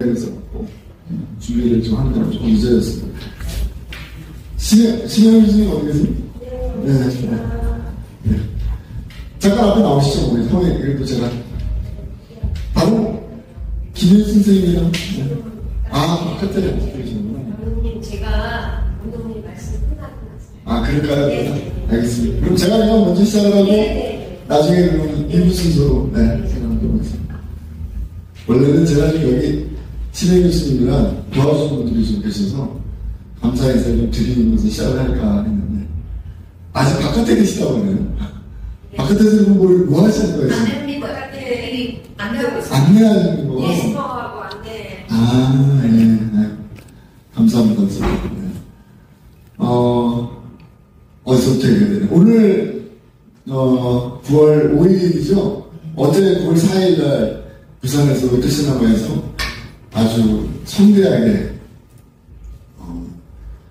그래서 준비를 좀 하는 건 조금 늦어졌습니다. 신영 교수님 어디 계세요? 네. 잠깐 앞에 나오시죠. 우리 형이 그래도 제가 바로 김일 선생님이랑 바깥에 계시는구나. 감독님 제가 감독님 말씀 끝나고 나서 그럴까요? 네. 알겠습니다. 그럼 제가 그냥 먼저 시작을 하고 나중에 그러면 일부 순서로 생각하도록 하겠습니다. 원래는 제가 지금 여기 신혜 교수님이랑 도와주신 분들이 좀 계셔서 감사 인사를 좀 드리면서 시작을 할까 했는데 아직 바깥에 계시다고 하네요. 네. 바깥에서 뭐 하시는 거예요? 안내입니다. 바깥에 안내하고 있어요. 안내하는 거? 예, 스포하고 안내. 네. 감사합니다. 네. 어디서부터 얘기해야 되나? 오늘 9월 5일이죠? 어제 9월 4일날 부산에서 롯데시네마에서 아주 성대하게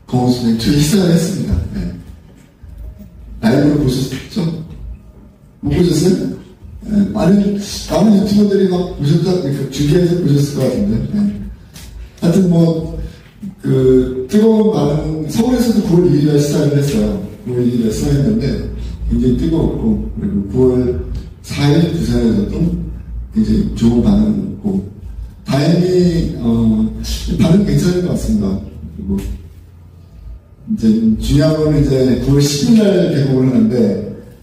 공호수님 투입사를 했습니다. 네. 라이브로 보셨죠? 못 보셨어요? 네. 많은 유튜버들이 막 보셨다, 준비해서 보셨을 것 같은데. 네. 하여튼 뜨거운 반응, 서울에서도 9월 2일날 시작을 했어요. 9월 2일에 시작했는데 굉장히 뜨거웠고, 그리고 9월 4일 부산에서도 굉장히 좋은 반응이었고, 다행히, 반응 괜찮은 것 같습니다. 그리고, 이제, 중요한 건 이제 9월 10일날 개봉을 하는데,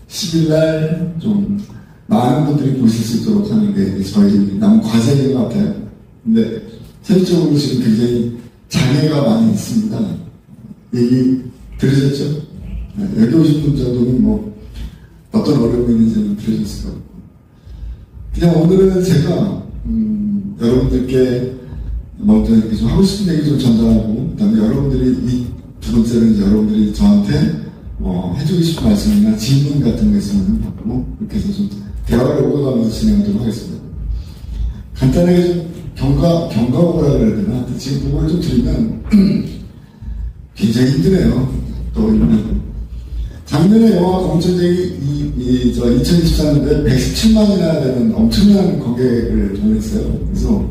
10일날 좀 많은 분들이 보실 수 있도록 하는 게 저희 남은 과제인 것 같아요. 근데, 현실적으로 지금 굉장히 장애가 많이 있습니다. 얘기 들으셨죠? 여기 오신 분 정도는 어떤 어려움이 있는지는 들으셨을 것 같고. 그냥 오늘은 제가, 여러분들께 먼저 이렇게 좀 하고 싶은 얘기 좀 전달하고, 그 다음에 여러분들이 두 번째는 이제 여러분들이 저한테 해주고 싶은 말씀이나 질문 같은 거 있으면 받고, 이렇게 해서 좀 대화를 오가면서 진행하도록 하겠습니다. 간단하게 좀 경과보라 그래야 되나? 지금 보고를 좀 드리면 굉장히 힘드네요. 또 작년에 영화 공천쟁이 2024년도에 117만이나 되는 엄청난 관객을 동원했어요. 그래서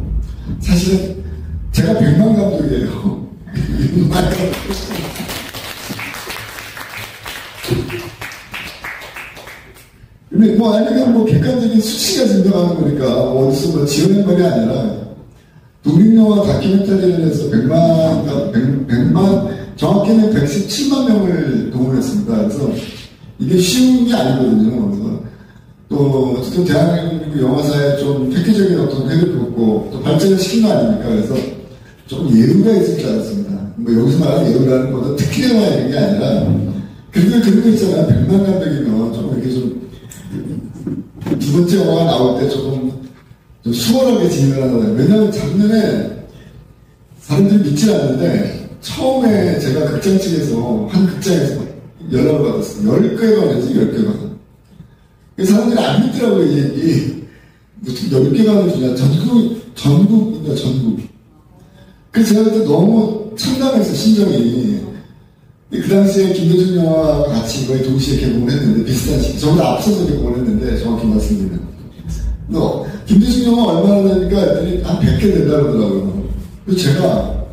사실은 제가 100만 감독이에요. 100만 감독. 근데 아니면 객관적인 수치가 증명하는 거니까 어디서 지어낸 말이 아니라 독립영화 다큐멘터리를 해서 100만 정확히는 117만 명을 동원했습니다. 그래서 이게 쉬운 게 아니거든요. 그래서 또 어쨌든 대한민국 영화사에 좀 획기적인 어떤 획을 긋고 또 발전을 시킨 거 아닙니까? 그래서 좀 예우가 있을 줄 알았습니다. 여기서 말하는 예우라는 것도 특히 영화 이런 게 아니라 그런 거 있잖아요. 100만 감독이면 좀 이렇게 좀 두 번째 영화가 나올 때 조금 좀 수월하게 진행을 하잖아요. 왜냐하면 작년에 사람들이 믿지 않는데 처음에 제가 극장 측에서 한 극장에서 연락을 받았어요. 10개가 되지 10개가. 사람들이 안 믿더라고요. 이 얘기. 무슨 10개가 주냐. 전국입니다. 전국. 그래서 제가 그때 너무 참담했어 심정이. 그 당시에 김대중 영화와 같이 거의 동시에 개봉을 했는데 비슷한 시기. 저보다 앞서서 개봉을 했는데 정확히 말씀드리면 김대중 영화 얼마나 되니까 애들이 한 100개 된다 그러더라고요. 그래서 제가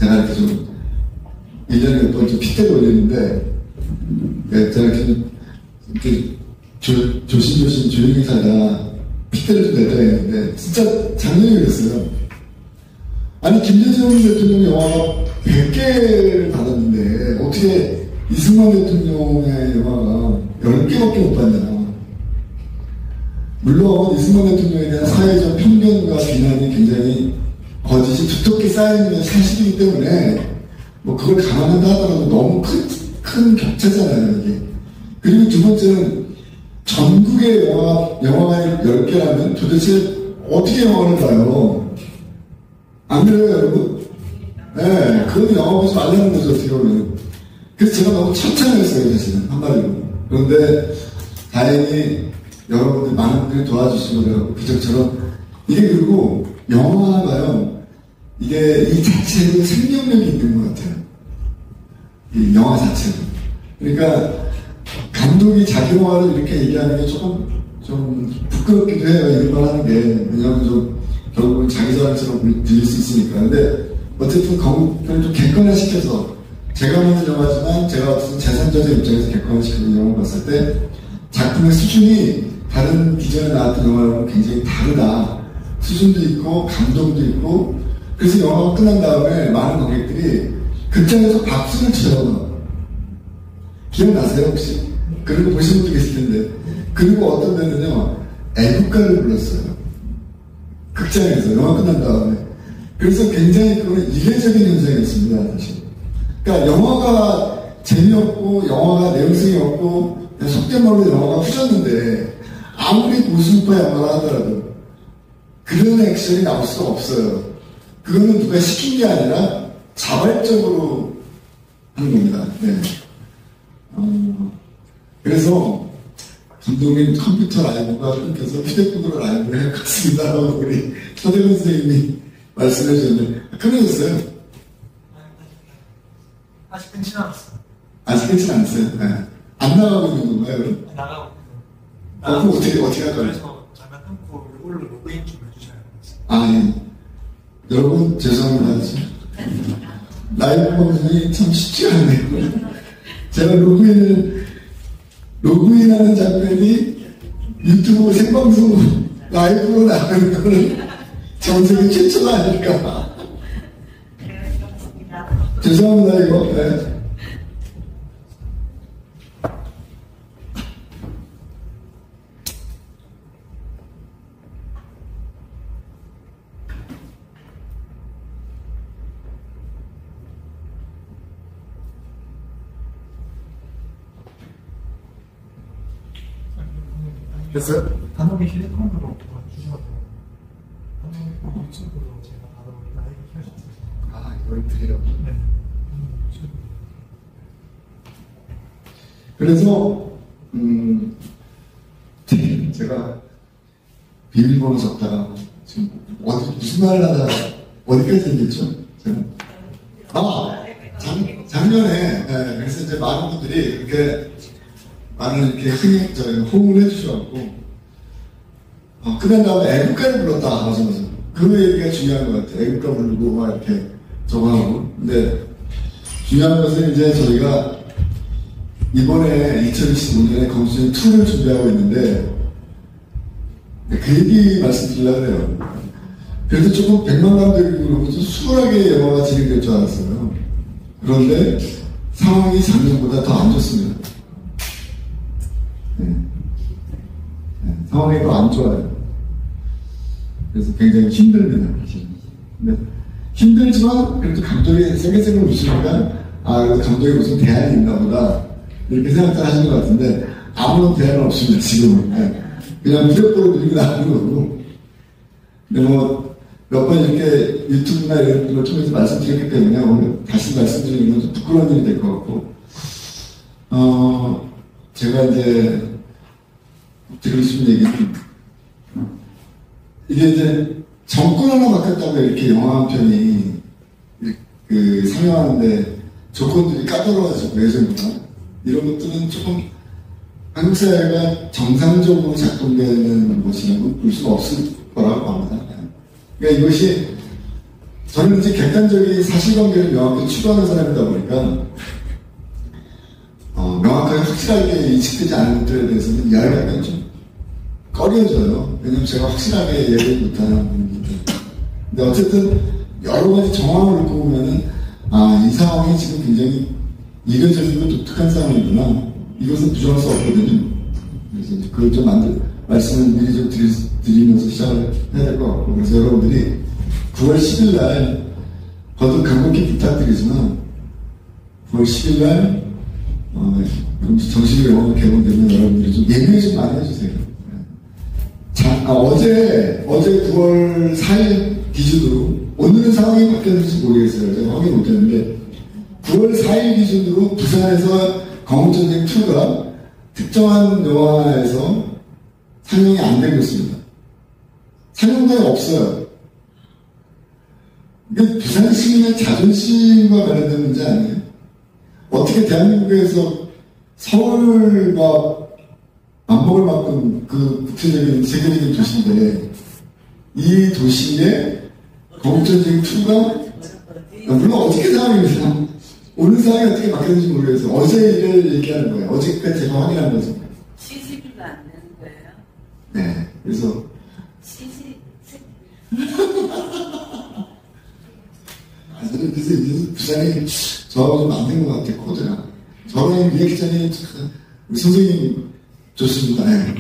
이렇게 좀 1년에 몇 번 좀 핏대를 올리는데 제가 이렇게 조심조심 조용히 살다 핏대를 좀 내다 했는데 진짜 작년에 그랬어요. 아니 김대중 대통령 영화가 100개를 받았는데 어떻게 이승만 대통령의 영화가 10개밖에 못 받냐. 물론 이승만 대통령에 대한 사회적 편견과 비난이 굉장히 거짓이 두텁게 쌓여있는 사실이기 때문에 그걸 감안한다 하더라도 너무 큰 격차잖아요 이게. 그리고 두 번째는 전국의 영화가 10개라면 도대체 어떻게 영화를 봐요? 안 그래요 여러분? 네, 그건 영화 보지 말라는 거죠 어떻게 보면. 그래서 제가 너무 천천했어요 사실은 한마디로. 그런데 다행히 여러분들 많은 분들이 도와주시고 기적처럼 이게 그리고 영화가요 이게 이 자체로 생명력이 있는 것 같아요. 이 영화 자체로. 그러니까 감독이 자기 영화를 이렇게 얘기하는 게 조금 좀 부끄럽기도 해요. 이런 말 하는 게. 왜냐하면 좀 결국은 자기 자랑처럼 들릴 수 있으니까. 근데 어쨌든 그걸 좀 객관화시켜서 제가 만든 영화지만 제가 어떤 제3자의 입장에서 객관화시켜서 영화를 봤을 때 작품의 수준이 다른 기존에 나왔던 영화랑 굉장히 다르다. 수준도 있고 감동도 있고. 그래서 영화가 끝난 다음에 많은 관객들이 극장에서 박수를 쳐요. 기억나세요 혹시? 그리고 보신 분도 계실 텐데. 그리고 어떤 데는요 애국가를 불렀어요. 극장에서 영화 끝난 다음에. 그래서 굉장히 그거는 이례적인 현상이었습니다. 사실. 그러니까 영화가 재미없고 영화가 내용성이 없고 속된 말로 영화가 후졌는데 아무리 고수파 영화를 하더라도 그런 액션이 나올 수가 없어요. 그거는 누가 시킨 게 아니라 자발적으로 하는 겁니다. 네. 그래서 감독님 컴퓨터 라이브가 끊겨서 휴대폰으로 라이브를 할 것 같습니다. 라고 우리 서대근 선생님이 말씀해 주셨는데 끊어졌어요? 아직 끊지는 않았어요. 아직 끊지는 않았어요? 네. 안 나가고 있는 건가요, 그럼? 나가고 그럼 어떻게 할까요? 그래서 잠깐 끊고 이걸로 로그인 좀 해주셔야 되겠어요. 아, 예. 여러분, 죄송합니다. 라이브 방송이 참 쉽지가 않네요. 제가 로그인하는 장면이 유튜브 생방송 라이브로 나가는 거는 전 세계 최초가 아닐까. 죄송합니다, 이거. 네. 됐어요? 단독의 휴대폰으로 주셔도 단독의 유튜브로 제가 바로 라이브 켤 수 있어서. 아, 이걸 드리라고. 네. 그래서 제가 비밀번호 적다가 지금 무슨 말을 하다가 어디까지 얘기했죠? 제가 작년에 그래서 이제 많은 분들이 이렇게 많은 이렇게 호응을 해주셔갖고 끝난 다음에 애국가를 불렀다 하셔서 그 얘기가 중요한 것 같아요. 애국가 부르고 막 이렇게 저거 하고. 근데 중요한 것은 이제 저희가 이번에 2025년에 검수인 2를 준비하고 있는데 그 얘기 말씀드리려고 해요. 그래도 조금 100만 감독으로 좀 수월하게 영화가 진행될 줄 알았어요. 그런데 상황이 작년보다 더 안 좋습니다. 상황이 더 안 좋아요. 그래서 굉장히 힘듭니다. 근데 힘들지만 그래도 감독이 세게세게 웃으니까 그래도 감독이 무슨 대안이 있나 보다 이렇게 생각을 하시는 것 같은데 아무런 대안은 없습니다. 지금은. 그냥 무조건 밀고 나가는 거고. 근데 몇 번 이렇게 유튜브나 이런 걸 통해서 말씀드렸기 때문에 오늘 다시 말씀드리는 건 좀 부끄러운 일이 될 것 같고 제가 이제 드리고 싶은 얘기는 이게 이제 정권 하나 바뀌었다고 이렇게 영화 한 편이 상영하는데 조건들이 까다로워지고 예전보다 이런 것들은 조금 한국 사회가 정상적으로 작동되는 것이라고 볼 수가 없을 거라고 합니다. 그러니까 이것이 저는 이제 객관적인 사실관계를 명확히 추구하는 사람이다 보니까 명확하게 확실하게 인식되지 않은 것들에 대해서는 이야기하기가 좀 꺼려져요. 왜냐면 제가 확실하게 이해를 못하는 부분이기 때문에. 근데 어쨌든 여러 가지 정황을 놓고 보면은 이 상황이 지금 굉장히 이례적이고 독특한 상황이구나. 이것은 부정할 수 없거든요. 그래서 이제 그걸 좀 말씀을 미리 좀 드리면서 시작을 해야 될 것 같고. 그래서 여러분들이 9월 10일 날 거듭 간곡히 부탁드리지만 9월 10일 날 정식으로 영화가 개봉되면 여러분들이 좀 예매 좀 많이 해주세요. 어제 9월 4일 기준으로 오늘은 상황이 바뀌었는지 모르겠어요. 제가 확인 못했는데 9월 4일 기준으로 부산에서 광운전쟁 2가 특정한 영화에서 상영이 안 되고 있습니다. 상영장이 없어요. 이게 부산 시민의 자존심과 관련된 문제 아니에요? 어떻게 대한민국에서 서울과 안목을 바꾼 그 구체적인 세계적인 도시인데 이 도시의 건국전쟁 2가 물론 어떻게 상황입니다. 오늘 상황이 어떻게 바뀌었는지 모르겠어요. 어제 일을 얘기하는 거예요. 어제까지 제가 확인한 거죠. 시집이가 안 되는 거예요? 네. 그래서 시집. 저는 그래서 이제 부산이 저하고 좀 안 된 것 같아요. 코드가. 저랑 미래 기자님 우리 선생님 좋습니다. 네.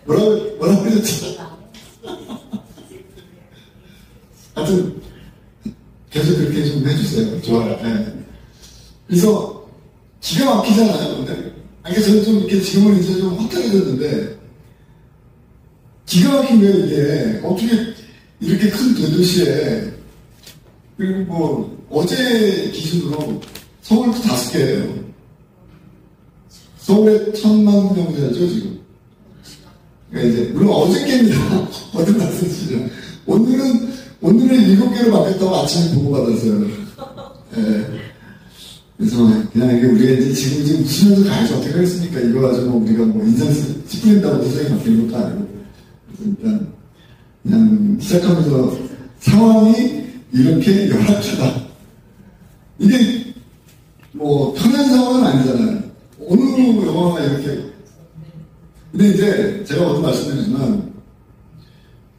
뭐라고 그랬죠? 하여튼 계속 그렇게 좀 해주세요. 좋아요. 네. 그래서 기가 막히잖아요. 근데 그러니까 저는 좀 이렇게 지금은 이제 좀 확장해졌는데 기가 막힌 거예요. 이게 어떻게 이렇게 큰 대도시에 그리고 뭐 어제 기준으로 서울도 5개예요. 서울에 1000만 명 살죠 지금. 그러니까 이제 물론 어저께입니다. 어떤 말씀이시죠? 오늘은 7개로 바뀌었다고 아침에 보고받았어요. 예. 그래서 그냥 이게 우리가 이제 지금 웃으면서 가야지 어떻게 하겠습니까? 이거 가지고 우리가 뭐 인상 찌푸린다고 세상이 바뀌는 것도 아니고. 그래서 일단 그냥 시작하면서 상황이 이렇게 열악하다. 이게 뭐 편한 상황은 아니잖아요. 어느 영화가 이렇게. 근데 이제 제가 어제 말씀드리지만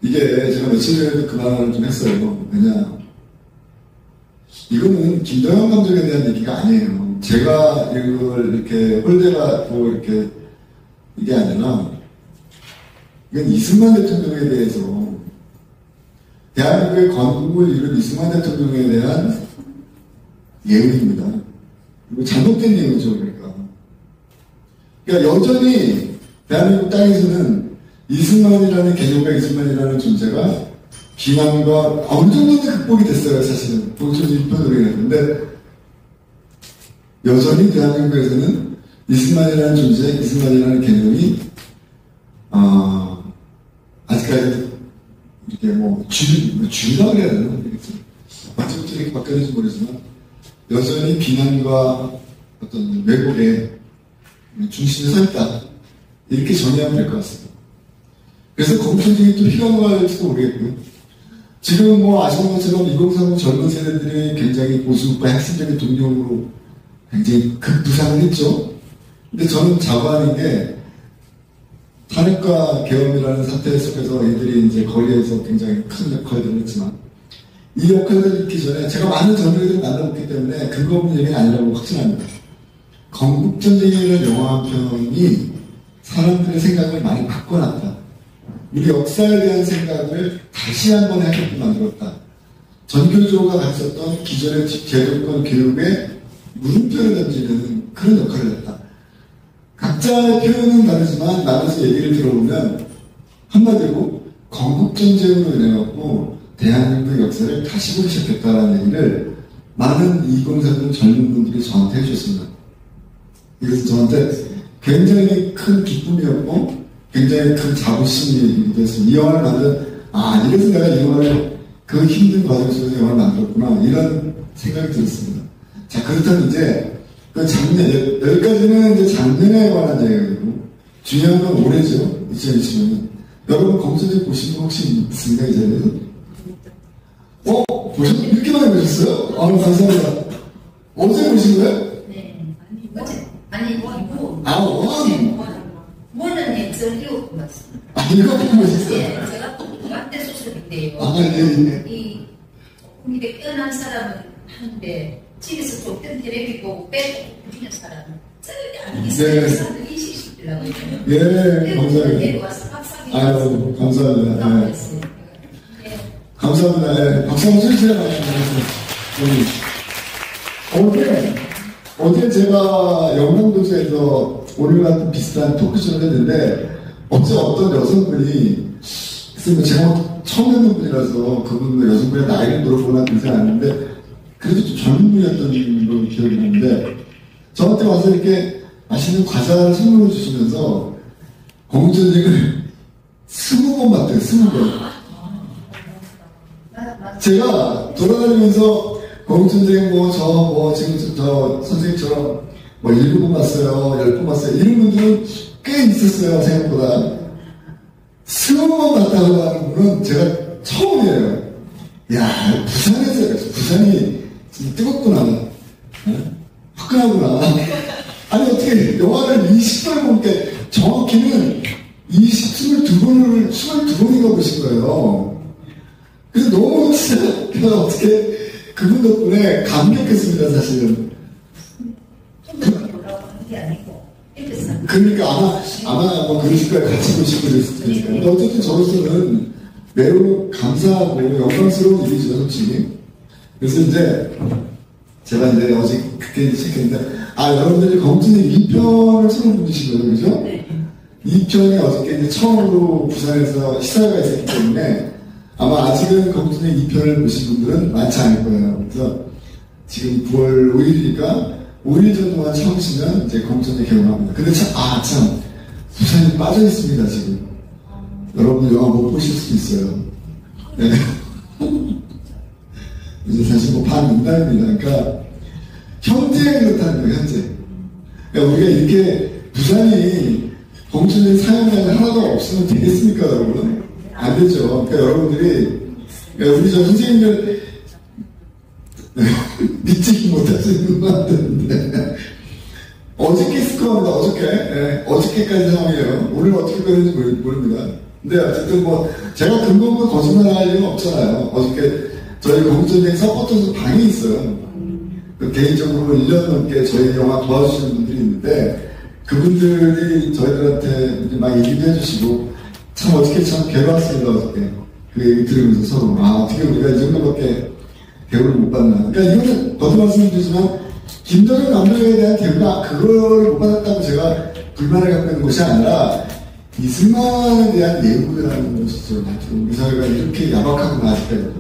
이게 제가 며칠 전에도 그 말을 좀 했어요. 왜냐 이거는 김동현 감독에 대한 얘기가 아니에요. 제가 이걸 이렇게 홀대받고 이렇게 이게 아니라 이건 이승만 대통령에 대해서 대한민국의 건국을 이룬 이승만 대통령에 대한 예의입니다. 그리고 잘못된 예의죠. 그러니까 여전히 대한민국 땅에서는 이승만이라는 개념과 이승만이라는 존재가 비난과 어느 정도는 극복이 됐어요. 사실은 봉천이 표현을 했는데 여전히 대한민국에서는 이승만이라는 존재, 이승만이라는 개념이 아직까지 이렇게 뭐 주의라고 해야 되나 모르겠어요. 아직부터 이렇게 바뀌었는지 모르지만 여전히 비난과 어떤 왜곡의 중심에 서 있다. 이렇게 정의하면 될 것 같습니다. 그래서 건국전쟁이 또 희망할지도 모르겠고요. 지금 뭐 아시는 것처럼 2030 젊은 세대들이 굉장히 보수과 핵심적인 동력으로 굉장히 급부상을 했죠. 근데 저는 자부하는 게 탄핵과 계엄이라는 사태 속에서 이들이 이제 거리에서 굉장히 큰 역할들을 했지만 이 역할들을 있기 전에 제가 많은 젊은이들을 만나봤기 때문에 근거 없는 얘기는 아니라고 확신합니다. 건국전쟁이라는 영화 한 편이 사람들의 생각을 많이 바꿔놨다. 우리 역사에 대한 생각을 다시 한번 해석해 만들었다. 전교조가 가졌던 기존의 제도권 교육에 물음표를 던지는 그런 역할을 했다. 각자의 표현은 다르지만 나눠서 얘기를 들어보면 한마디로 건국전쟁으로 인해갖고 대한민국 역사를 다시 보기 시작했다라는 얘기를 많은 2030 젊은 분들이 저한테 해주셨습니다. 이것은 저한테 굉장히 큰 기쁨이었고 굉장히 큰 자부심이 됐습니다. 이 영화를 이래서 내가 이 영화를 그 힘든 과정 속에서 영화를 만들었구나 이런 생각이 들었습니다. 자, 그렇다면 이제 그 작년, 여기까지는 이제 작년에 관한 얘기고 중요한 건 올해죠. 2020년은. 여러분 검사님 보신 거 혹시 있습니까? 이 자리에서? 보셨어요? 이렇게 많이 보셨어요? 감사합니다. 어제 보신 거예요? 네. 아니, 원. 원은 엑셀리오 맞습니다. 이거 보고 있었어요? 네, 제가 완대 수술인데요. 네. 이 공기에 깨어난 사람은 한데 집에서 좁던 테레비 보고 빼고 부리는 사람은 절대 안 있어요. 사람들이 시시더라고요. 예, 감사합니다. 내려와서 박사님. 아유, 감사합니다. 네. 감사합니다. 네. 박수 한번 쳐주세요. 어제 제가 영광도시에서 오늘 같은 비슷한 토크쇼를 했는데 어제 어떤 여성분이 글쎄 제가 처음 뵙는 분이라서 그분 여성분의 나이를 물어보거나 그러지 않았는데 그래도 좀 젊은 분이었던 걸로 기억이 나는데 저한테 와서 이렇게 맛있는 과자를 선물로 주시면서 건국전쟁을 20번 봤대요. 20번. 제가 돌아다니면서 건국전쟁 지금 저 선생님처럼 7번 봤어요, 10번 봤어요. 이런 분들은 꽤 있었어요, 생각보다. 20번 봤다고 하는 분은 제가 처음이에요. 야, 부산이 진짜 뜨겁구나. 어? 화끈하구나. 아니, 어떻게 영화를 20번을 보니까 정확히는 22번인가 보신 거예요. 그래서 너무 진짜 제가 어떻게 그분 덕분에 감격했습니다, 사실은. 그러니까 아마 뭐 그러실 거예요. 같이 보시고 그랬을 테니까. 근데 어쨌든 저로서는 매우 감사하고 영광스러운 일이죠, 솔직히. 그래서 이제 제가 이제 어제 그때 시작했는데, 여러분들이 검증의 2편을 처음 보신 거죠, 그죠? 네. 2편이 어저께 이제 처음으로 부산에서 시사회가 있었기 때문에 아마 아직은 검증의 2편을 보신 분들은 많지 않을 거예요. 그래서 지금 9월 5일이니까 5일 정도만 참으시면 이제 검증이 개봉합니다. 근데 참, 부산이 빠져 있습니다, 지금. 여러분 영화 못 보실 수도 있어요. 네. 이제 사실 뭐 반농담입니다. 그러니까 현재가 그렇다는 거예요, 현재. 그러니까 우리가 이렇게 부산이 검증의 사연이 하나도 없으면 되겠습니까, 여러분? 안 되죠. 그러니까 여러분들이, 우리 저 선생님들 믿지 못하시는 것 같은데 어저께 스코어입니다. 어저께까지 상황이에요. 오늘 어떻게 되는지 모릅니다. 근데 어쨌든 뭐 제가 근거 없는 거짓말 할 이유는 없잖아요. 어저께 저희 검증의 서포터즈 방이 있어요. 그 개인적으로 1년 넘게 저희 영화 도와주시는 분들이 있는데 그분들이 저희들한테 이제 막 얘기도 해주시고 참 어저께 참 괴로웠습니다. 어저께 그 얘기 들으면서 서로 어떻게 우리가 이 정도밖에 대우를 못 받나. 그러니까 이거는 거듭 말씀드리지만 김정은 감독에 대한 대우가 그걸 못 받았다고 제가 불만을 갖고 있는 것이 아니라 이승만에 대한 예우라는 것이죠. 우리 사회가 이렇게 야박하구나 아직까지도.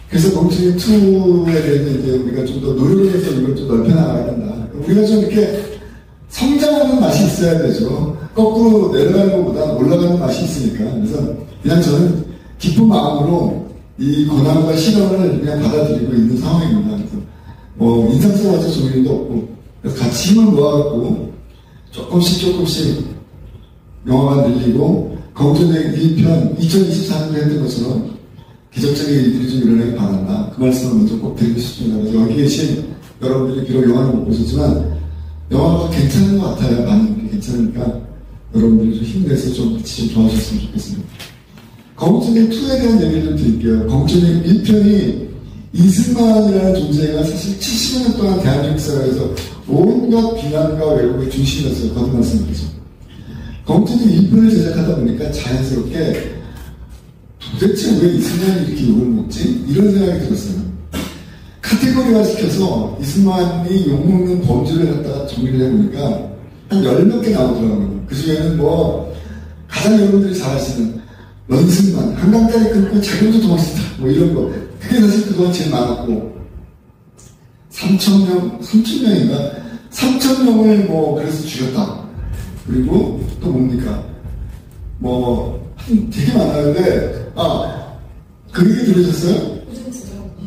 그래서 검증의 2에 대해서 이제 우리가 좀 더 노력을 해서 이걸 좀 넓혀나가야 된다. 우리가 좀 이렇게 성장하는 맛이 있어야 되죠. 거꾸로 내려가는 것보다 올라가는 맛이 있으니까. 그래서 그냥 저는 기쁜 마음으로 이 고난과 시련을 그냥 받아들이고 있는 상황입니다. 그래서 뭐 인상 써봤자 좋은 일도 없고 그래서 같이 힘을 모아갖고 조금씩 영화가 늘리고 검증의 1편 2024년에 했던 것처럼 기적적인 일들이 좀 일어나길 바란다. 그 말씀을 먼저 꼭 드리고 싶습니다. 그래서 여기 계신 여러분들이 비록 영화를 못 보셨지만 영화가 괜찮은 것 같아요. 반응이 괜찮으니까 여러분들이 좀 힘내서 좀 같이 좀 도와주셨으면 좋겠습니다. 검증의 2에 대한 얘기를 좀 드릴게요. 검증의 1편이 이승만이라는 존재가 사실 70년 동안 대한민국 사회에서 온갖 비난과 왜곡의 중심이었어요. 거듭 말씀드리죠. 검증의 1편을 제작하다 보니까 자연스럽게 도대체 왜 이승만이 이렇게 욕을 먹지? 이런 생각이 들었어요. 카테고리화 시켜서 이승만이 욕먹는 범죄를 갖다가 정리를 해보니까 한 10몇 개 나오더라고요. 그 중에는 뭐 가장 여러분들이 잘 아시는 런승만, 한강다리 끊고 자경도 도망친다 뭐 이런 거. 그게 사실 그건 제일 많았고 3,000명인가? 3,000명을 뭐 그래서 죽였다. 그리고 또 뭡니까? 뭐 되게 많았는데 그 얘기 들으셨어요?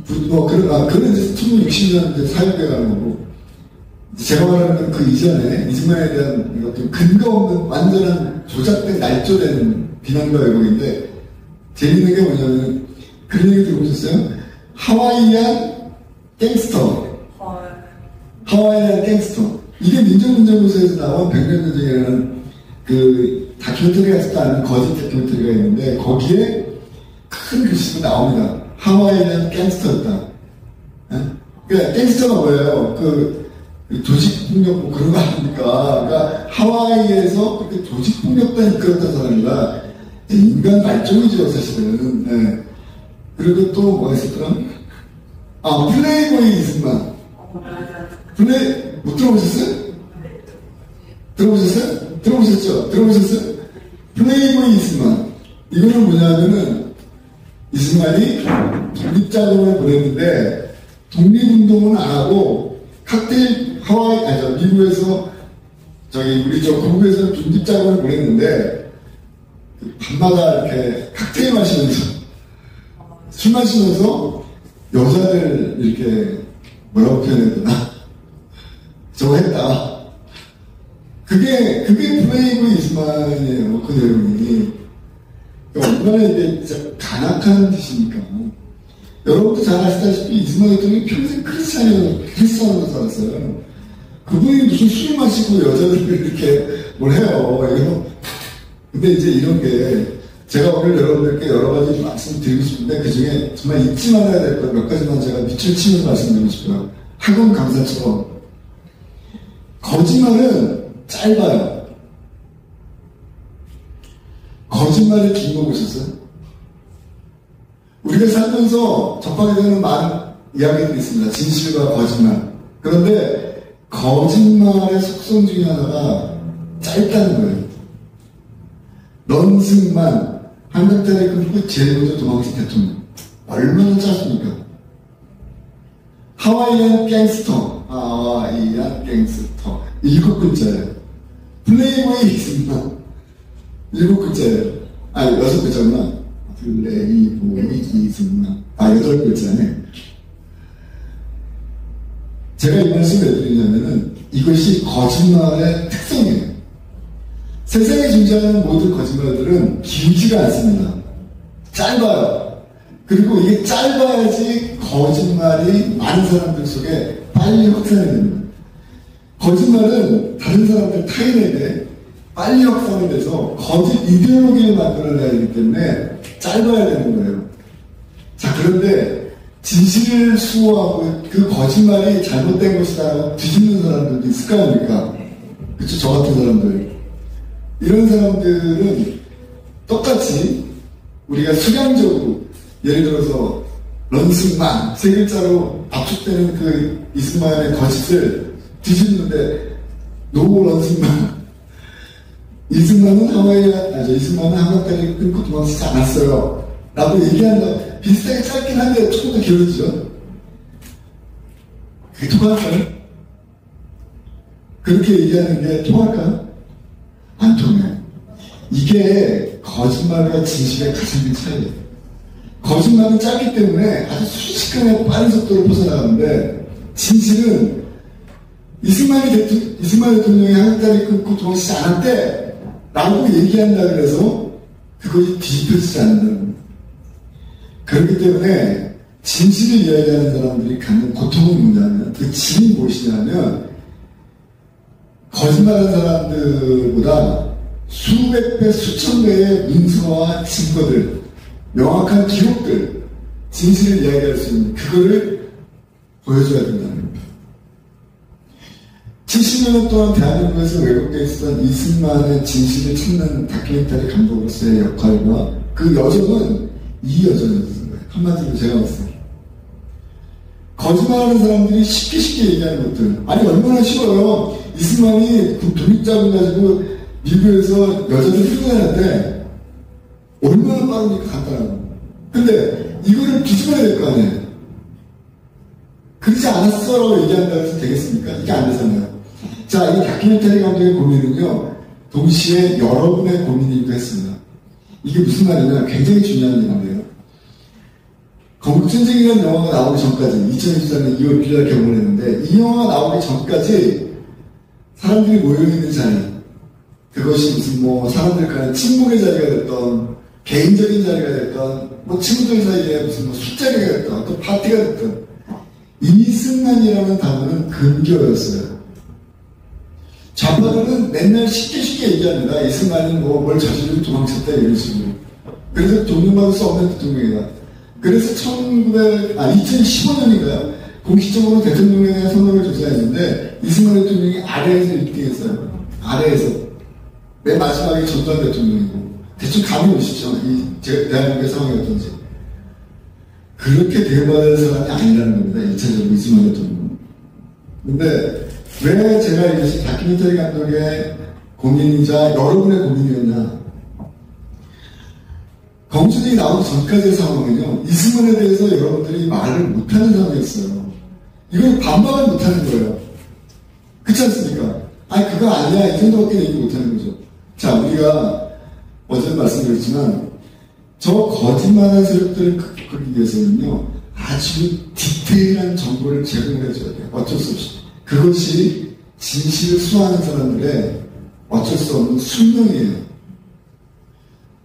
그런 이제 1960년 이제 사용돼 가는 거고 제가 말하는 그 이전에 이승만에 대한 어떤 근거 없는 완전한 조작된 날조된 비난과 왜곡인데 재밌는 게 뭐냐면 그런 얘기 들어보셨어요? 하와이안 갱스터. 이게 민족문제고서에서 나온 백년전쟁이라는 그 다큐멘터리가 있었다는 거짓 다큐멘터리가 있는데 거기에 큰 글씨로 나옵니다. 하와이안 갱스터였다. 그러니까 갱스터가 뭐예요? 그 조직폭력 뭐 그런 거 아닙니까? 그러니까 하와이에서 그렇게 조직폭력단 이끌었던 사람이라 인간 말종이죠 사실은. 네. 그리고 또 뭐가 있었더라? 플레이보이 이승만. 못 들어보셨어요? 들어보셨어요? 플레이보이 이승만. 이거는 뭐냐면은 이승만이 독립자금을 보냈는데 독립운동은 안 하고 칵테일 미국에서 우리 고국에서 독립자금을 보냈는데 밤마다 이렇게 칵테일 마시면서 술 마시면서 여자를 이렇게 뭐라고 표현해야 되나? 저거 했다. 그게 플레이보이 이승만이에요. 그 내용이. 얼마나 이게 진짜 반악하는 짓이니까. 여러분도 잘 아시다시피 이승만 대통령이 평생 크리스찬으로 살았어요. 그분이 무슨 술 마시고 여자들을 이렇게 뭘 해요. 근데 이제 이런 게 제가 오늘 여러분들께 여러 가지 말씀드리고 싶은데 그 중에 정말 잊지 말아야 될 것 몇 가지만 제가 밑줄 치면서 말씀드리고 싶어요. 학원 강사처럼 거짓말은 짧아요. 거짓말이 긴 거 보셨어요? 우리가 살면서 접하게 되는 많은 이야기들이 있습니다. 진실과 거짓말. 그런데 거짓말의 속성 중에 하나가 짧다는 거예요. 런승만 한강다리 끊고 제일 먼저 도망친 대통령. 얼마나 짧습니까? 하와이안 갱스터. 하와이안 갱스터. 7글자예요. 플레이보이 이승만. 7글자예요. 6글자구나. 플레이보이 이승만. 8글자네. 제가 이 말씀을 왜 드리냐면은 이것이 거짓말의 특성이에요. 세상에 존재하는 모든 거짓말들은 길지가 않습니다. 짧아요. 그리고 이게 짧아야지 거짓말이 많은 사람들 속에 빨리 확산이 됩니다. 거짓말은 다른 사람들 타인에게 빨리 확산이 돼서 거짓 이데올로기를 만들어내야 하기 때문에 짧아야 되는 거예요. 자, 그런데 진실을 수호하고 그 거짓말이 잘못된 것이다라고 뒤집는 사람들도 있을 거 아닙니까? 그쵸? 저 같은 사람들. 이런 사람들은 똑같이 우리가 수량적으로 예를 들어서 런승만 3글자로 압축되는 그 이승만의 거짓을 뒤집는데 노 런승만 이승만은 이승만은 한강다리 끊고 도망치지 않았어요 라고 얘기한다. 비슷하게 짧긴 한데 조금 더 길어지죠. 그게 통할까요? 그렇게 얘기하는 게 통할까요? 안 통해요. 이게 거짓말과 진실의 가장 큰 차이예요. 거짓말은 짧기 때문에 아주 순식간에 빠른 속도로 퍼져나가는데 진실은 이승만 대통령이 한강다리 끊고 도망치지 않았대 라고 얘기한다 그래서 그것이 뒤집혀지지 않는다는 거예요. 그렇기 때문에 진실을 이야기하는 사람들이 갖는 고통은 뭐냐면 그 진이 무엇이냐면 거짓말하는 사람들보다 수백 배, 수천 배의 문서와 증거들, 명확한 기록들, 진실을 이야기할 수 있는 그거를 보여줘야 된다는 겁니다. 70년 동안 대한민국에서 왜곡되어 있었던 이승만의 진실을 찾는 다큐멘터리 감독으로서의 역할과 그 여정은 이 여정이었던 거예요. 한마디로 제가 봤을 때. 거짓말하는 사람들이 쉽게 얘기하는 것들. 아니 얼마나 쉬워요. 이승만이 그 독립자금 가지고 미국에서 여자들 끌어내는데 얼마나 빠르니까 간단하고. 근데 이거를 뒤집어야 될 거 아니에요. 그러지 않았어라고 얘기한다고 해서 되겠습니까? 이게 안 되잖아요. 자, 이 다큐멘터리 감독의 고민은요, 동시에 여러분의 고민이기도 했습니다. 이게 무슨 말이냐, 굉장히 중요한 얘기인데요. 건국전쟁이라는 영화가 나오기 전까지, 2024년 2월 1일 개봉을 했는데, 이 영화가 나오기 전까지 사람들이 모여있는 자리, 그것이 무슨 사람들 간의 친목의 자리가 됐던, 개인적인 자리가 됐던, 친구들 사이에 무슨 술자리가 됐던, 또 파티가 됐던, 이승만이라는 단어는 근교였어요. 좌파들은 맨날 쉽게 얘기합니다. 이승만이 뭘 저지르고 도망쳤다 이런 식으로. 그래서 존중받을 수 없는 대통령이다. 그래서 2015년인가요? 공식적으로 대통령에 대한 선언을 조사했는데 이승만 대통령이 아래에서 1등했어요. 아래에서. 맨 마지막에 전두환 대통령이고. 대충 감이 오시죠? 대한민국의 상황이 어떤지. 그렇게 대우받을 사람이 아니라는 겁니다. 1차적으로 이승만 대통령. 근데 왜 제가 이것이 다큐멘터리 감독의 고민이자 여러분의 고민이었냐. 건국전쟁이 나오기 전까지의 상황은요, 이승만에 대해서 여러분들이 말을 못하는 상황이었어요. 이걸 반박을 못하는 거예요. 그렇지 않습니까? 아니 그거 아니야 이 정도밖에 얘기 못하는 거죠. 자, 우리가 어제 말씀드렸지만 저 거짓말하는 세력들을 극복하기 위해서는요, 아주 디테일한 정보를 제공을 해줘야 돼요. 어쩔 수 없이. 그것이 진실을 수호하는 사람들의 어쩔 수 없는 숙명이에요.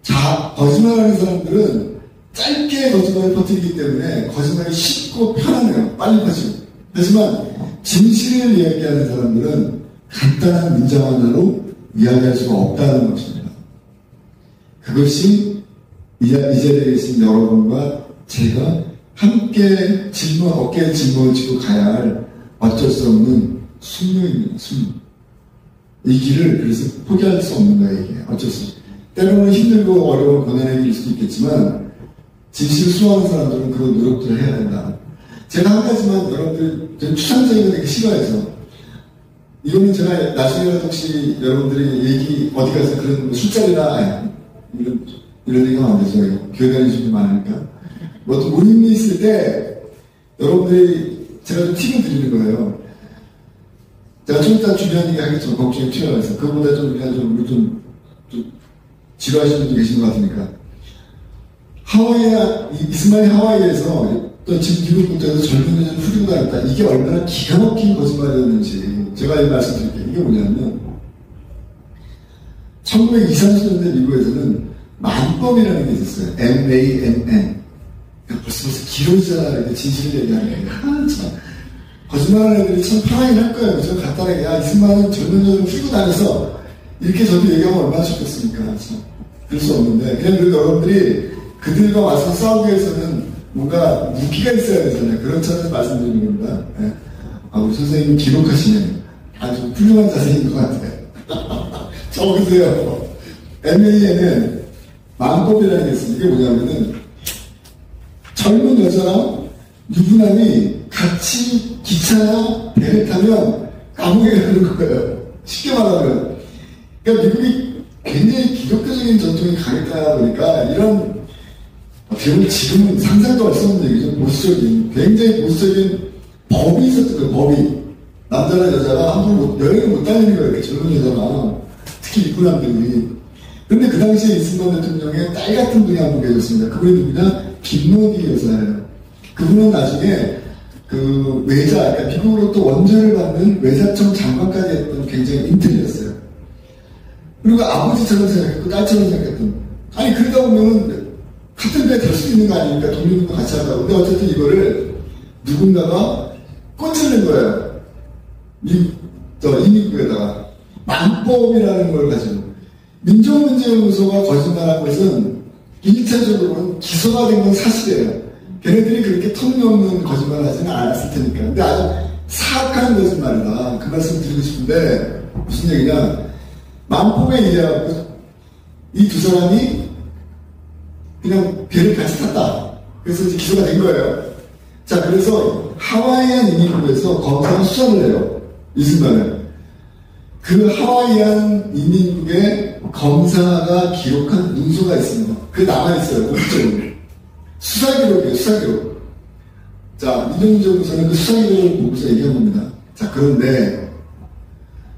자, 거짓말하는 사람들은 짧게 거짓말을 퍼뜨리기 때문에 거짓말이 쉽고 편하네요. 빨리 퍼지고. 하지만 진실을 이야기하는 사람들은 간단한 문장 하나로 이야기할 수가 없다는 것입니다. 그것이 이 자리에 계신 여러분과 제가 함께 어깨에 짊어를 지고 가야 할 어쩔 수 없는 숙명입니다. 숙명. 이 길을 그래서 포기할 수 없는 거예요. 이게 어쩔 수 없어요. 때로는 힘들고 어려운 고난의 길일 수도 있겠지만 진실을 수호하는 사람들은 그런 노력들을 해야 된다. 제가 한 가지만 여러분들 추상적인 거 되게 싫어해서 이거는 제가 나중에라도 혹시 여러분들이 얘기 어디 가서 그런 술자리나 이런 얘기가 안 되죠. 교회 다니시는 분이 많으니까 뭐 또 모임이 있을 때 여러분들이 제가 좀 팁을 드리는 거예요. 제가 좀 이따 중요한 얘기 하겠지만 걱정이 튀어나와서 그거보다 좀 그냥 좀 지루하시는 분도 계신 것 같으니까 이스마엘 하와이에서 또 지금 미국 국대에서 젊은 여자를 후리고 다녔다. 이게 얼마나 기가 막힌 거짓말이었는지 제가 이 말씀드릴게요. 이게 뭐냐면 1920, 30년대 미국에서는 만법이라는 게 있었어요. MANN. 벌써 길어지잖아. 이렇게 진실을 얘기하는 게. 참. 거짓말하는 애들이 참 편하긴 할 거예요. 그죠? 간단하게. 야, 이스마엘은 젊은 여자를 후리고 다녀서 이렇게 저도 얘기하면 얼마나 좋겠습니까? 참. 그럴 수 없는데. 그냥 그래도 여러분들이 그들과 와서 싸우기 위해서는 뭔가 무기가 있어야 되잖아요. 그런 차원에서 말씀드리는 겁니다. 네. 우리 선생님은 기록하시네요. 아주 훌륭한 자세인 것 같아요. 적으세요. MAN은 만법이라는 게 있어요. 이게 뭐냐면은 젊은 여자랑 유부남이 같이 기차나 배를 타면 감옥에 가는 거예요. 쉽게 말하면. 그러니까 미국이 굉장히 기독교적인 전통이 강했다 보니까 이런 어떻게 보면 지금은 상상도 할 수 없는 얘기죠. 굉장히 보수적인 법이 있었던 거예요. 법이. 남자나 여자가 함부로 여행을 못 다니는 거예요. 이렇게 젊은 여자가. 특히 유부남들이. 근데 그 당시에 이승만 대통령의 딸 같은 분이 한 분 계셨습니다. 그분이 누구냐? 김노기 여사예요. 그분은 나중에 그 외자, 그러니까 미국으로부터 원조를 받는 외자청 장관까지 했던 굉장히 인텔리였어요. 그리고 아버지처럼 생각했고 딸처럼 생각했던. 아니 그러다 보면은 같은 배에 탈 수 있는 거 아닙니까? 독립운동 같이 한다고. 근데 어쨌든 이거를 누군가가 꼰질른 거예요. 이민국에다가. 만법이라는 걸 가지고. 민족문제연구소가 거짓말한 것은 1차적으로는 기소가 된 건 사실이에요. 걔네들이 그렇게 터무니없는 거짓말을 하지는 않았을 테니까. 근데 아주 사악한 거짓말이다. 그 말씀 드리고 싶은데 무슨 얘기냐. 만법에 의해서 이 두 사람이 그냥 배를 같이 탔다. 그래서 이제 기소가 된 거예요. 자, 그래서 하와이안 이민국에서 검사가 수사를 해요. 이승만을. 그 하와이안 이민국의 검사가 기록한 문서가 있습니다. 그게 남아있어요. 공식적으로. 수사 기록이에요. 수사 기록. 자, 이정재 부사는 그 수사 기록을 보고서 얘기한 겁니다. 자, 그런데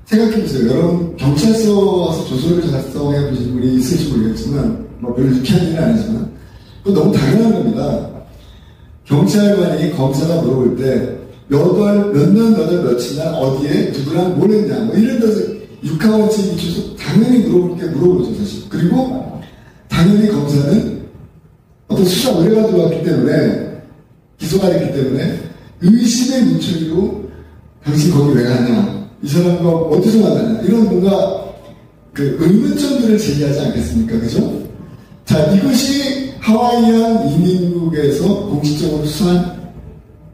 생각해보세요. 여러분 경찰서 와서 조서를 작성해 보신 분이 있을지 모르겠지만 뭐 별로 유쾌한 일은 아니지만 그거 너무 당연한 겁니다. 경찰관이 검사가 물어볼 때 몇 년, 며칠날 어디에 누구랑 뭘 했냐 뭐 이런 데서 육하원칙 기초에서 당연히 물어보죠 사실. 그리고 당연히 검사는 어떤 수사 의뢰가 들어왔기 때문에 기소가 됐기 때문에 의심의 문초리로 당신 거기 왜 갔냐, 이 사람과 어디서 만났냐, 이런 뭔가 그 의문점들을 제기하지 않겠습니까? 그죠? 자, 이것이 하와이안 이민국에서 공식적으로 수사한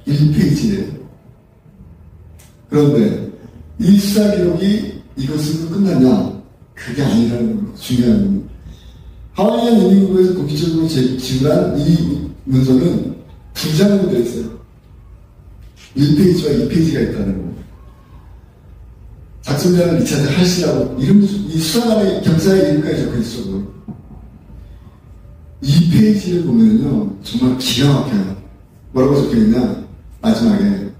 1페이지예요. 그런데 이 수사 기록이 이것으로 끝났냐? 그게 아니라는 거, 중요한 건. 하와이안 이민국에서 공식적으로 지불한 이 문서는 두 장으로 되어 있어요. 1페이지와 2페이지가 있다는 거. 작성자는 리차드 할시라고 이 수사관의 경사의 이름까지 적혀 있어. 2페이지를 보면요 정말 기가 막혀요. 뭐라고 적혀 있냐? 마지막에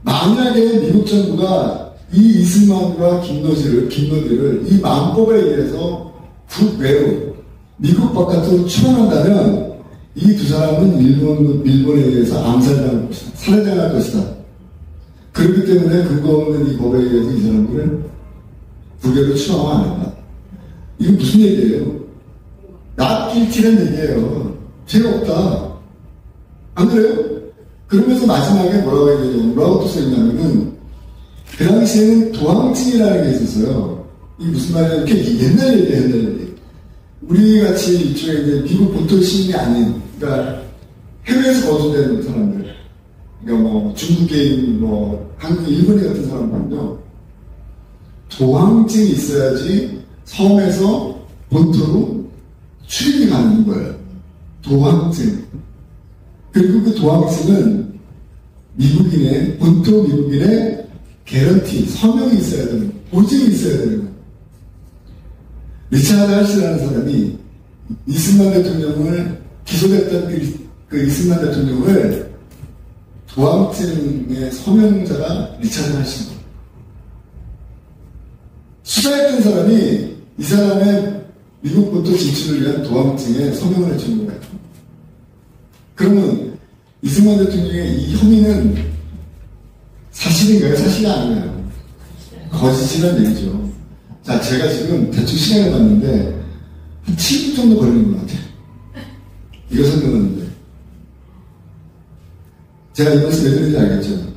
만약에 미국 정부가 이 이승만과 김노디를 이 만법에 의해서 국외로 미국 바깥으로 추방한다면 이 두 사람은 일본에 의해서 살해당할 것이다. 그렇기 때문에 근거 없는 이 법에 의해서 이 사람들을 국외로 추방하면 안 한다. 이거 무슨 얘기예요? 나 길티란 얘기예요. 죄가 없다. 안 그래요? 그러면서 마지막에 뭐라고 해야 되냐, 뭐라고 또 써있냐면은, 그 당시에는 도항증이라는 게 있었어요. 이게 무슨 말이냐, 이렇게 옛날 얘기야, 옛날 얘기. 우리 같이 일종의 이제 미국 본토 시민이 아닌, 그러니까 해외에서 거주되는 사람들. 그러니까 뭐 중국인, 뭐 한국, 일본인 같은 사람들은요, 도항증이 있어야지 섬에서 본토로 출입이 가능한 거예요. 도항증. 그리고 그 도항증은 미국인의, 본토 미국인의 개런티, 서명이 있어야 되는, 보증이 있어야 되는 거예요. 리차드 할스라는 사람이 이승만 대통령을, 기소됐던 그 이승만 대통령을 도항증의 서명자가 리차드 할스입니다. 수사했던 사람이 이 사람의 미국 본토 진출을 위한 도항증에 서명을 해주는 거예요. 그러면 이승만 대통령의 이 혐의는 사실인가요? 사실이 아니에요. 거짓이라는 얘기죠. 자, 제가 지금 대충 시간을 봤는데 한 7분 정도 걸리는 것 같아요. 이거 설명하는데. 제가 이 말씀 왜 드리는지 알겠죠?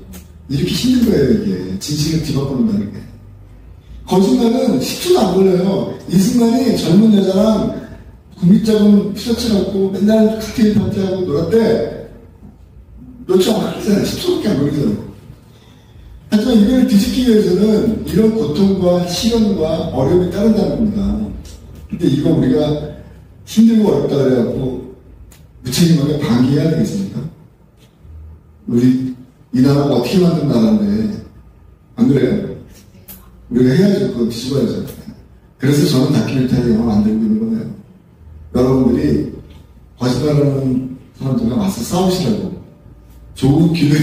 이렇게 힘든 거예요, 이게. 진실을 뒤바꿔놓는다는 게. 거짓말은 10초도 안 걸려요. 이승만이 젊은 여자랑 국립자금 피셔츠 갖고 맨날 칵테일 파티하고 놀았대. 몇 초 안 걸리잖아요. 10초밖에 안 걸리잖아요. 하지만 이걸 뒤집기 위해서는 이런 고통과 시련과 어려움이 따른다는 겁니다. 근데 이거 우리가 힘들고 어렵다 그래갖고 무책임하게 방기해야 되겠습니까? 우리 이 나라가 어떻게 만든 나라인데 안 그래요? 우리가 해야죠. 그거 뒤집어야죠. 그래서 저는 다큐멘터리 영화 만들고 있는 거네요. 여러분들이 거짓말하는 사람들과 맞서 싸우시라고 좋은 기회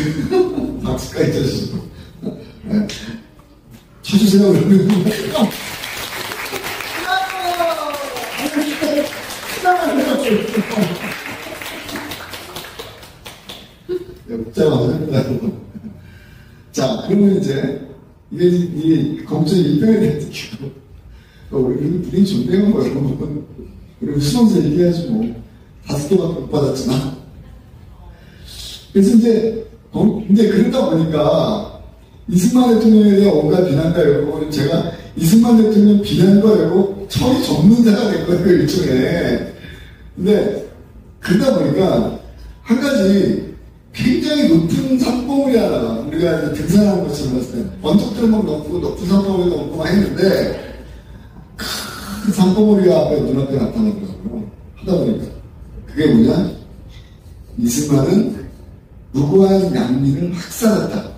박수까지 쳐주시고 네. 쳐주세요. 그러면 묵자마자 자, 그러면 이제 이게 검증 일병에 대한 얘기고 우리 존대한 거예요. 그리고 수동세 얘기해야지 뭐 5개밖에 못 받았지만 그래서 이제 그러다 보니까 이승만 대통령에 대한 온갖 비난과 열고 제가 이승만 대통령 비난과 열고 처리 전문자가 된 거예요, 일종의. 근데 그러다 보니까 한 가지 굉장히 높은 산봉우리 하나, 우리가 이제 등산하는 것처럼 봤을 때 언덕들 막 넘고 높은 산봉우리 넘고 막 했는데 큰 산봉우리가 앞에 눈앞에 나타나더라고요. 하다 보니까 그게 뭐냐? 이승만은 무고한 양민을 학살했다.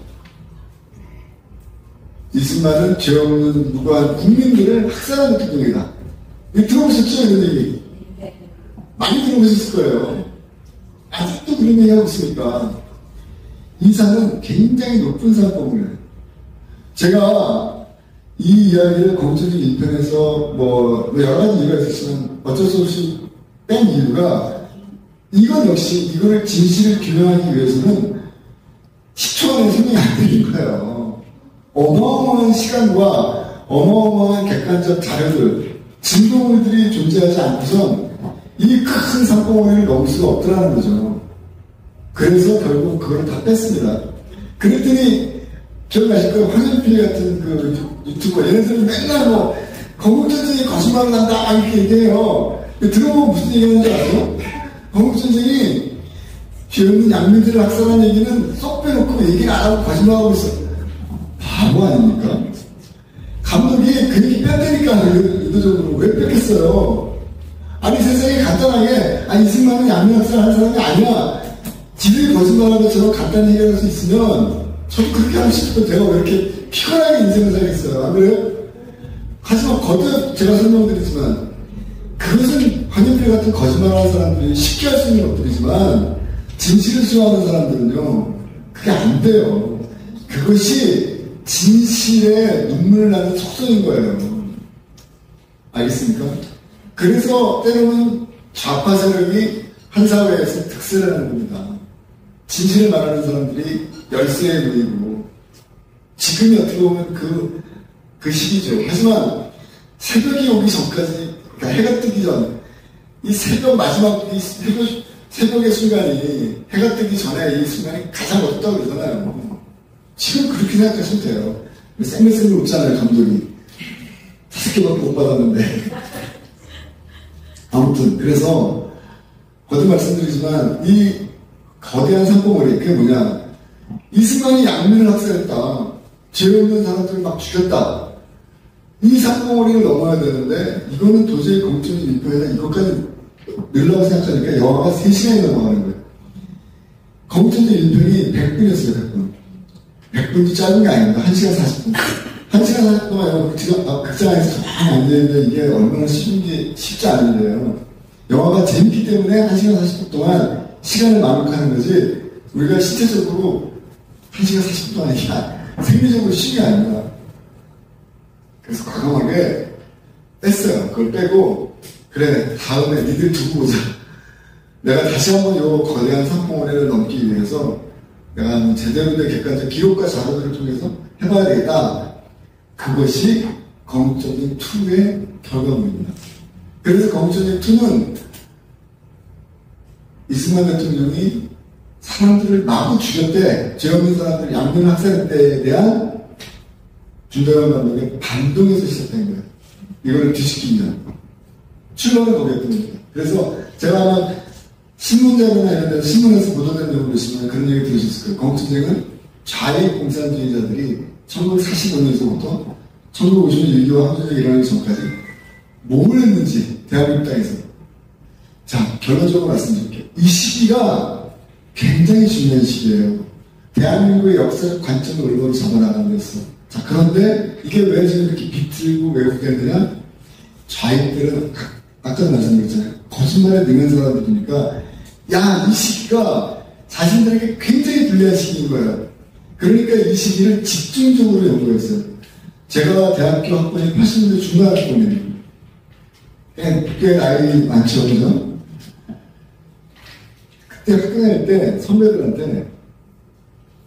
이승만은 죄 없는 무고한 국민들을 학살한 대통령이다. 들어보셨죠? 이런 얘기. 많이 들어보셨을 거예요. 아직도 그런 얘기 하고 있으니까. 이 산은 굉장히 높은 산봉우리예요. 제가 이 이야기를 공주님 인편에서 뭐 여러 가지 이유가 있었지만 어쩔 수 없이 뺀 이유가 이건 역시 이거를 진실을 규명하기 위해서는 10초 안에 설명이 안 되는 거예요. 어마어마한 시간과 어마어마한 객관적 자료들, 증거물들이 존재하지 않고선 이 큰 산봉우리를 넘을 수가 없더라는 거죠. 그래서 결국 그걸 다 뺐습니다. 그랬더니 기억나실 거예요. 황현필 같은 그 유튜버 얘네들은 맨날 뭐 건국전쟁이 거짓말을 한다 이렇게 얘기해요. 들어보면 무슨 얘기하는지 아세요? 건국전쟁이 죄 없는 양민들을 학살한 얘기는 쏙 빼놓고 얘기를 안 하고 거짓말하고 있어. 바보 아닙니까? 감독이 그 얘기 뺐다니까 의도적으로. 왜 뺐겠어요? 아니 세상에 간단하게 이승만은 양민 학살한 사람이 아니야. 지들이 거짓말하는 것처럼 간단히 해결할 수 있으면 저도 그렇게 하고 싶어도 내가 왜 이렇게 피곤하게 인생을 살겠어요? 안 그래요? 하지만 거듭 제가 설명드리지만 그것은 황현필 같은 거짓말하는 사람들이 쉽게 할 수 있는 것들이지만 진실을 수호하는 사람들은요 그게 안 돼요. 그것이 진실에 눈물 나는 속성인 거예요. 알겠습니까? 그래서 때로는 좌파 세력이 한 사회에서 득세를 하는 겁니다. 진실을 말하는 사람들이 열세에 놓이고 지금이 어떻게 보면 그 시기죠. 하지만 새벽이 오기 전까지, 그러니까 해가 뜨기 전, 이 새벽 마지막, 이 새벽 새벽의 순간이 해가 뜨기 전에 이 순간이 가장 어둡다고 그러잖아요. 지금 그렇게 생각하시면 돼요. 쌩글쌩글 웃잖아요, 감독이. 5개밖에 못 받았는데. 아무튼, 그래서, 거듭 말씀드리지만, 이 거대한 산봉우리, 그게 뭐냐. 이 순간이 양면을 학살했다. 죄 없는 사람들을 막 죽였다. 이 산봉우리를 넘어야 되는데, 이거는 도저히 공적인 일표에다 이것까지 늘라고 생각하니까 영화가 3시간이 넘어가는 거예요. 공적인 일편이 100분이었어요, 100분. 100분도 짧은 게 아닙니다. 1시간 40분. 1시간 40분 동안 영화 극장에서 가만히 앉아있는데 이게 얼마나 쉽지 않은 일이에요. 영화가 재밌기 때문에 1시간 40분 동안 시간을 만끽하는 거지, 우리가 신체적으로 1시간 40분 동안 이게 생리적으로 쉬운 게 아닙니다. 그래서 과감하게 뺐어요. 그걸 빼고, 그래, 다음에 니들 두고 보자. 내가 다시 한번 요 거대한 산봉우리를 넘기 위해서 내가 제대로 된 객관적 기록과 자료들을 통해서 해봐야 되겠다. 그것이 검적인 2의 결과물입니다. 그래서 검적인 2는 이승만 대통령이 사람들을 마구 죽였대, 죄 없는 사람들을 양면 학살했대에 대한 준대원 감독의 반동에서 시작된 거예요. 이거를 뒤집기입니다. 출발을 거기였던 겁니다. 그래서 제가 아마 신문자료나 이런 데서 신문에서 보도된 내용을 보시면 그런 얘기 들으셨을 거예요. 공투쟁은 좌익 공산주의자들이 1945년서부터 1950년 6.25 항쟁이 일어나기 전까지 뭘 했는지 대한민국 땅에서. 자, 결론적으로 말씀드릴게요. 이 시기가 굉장히 중요한 시기예요. 대한민국의 역사적 관점을 올바로 잡아나가는 데서. 자, 그런데 이게 왜 지금 이렇게 비틀고 왜곡됐느냐? 좌익들은 아까 말씀드렸잖아요. 거짓말에 능한 사람들이니까, 야, 이 시기가 자신들에게 굉장히 불리한 시기인 거예요. 그러니까 이 시기를 집중적으로 연구했어요. 제가 대학교 학번이 80년대 중간 학번이에요. 꽤 나이 많죠, 그죠? 그때 학교 다닐 때 선배들한테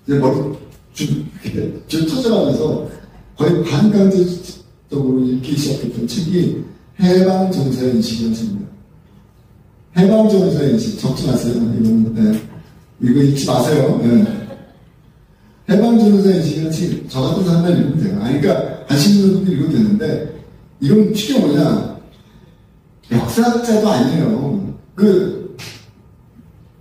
이제 머리 쭉 터져가면서 거의 반강제적으로 읽기 시작했던 책이 해방전사의 인식이라는 책입니다. 해방전사의 인식, 적지 마세요. 이거는, 네. 이거 읽지 마세요. 네. 해방전사의 인식이라는 책, 저 같은 사람만 읽으면 돼요. 아니, 그러니까, 관심 있는 분들 읽으면 되는데, 이건 쉽게 뭐냐, 역사학자도 아니에요.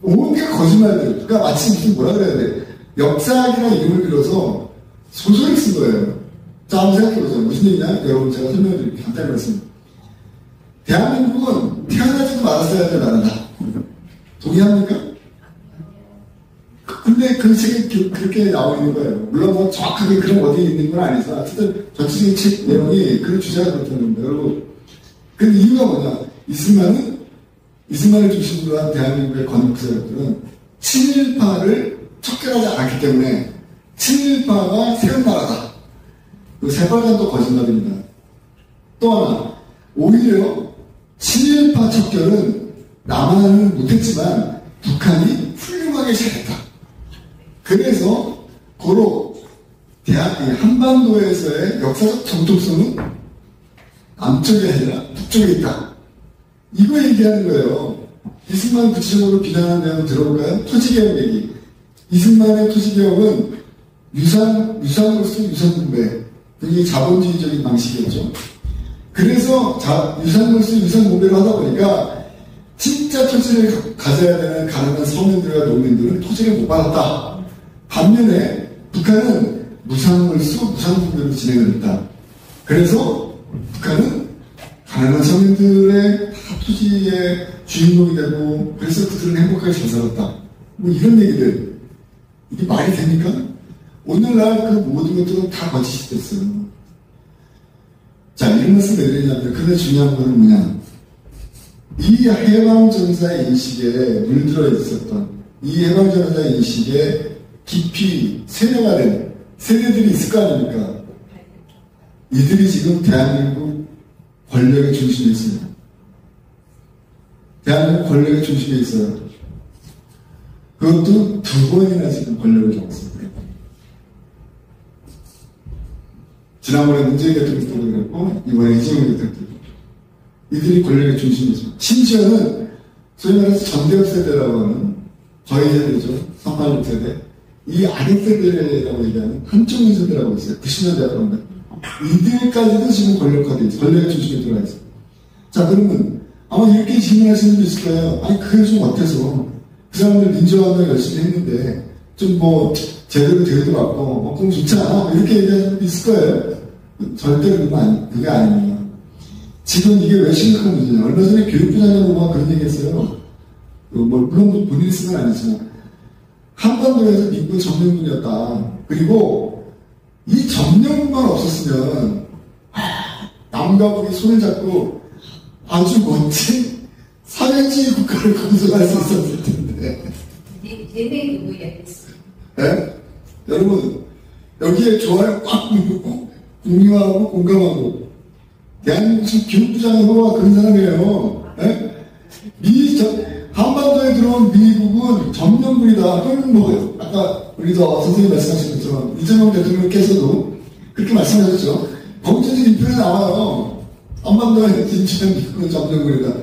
온갖 거짓말들. 그러니까 마치 무슨 뭐라 그래야 돼. 역사학이라는 이름을 빌어서 소설을 쓴 거예요. 자, 한번 생각해보세요. 무슨 얘기냐? 여러분, 제가 설명드릴게요. 간단히 말씀. 대한민국은 태어나지도 말았어야 될 나라다. 동의합니까? 근데 그 책에 그렇게 나와 있는 거예요. 물론 뭐 정확하게 그런 어디에 있는 건 아니죠. 어쨌든 전체적인 책 내용이 그런 주제가 그렇다는 겁니다. 여러분. 그 이유가 뭐냐? 이승만을 중심으로 한 대한민국의 건국 세력들은 친일파를 척결하지 않았기 때문에 친일파가 세운 나라다. 그 새빨간도 거짓말입니다. 또 하나, 오히려 친일파 척결은 남한은 못했지만 북한이 훌륭하게 잘했다. 그래서 고로 한반도에서의 역사적 정통성은 남쪽이 아니라 북쪽에 있다. 이거 얘기하는 거예요. 이승만 구체적으로 비난하는 내용 들어볼까요? 토지개혁 얘기. 이승만의 토지개혁은 유상으로서 유상분배. 굉장히 자본주의적인 방식이었죠. 그래서 유상으로서 유상분배를 하다 보니까 진짜 토지를 가져야 되는 가난한 서민들과 농민들은 토지를 못 받았다. 반면에 북한은 무상물수 무상분배로 진행을 했다. 그래서 북한은 가난한 서민들의 토지의 주인공이 되고 그래서 그들은 행복하게 잘 살았다. 뭐 이런 얘기들. 이게 말이 됩니까? 오늘날 그 모든 것들은 다 거짓이 됐어요. 자, 이런 말씀 왜 드리냐면, 근데 중요한 거는 뭐냐. 이 해방전사의 인식에 물들어 있었던, 이 해방전사의 인식에 깊이 세뇌가 된 세대들이 있을 거 아닙니까? 이들이 지금 대한민국 권력의 중심에 있어요. 대한민국 권력의 중심에 있어요. 그것도 2번이나 지금 권력을 잡았습니다. 지난번에 문재인 대통령도 그랬고, 이번에 이재명 대통령도. 이들이 권력의 중심에 있습니다. 심지어는 소위 말해서 전대업 세대라고 하는 저희 세대죠. 386세대. 이 아랫 세대라고 얘기하는 한쪽의 세대라고 있어요. 90년대 그런데. 이들까지도 지금 권력화돼 있어요. 권력의 중심에 들어가 있어요. 자, 그러면 아마 이렇게 질문하시는 분도 있을 거예요. 아니, 그게 좀 어때서? 그 사람들 민주화운동 열심히 했는데, 좀 뭐, 제대로 되기도 같고, 그럼 좋지 않아? 이렇게 얘기하는 분도 있을 거예요. 절대로 그게 아닙니다. 지금 이게 왜 심각한 문제냐. 얼마 전에 교육부 장관 후보가 그런 얘기 했어요. 물론 본인이 쓴 건 아니지만, 한반도에서 미국의 점령군이었다. 그리고 이 점령군만 없었으면, 남과 북이 손을 잡고 아주 멋진 사회주의 국가를 건설할 수 있었을 텐데. 대명이 누구 이야기했어요? 네? 여러분, 여기에 좋아요 꽉 누르고, 공유하고 공감하고, 대한민국 교육부 장관으로가 그런 사람이에요. 네? 한반도에 들어온 미국은 점령군이다. 그건 뭐예요? 아까 우리도 선생님이 말씀하신 것처럼 이재명 대통령께서도 그렇게 말씀하셨죠. 범죄적 인표에 나와요. 한반도에 진출한 미국은 점령군이다.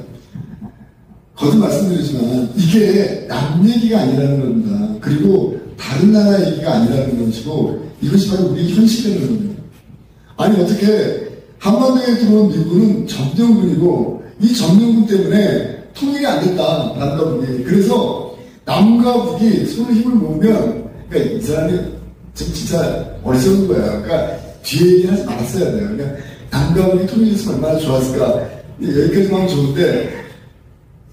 거듭 말씀드리지만 이게 남 얘기가 아니라는 겁니다. 그리고 다른 나라 얘기가 아니라는 것이고 이것이 바로 우리의 현실이라는 겁니다. 아니 어떻게 한반도에 들어온 미국은 점령군이고 이 점령군 때문에 통일이 안 됐다. 남과 북이. 그래서 남과 북이 손을 힘을 모으면 그러니까 이 사람이 지금 진짜 어리석은 거야. 그러니까 뒤에 얘기하지 말았어야 돼요. 그러니까 남과 북이 통일했으면 얼마나 좋았을까. 여기까지만 하면 좋은데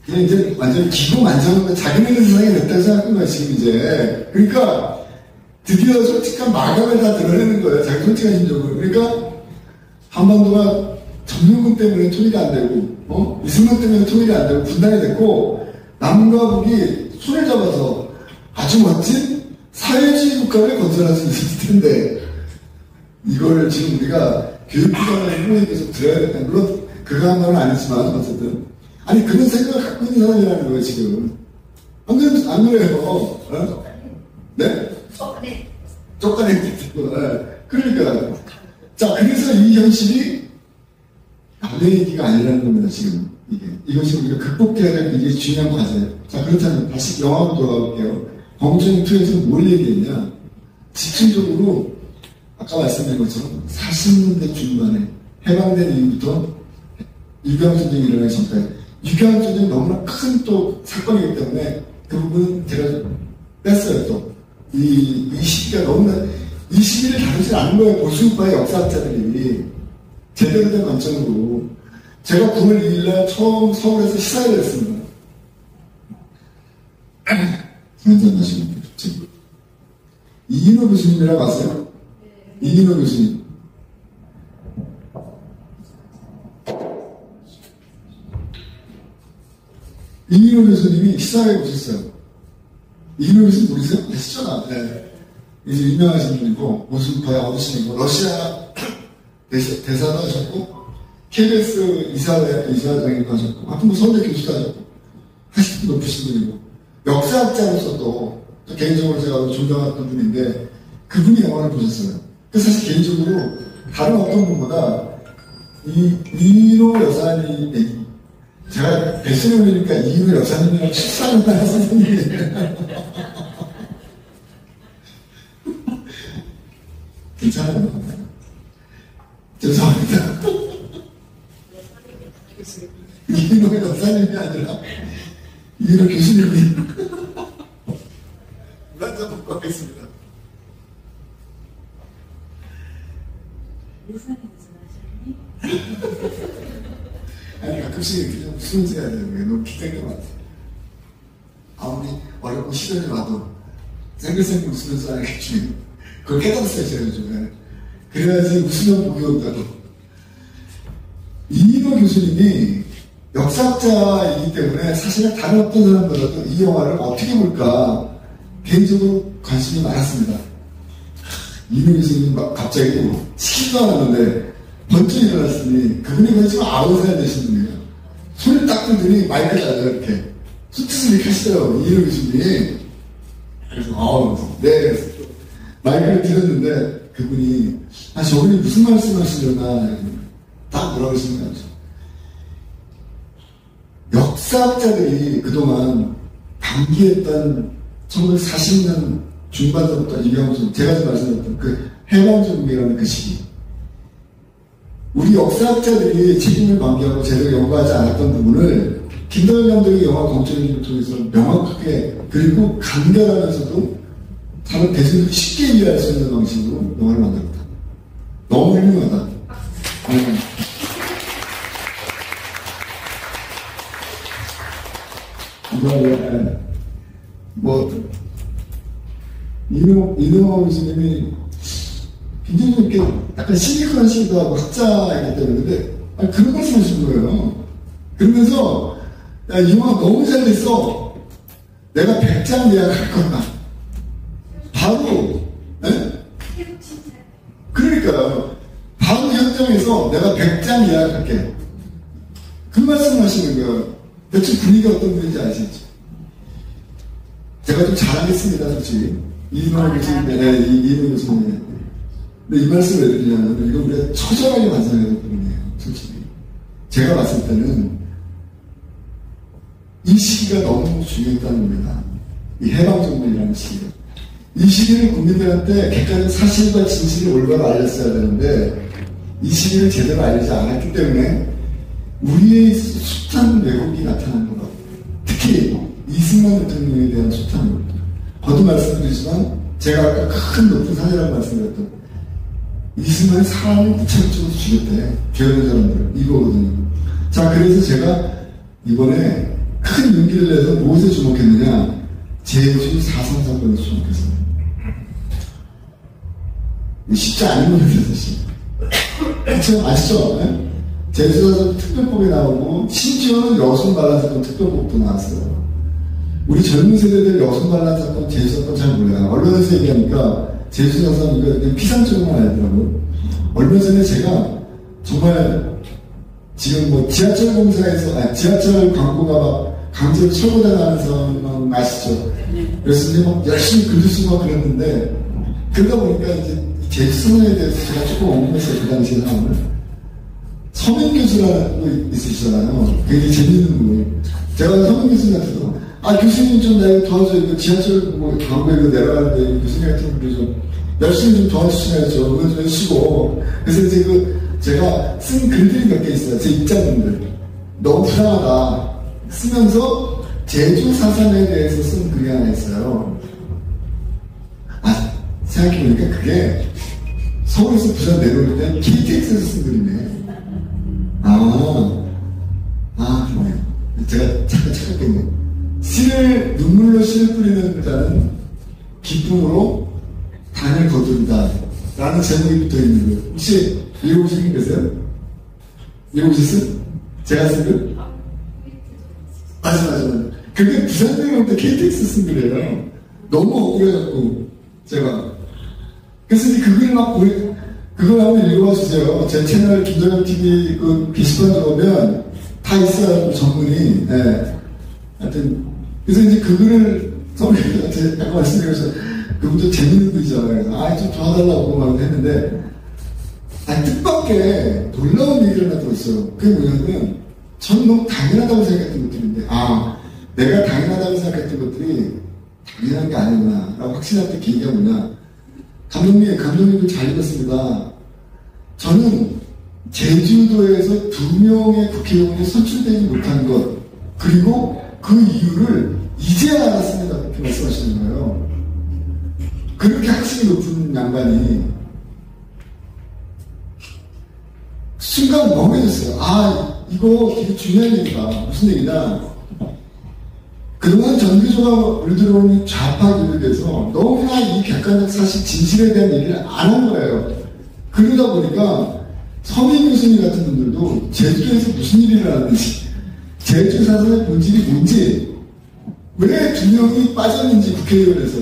그냥 이제 완전 기고만장한 자기네들 세상이 됐다고 생각한 거야 지금 이제. 그러니까 드디어 솔직한 마감을 다 드러내는 거예요. 자기 솔직한 심정을. 그러니까 한반도가 점령군 때문에 통일이 안 되고, 이승만 때문에 통일이 안 되고 분단이 됐고, 남과 북이 손을 잡아서 아주 멋진 사회주의 국가를 건설할 수 있을 텐데, 이걸 지금 우리가 교육부장의 후보님께서 들어야겠다. 물론 그가 한 말은 아니지만 어쨌든 아니 그런 생각을 갖고 있는 사람이라는 거예요 지금. 안 그래요? 어? 네? 쫓아내고. 그러니까 자 그래서 이 현실이 남의 얘기가 아니라는 겁니다 지금. 이것이 우리가 극복해야 될 굉장히 중요한 과제예요. 자 그렇다면 다시 영화로 돌아갈게요. 범죄2에서는 뭘 얘기했냐? 집중적으로 아까 말씀드린 것처럼 40년대 중반에 해방된 이후부터 육아전쟁이 일어나기 전까지 육아전쟁이 너무나 큰 또 사건이기 때문에 그 부분은 제가 뺐어요 또. 이 시기가 너무나 이 시기를 다루지 않은 거예요. 보수파의 역사학자들이 제대로 된 관점으로. 제가 9월 2일날 처음 서울에서 시사회를 했습니다. 한잔 하시면 돼요. 이인호 교수님이라고 아세요? 이인호 교수님. 이인호 교수님이 시사회에 오셨어요. 이인호 교수님 모르세요? 아시잖아. 네. 이제 유명하신 분이고, 보수파의 어르신이고, 러시아 대사도 하셨고, KBS 이사장님도 하셨고, 하여튼 뭐 서울대 교수도 하셨고, 하시도 높으신 분이고, 역사학자로서 또 개인적으로 제가 존경했던 분인데, 그분이 영화를 보셨어요. 그래서 사실 개인적으로 다른 어떤 분보다 이인호 여사님 제가 뱃속에 보니까 이인호 여사님이랑 식사를 하는 선생님이에요. 괜찮아요. 죄송합니다. 이인호 여사님이 아니라 이인호 교수님이 물 한잔 먹고 하겠습니다. 아니 가끔씩 이렇게 좀 웃으면서 해야 돼요. 너무 기대는 것 같아요. 아무리 어렵고 시련이 와도 생글생글 웃으면서 하는 게 중요해요. 그걸 깨달았어요 제가 요즘에. 그래야지 웃으면 복이 온다고. 이인호 교수님이 역사학자이기 때문에 사실은 다른 어떤 사람보다도 이 영화를 어떻게 볼까 개인적으로 관심이 많았습니다. 이인호 교수님 갑자기 시키지도 않았는데 번쩍 일어났으니 그분이 거의 지금 90살 되신 분이에요. 손을 딱 들더니 마이크를 잡아요 이렇게. 수트를 이렇게 하시더라고요. 이인호 교수님이. 그래서 네. 마이크를 들었는데 그분이 저분이 무슨 말씀 하시려나 딱 뭐라고 하시는 거죠. 역사학자들이 그동안 방기했던 1940년 중반부터 이경수, 제가 지금 말씀드렸던 그 해방정비라는 그 시기. 우리 역사학자들이 책임을 방기하고 제대로 연구하지 않았던 부분을 김도현 감독이 영화 공적인 통해서 명확하게 그리고 간결하면서도 다른 대중들이 쉽게 이해할 수 있는 방식으로 영화를 만들었다. 너무 훌륭하다. 이번에 이능호 교수님이 굉장히 이렇게 약간 시니컬하시기도 하고 학자이기 때문에 근데 그런 말씀 하시는 거예요. 그러면서 야, 이 영화 너무 잘 됐어. 내가 100장 예약할 거다. 바로 그러니까요. 바로 현장에서 내가 100장 예약할게. 그 말씀을 하시는 거예요. 대충 분위기가 어떤 분인지 아시죠? 제가 좀 잘하겠습니다, 솔직히. 이인호 교수님. 근데 이 말씀을 왜 드리냐면, 이거 우리가 처절하게 반성해야 될 부분이에요, 솔직히. 제가 봤을 때는, 이 시기가 너무 중요했다는 겁니다. 이 해방정부이라는 시기가. 이 시기를 국민들한테 객관적 사실과 진실을 올바로 알렸어야 되는데, 이 시기를 제대로 알리지 않았기 때문에, 우리의 숱한 왜곡이 나타난 것 같아요. 특히, 이승만 대통령에 대한 숱한 왜곡. 거듭 말씀드리지만, 제가 아까 큰 높은 산이라고 말씀드렸던, 이승만이 사람을 무차별적으로 죽였대. 괴로운 사람들을. 이거거든요. 자, 그래서 제가 이번에 큰 용기를 내서 무엇에 주목했느냐? 제주 4.3 사건에 주목했어요. 쉽지 않은 거예요, 사실. 그쵸? 아시죠? 네? 제주 4.3 특별법이 나오고, 심지어는 여성 반란 사건 특별법도 나왔어요. 우리 젊은 세대들 여성 반란 사건, 제주 사건 잘 몰라요. 언론에서 얘기하니까, 제주 4.3 이거 그냥 피상적으로만 알더라고요. 얼마 전에 제가 정말 지금 지하철 공사에서, 지하철 광고가 막 강제로 철거당하는 상황 아시죠? 그래서 이제 막 열심히 글도 쓰고 그랬는데, 그러다 보니까 이제 제주선에 대해서 제가 조금 언급했어요, 그 당시 상황을. 서민 교수라는 분 있으시잖아요. 굉장히 재밌는 분이. 제가 서민 교수님한테도, 교수님 좀 나 이거 도와줘요. 이거 지하철 광고 이거 내려가는데, 교수님 같은 분이 좀 열심히 좀 도와주셔야죠. 그거 좀 해주시고. 그래서 이제 제가 쓴 글들이 몇 개 있어요. 제 입장문들. 너무 부당하다. 쓰면서 제주 4.3에 대해서 쓴 글이 하나 있어요. 생각해보니까 그게 서울에서 부산 내려올 때 KTX에서 쓴 글이네. 그러네요. 제가 잠깐 착각했네. 눈물로 씨를 뿌리는 자는 기쁨으로 단을 거두리다. 라는 제목이 붙어 있는 거예요. 혹시 읽어보신 분 계세요? 읽어보셨어요? 제가 쓴 글? 맞아. 그게 부산 내려올 때 KTX 쓴 글이에요. 너무 억울해갖고, 제가. 그래서 이제 그 글을 그걸 한번 읽어봐 주세요. 제 채널 김도현 TV 게시판 들어오면 다 있어요. 전문이. 네. 하여튼, 그래서 이제 그 글을 선배님한테 약간 말씀드려서 그분도 재밌는 분이잖아요. 그래서 좀 도와달라고 막 했는데, 뜻밖의 놀라운 얘기를 하나 들었어요. 그게 뭐냐면, 저는 너무 당연하다고 생각했던 것들인데, 내가 당연하다고 생각했던 것들이 당연한 게 아니구나. 라고 확신할 때 계기가 뭐냐. 감독님도 잘 읽었습니다. 저는 제주도에서 2명의 국회의원이 선출되지 못한 것, 그리고 그 이유를 이제야 알았습니다. 그렇게 말씀하시는 거예요. 그렇게 학식이 높은 양반이 순간 멍해졌어요. 이거 되게 중요한 얘기다. 무슨 얘기냐. 그동안 전교조가 우리 들어오는 좌파 교육에서 너무나 이 객관적 사실 진실에 대한 얘기를 안 한 거예요. 그러다 보니까 서민 교수님 같은 분들도 제주도에서 무슨 일이 일어났는지, 제주 사상의 본질이 뭔지, 왜 2명이 빠졌는지 국회의원에서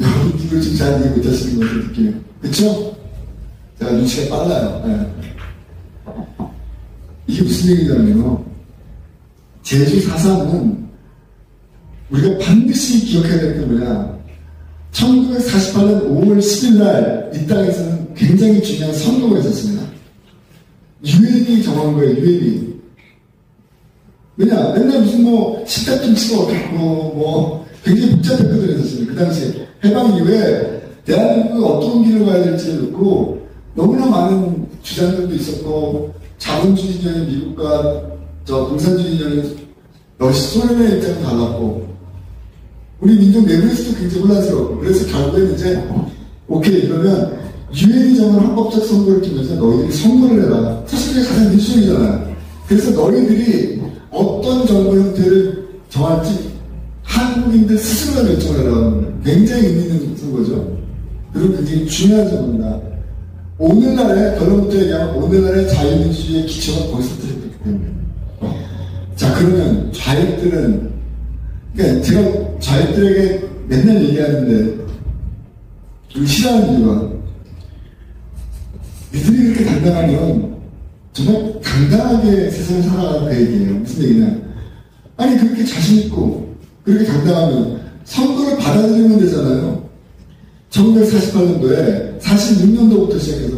여러분 이걸 좀 잘 이해 못하시는 것을 느껴요. 그쵸? 제가 눈치가 빨라요. 네. 이게 무슨 얘기냐면요. 제주 4.3은 우리가 반드시 기억해야 될 게 뭐냐. 1948년 5월 10일 날 이 땅에서는 굉장히 중요한 선거가 있었습니다. 유엔이 정한 거예요. 유엔이. 왜냐? 맨날 무슨 뭐, 식탁 김치가 어떻고, 뭐, 굉장히 복잡했거든요, 사실은. 그 당시에. 해방 이후에 대한민국이 어떤 길로 가야 될지를 놓고 너무나 많은 주장들도 있었고, 자본주의 진영의 미국과 공산주의 진영의 소련의 입장도 달랐고, 우리 민족 내부에서도 굉장히 혼란스러웠고, 그래서 결국에는 이제, 오케이, 그러면 유엔이 정한 헌법적 선거를 통해서 너희들이 선거를 해라. 사실 그게 가장 민주주의잖아요. 그래서 너희들이 어떤 정부 형태를 정할지 한국인들 스스로가 결정을 해라. 굉장히 의미 있는 선거죠. 그리고 굉장히 중요한 선거입니다. 오늘날의, 결론부터 얘기하면 오늘날의 자유민주주의의 기초가 거기서 들어있기 때문에. 자, 그러면 좌익들은, 그러니까 제가 좌익들에게 맨날 얘기하는데, 싫어하는 이유가, 니들이 그렇게 당당하면 정말 당당하게 세상을 살아가는 그 얘기예요. 무슨 얘기냐. 아니, 그렇게 자신있고, 그렇게 당당하면 선거를 받아들이면 되잖아요. 1948년도에 46년도부터 시작해서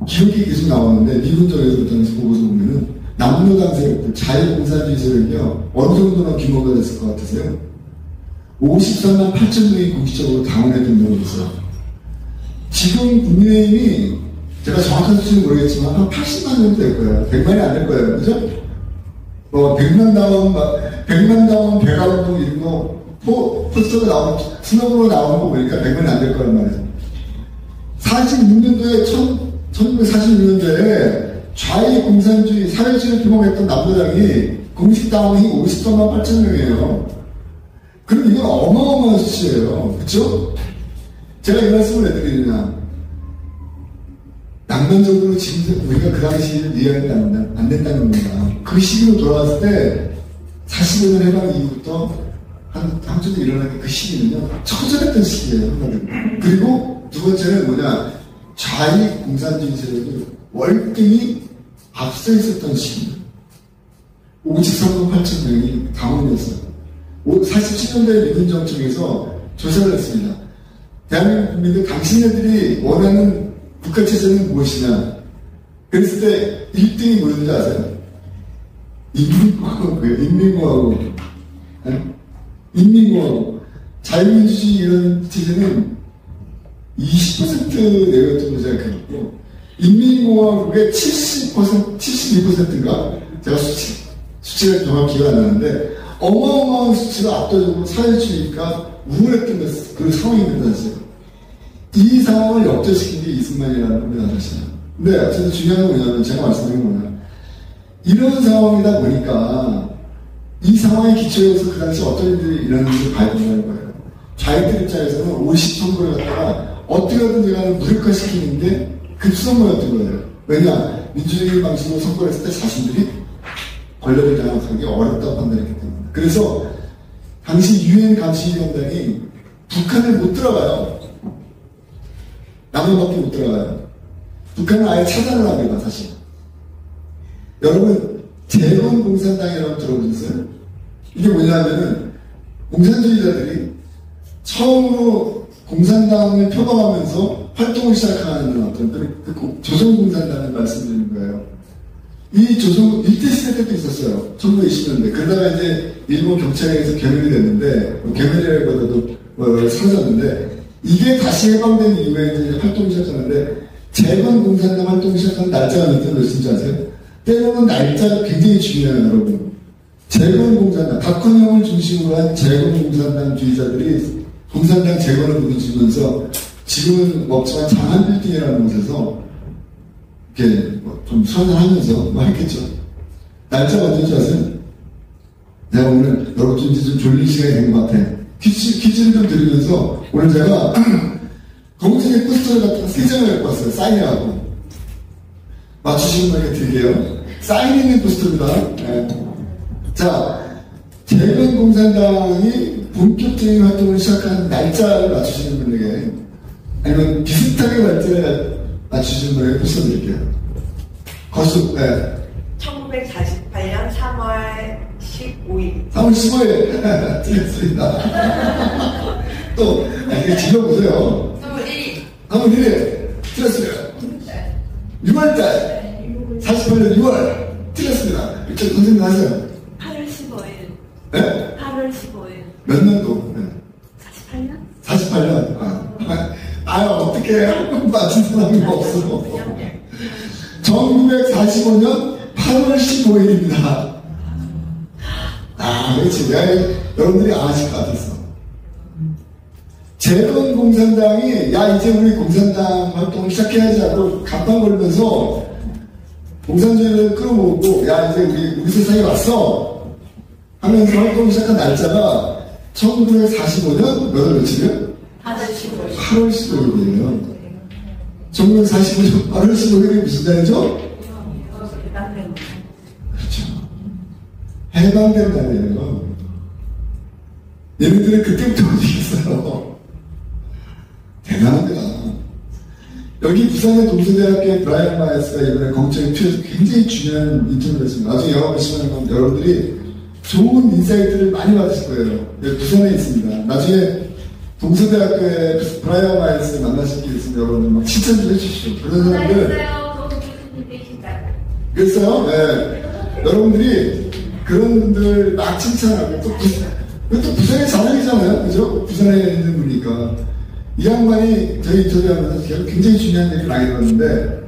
기록이 계속 나왔는데 미군정에서부터 보고서 보면은 남로당 세력들, 자유공산주의 세력이요 어느 정도나 규모가 됐을 것 같으세요? 53만 8천 명이 공식적으로 당원에 등록을 했어요. 지금 국민의힘이 제가 정확한 수치는 모르겠지만 한 80만 정도 될 거예요. 100만이 안 될 거예요. 그죠? 뭐 100만 당원, 100운동 이런 거 포스터가 나오는, 스노우로 나오는 거 보니까 100만이 안 될 거란 말이죠. 1946년도에 좌익 공산주의, 사회주의를 표방했던 남로당이 공식 당원이 53만 8천 명이에요. 그럼 이건 어마어마한 수치예요. 그쵸? 제가 이 말씀을 왜 드리느냐. 낭만적으로 지금 우리가 그 당시를 이해하면 안 된다는 겁니다. 그 시기로 돌아왔을 때 45년 해방 이후부터 한쪽에 일어나는 그 시기는요, 처절했던 시기예요. 그리고 두 번째는 뭐냐, 좌익 공산주의 세력이 월등히 앞서 있었던 시기입니다. 53만 8천 명이 당원이었어요. 47년도에 민민정청에서 조사를 했습니다. 대한민국 국민들, 당신네들이 원하는 국가체제는 무엇이냐? 그랬을 때 1등이 뭐였는지 아세요? 인민공화국이에요. 인민공화국. 인민공화국. 자유민주주의 이런 체제는 20% 내외였다고 생각했고, 인민공화국의 72%인가? 제가 수치가 정확히 기억 안 나는데, 어마어마한 수치가 압도적으로 사회주의가 우월했던 그 상황입니다, 사실. 이 상황을 역전시킨 게 이승만이라는 겁니다, 사실. 근데 어쨌든 중요한 건 뭐냐면, 제가 말씀드린 거는, 이런 상황이다 보니까, 이 상황에 기초해서 그 당시 어떤 일들이 일어났는지 발견하는 거예요. 좌익들 입장에서는 50선거를 갖다가 어떻게든 제가 무력화시키는 게 급선거였던 거예요. 왜냐? 민주주의 방식으로 선거를 했을 때 자신들이 권력을 장악하기 어렵다고 판단했기 때문에. 그래서 당시 유엔 감시위원장이 북한을 못 들어가요. 남한밖에 못 들어가요. 북한은 아예 차단을 합니다, 사실. 여러분, 재건공산당이라고 들어보셨어요? 이게 뭐냐면은, 공산주의자들이 처음으로 공산당을 표방하면서 활동을 시작하는 어떤 조선공산당을 말씀드리는 거예요. 이 조선, 일제시대 때도 있었어요. 1920년대. 그러다가 이제 일본 경찰에 의해서 괴멸이 됐는데, 괴멸이라기보다도 사라졌는데, 이게 다시 해방된 이후에 이제 활동을 시작하는데, 재건공산당 활동을 시작한 날짜가 몇인지 아세요? 때로는 날짜가 굉장히 중요해요, 여러분. 재건공산당, 박헌영을 중심으로 한 재건공산당주의자들이 공산당 재건을 부르짖으면서 지금은 없지만 장안빌딩이라는 곳에서 이렇게 좀 수련을 하면서 했겠죠. 날짜가 언제인지 아세요? 내가 오늘 여러분 좀 이제 좀 졸린 시간이 된 것 같아. 퀴즈를 좀 드리면서 오늘 제가 검은색 포스터를 갖다가 3장을 갖고 왔어요. 사인해하고. 맞추시는 분에게 드릴게요. 사인 있는 포스터입니다. 네. 자, 재건공산당이 본격적인 활동을 시작한 날짜를 맞추시는 분에게, 아니면 비슷하게 날짜를 맞추시는 분에게 포스터 드릴게요. 거수, 네. 1948년 3월 15일. 3월 15일. 틀렸습니다. 또, 이렇게 질러보세요. 3월 1일. 3월 1일. 틀렸어요. 6월달. 48년 6월. 틀렸습니다. 이쪽 선생님 하세요. 네? 8월 15일. 몇 년도? 네. 48년? 48년. 어떻게 맞힌 사람이 없어. 1945년 8월 15일입니다. 그렇지. 여러분들이 아실 것 같았어. 재건 공산당이, 이제 우리 공산당 활동을 시작해야지 하고 간판 걸면서 공산주의를 끌어모으고, 이제 우리 세상에 왔어. 하면서 활동을 시작한 날짜가 1945년 며칠이요? 8월 15일이에요. 1945년 8월 15일이 무슨 날이죠? 그렇죠. 해방된 날이에요. 얘네들은 그때부터 어디겠어요? 대단합니다. 여기 부산의 동서대학교의 브라이언 마이어스가 이번에 공청회 투에서 굉장히 중요한 인터뷰를 했습니다. 나중에 영화 보시면 여러분들이 좋은 인사이트를 많이 받으실 거예요. 부산에 있습니다. 나중에 동서대학교의 브라이언 마이어스를 만나실 게 있으면 여러분들 막 칭찬 좀 해주십시오. 그런 사람들. 그랬어요? 네. 여러분들이 그런 분들 막 칭찬하고 또 부산의 자랑이잖아요. 그죠? 부산에 있는 분이니까. 이 양반이 저희 인터뷰하면서 굉장히 중요한 얘기를 많이 들었는데,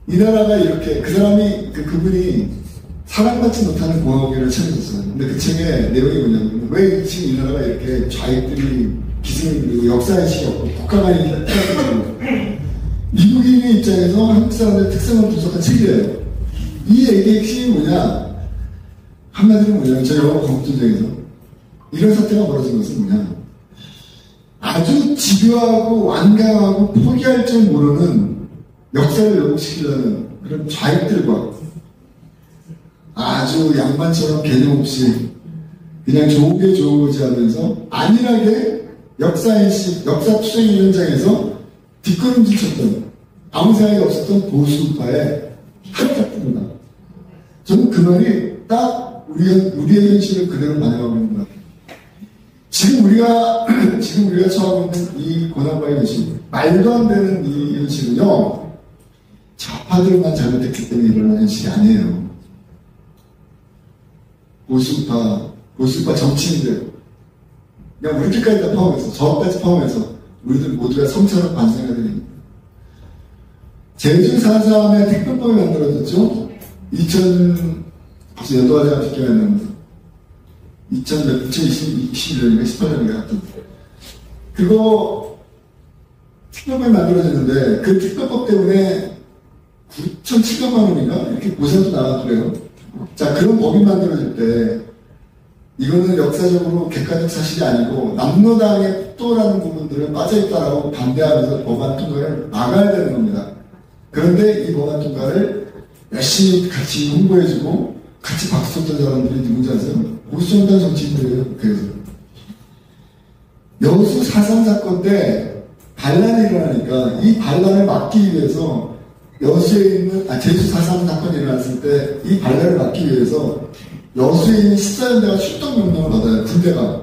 이 나라가 이렇게, 그분이 사랑받지 못하는 공화국을 책을 썼어요. 근데 그 책의 내용이 뭐냐면, 왜 지금 이 나라가 이렇게 좌익들이 기승을 부리고 역사의식이 없고 국가관이 필요하고, 미국인의 입장에서 한국 사람들의 특성을 분석한 책이에요. 이 얘기의 핵심이 뭐냐? 한마디로 뭐냐면, 저희 영어 건국전쟁에서 이런 사태가 벌어진 것은 뭐냐? 아주 집요하고 완강하고 포기할 줄 모르는 역사를 왜곡시키려는 그런 좌익들과 아주 양반처럼 개념 없이 그냥 좋게 좋으지 하면서 안일하게 역사인식, 역사투쟁 현장에서 뒷걸음질 쳤던 아무 생각이 없었던 보수파의 한작품이다. 저는 그 말이 딱 우리의 현실을 그대로 반영하고 있는 것 같아요. 지금 우리가 처하고 있는 이 고난과의 현실, 말도 안 되는 이 현실은요, 좌파들만 잘못했기 때문에 일어난 현실이 아니에요. 보수파 정치인들, 그냥 우리들까지 다 포함해서, 저까지 포함해서, 우리들 모두가 성찰하고 반성해야 됩니다. 제주 4.3의 특별법이 만들어졌죠? 벌써 연도하지 않게 기억이 안 납니다. 2021년인가 18년인가 같은. 그거 특별법이 만들어졌는데 그 특별법 때문에 9,700만 원인가 이렇게 보상도 나왔더래요. 자, 그런 법이 만들어질 때 이거는 역사적으로 객관적 사실이 아니고 남로당의 또라는 부분들은 빠져있다라고 반대하면서 법안 통과를 막아야 되는 겁니다. 그런데 이 법안 통과를 열심히 같이 홍보해주고 같이 박수 쳤던 사람들이 누군지 아세요? 보수정당 정치인들이에요. 그래서 여수 4.3 사건 때 반란이 일어나니까 이 반란을 막기 위해서 여수에 있는 제주 4.3 사건이 일어났을 때 이 반란을 막기 위해서 여수에 있는 14연대가 출동 명령을 받아요. 군대가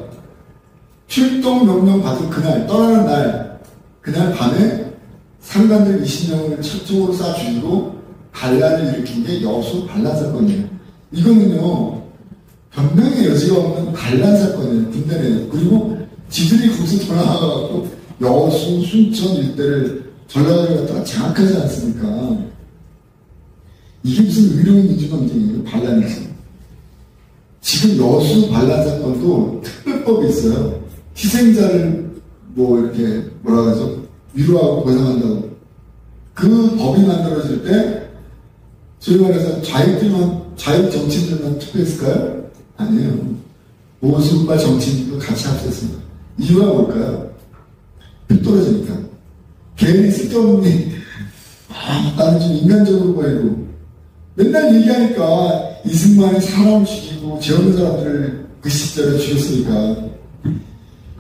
출동 명령 받은 그날, 떠나는 날, 그날 밤에 상관들 20명을 철중으로 쏴 죽이고 반란을 일으킨 게 여수 반란 사건이에요. 이거는요, 변명의 여지가 없는 반란 사건이에요. 군대 내에. 그리고 지들이 거기서 돌아가갖고 여수, 순천 일대를 전라도를 갖다가 장악하지 않습니까? 이게 무슨 의료인 민주경쟁이에요? 반란이지. 지금 여수 반란 사건도 특별법이 있어요. 희생자를 이렇게 뭐라 그러죠? 위로하고 보상한다고. 그 법이 만들어질 때 소위 말해서 좌익 정치인들만 투표했을까요? 아니에요. 보수파 정치인들도 같이 합쳤습니다. 이유가 뭘까요? 표 떨어지니까. 괜히 쓸데없는 나는 좀 인간적으로 보이고 맨날 얘기하니까 이승만이 사람 죽이고 죄 없는 사람들을 그 시절에 죽였으니까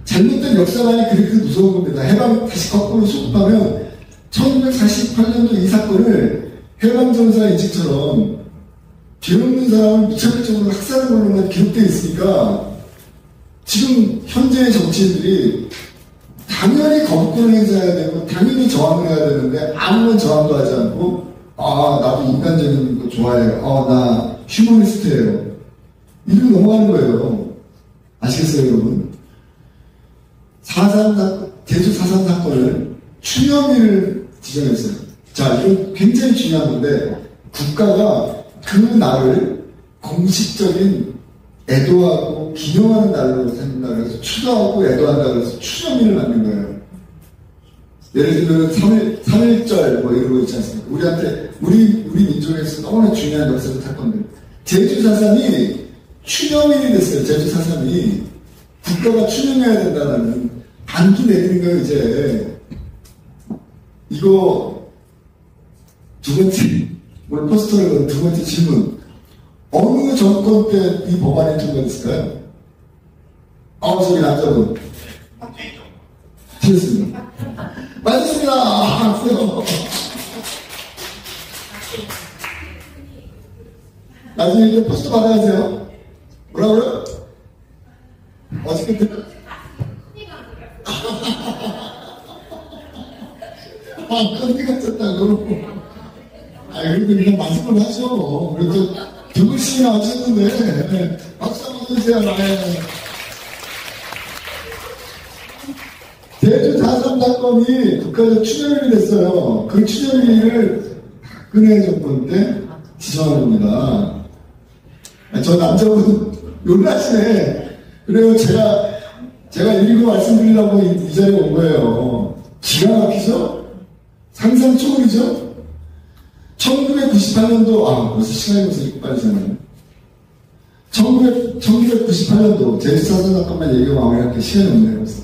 잘못된 역사관이 그렇게 무서운 겁니다. 해방 다시 거꾸로 수급하면 1948년도 이 사건을 해방전사 인식처럼 죄 없는 사람을 무차별적으로 학살한 걸로만 기록되어 있으니까 지금 현재의 정치인들이 당연히 거부권을 행사해야 되고 당연히 저항을 해야 되는데 아무런 저항도 하지 않고 나도 인간적인 거 좋아해요. 나 휴머니스트예요. 이리로 넘어가는 거예요. 아시겠어요, 여러분? 제주 4.3 사건을 추념일을 지정했어요. 자, 이건 굉장히 중요한 건데, 국가가 그 날을 공식적인 애도하고 기념하는 날로 삼는다 그래서 추도하고 애도한다 그래서 추념일을 만든 거예요. 예를 들면 3.1절 뭐 이런 거 있지 않습니까? 우리 민족에서 너무나 중요한 역사적 사건들. 제주 4.3이 추념일이 됐어요. 제주 4.3이 국가가 추념해야 된다는 반기 내리는 거예요. 이제 이거 두 번째 오늘 포스터를 본 두 번째 질문. 어느 정권 때 이 법안이 통과됐을까요? 저기 남자분. 틀렸습니다. 맞았습니다. 박수. 나중에 이제 포스터 받아가세요. 뭐라고요? 어저께 컨디가 쪘다고. 그래도 그냥 말씀을 하죠. 그래도 두 분씩이나 하셨는데, 박수 한번 주세요. 제주 4.3 사건이 국가적 추념일이 됐어요. 그 추념일을 박근혜 정권 때 지정한 겁니다. 저 남자분 놀라시네. 그래요. 제가 읽고 말씀드리려고 이 자리에 온 거예요. 기가 막히죠? 상상 초월이죠? 1998년도, 벌써 시간이 벌써 이렇게 빨리 지나네. 1998년도, 제주 4.3 사건만 얘기하고 마무리할게 시간이 없네요. 벌써.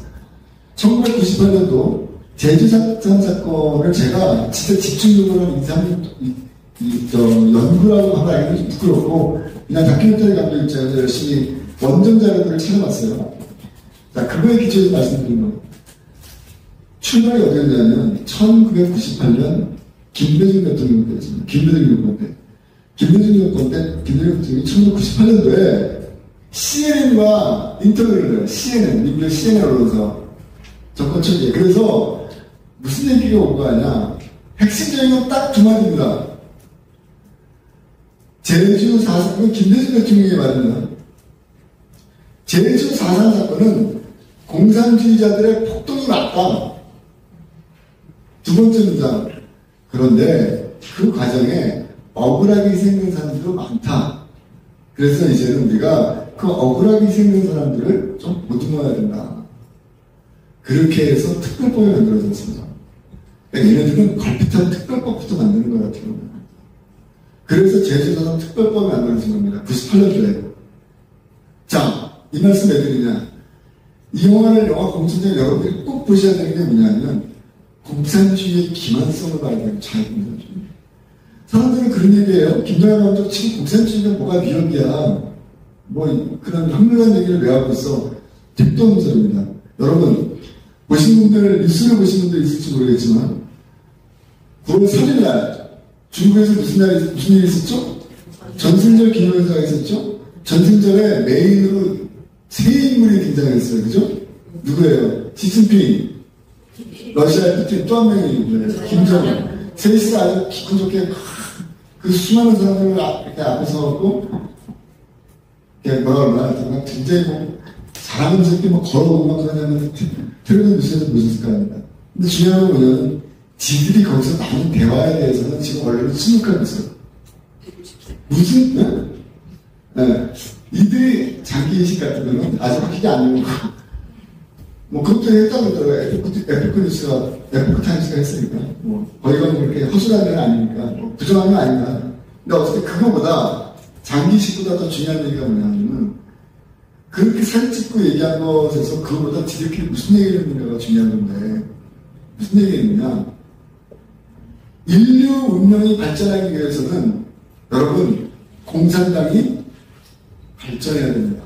1998년도 제주 4.3 사건을 제가 진짜 집중적으로 연구라고 하기는 좀 부끄럽고, 그냥 다큐멘터리 감독 입장에서 열심히 원전 자료들을 찾아봤어요. 자, 그거에 기초해서 말씀드린 거. 출발이 어디였냐면, 1998년 김대중 대통령 때였습니다. 김대중 정권 때. 김대중 정권 때, 김대중 대통령이 1998년도에 CNN과 인터뷰를 해요. CNN, 미국의 CNN 언론사. 정권 초기에. 그래서 무슨 얘기가 온 거 아니야? 핵심적인 건 딱 두 마디입니다. 제주 4.3, 김대중 대통령의 말입니다. 제주 4.3 사건은 공산주의자들의 폭동이 맞다. 두 번째입니다. 그런데 그 과정에 억울하게 희생된 사람들도 많다. 그래서 이제는 우리가 그 억울하게 희생된 사람들을 좀 보듬어야 된다. 그렇게 해서 특별법이 만들어졌습니다. 얘네들은 걸핏한 특별법부터 만드는 것 같아요. 그래서 제주도는 특별법이 만들어진 겁니다. 98년도에. 자, 이 말씀 왜 드리냐. 이 영화 공산주의 여러분들이 꼭 보셔야 되는 게 뭐냐면 공산주의의 기만성을 봐야 돼요. 자유공산주의. 사람들은 그런 얘기예요. 김동연 감독 지금 공산주의가 뭐가 미역이야. 뭐 그런 합리적인 얘기를 왜 하고 있어. 택도 없는 소리입니다. 여러분 보신 분들, 뉴스를 보신 분들 있을지 모르겠지만 9월 3일날 중국에서 무슨 일이 있었죠? 전승절 기념행사가 있었죠? 전승절에 메인으로 세 인물이 등장했어요. 그죠? 누구예요? 시진핑, 러시아의 푸틴, 또 한 명이 김정은. 셋이서 아주 기분 좋게 그 수많은 사람들을 이렇게 앞에 서갖고 뭐라 그러나 정말 굉장히 잘하면서 이렇게 걸어오고 막 그러냐면 트레이드 뉴스에서 보셨을 거 아닙니까? 근데 중요한 건 뭐냐면 지들이 거기서 나눈 대화에 대해서는 지금 원래는 침묵하고 있어요. 무슨 이들이 자기의식 같은 거는 아직 확실히 안 되는 거고 뭐 그것도 했다고 그러더라고요. 에포크 타임스가 했으니까 거기가 그렇게 허술한 건 아니니까 부정한 건 아닌가. 근데 어쨌든 그거보다 장기식보다 더 중요한 얘기가 뭐냐면 그렇게 사진 찍고 얘기한 것에서 그거보다 지들끼리 무슨 얘기를 했는가가 중요한 건데 무슨 얘기했느냐. 인류 운명이 발전하기 위해서는 여러분 공산당이 발전해야 됩니다.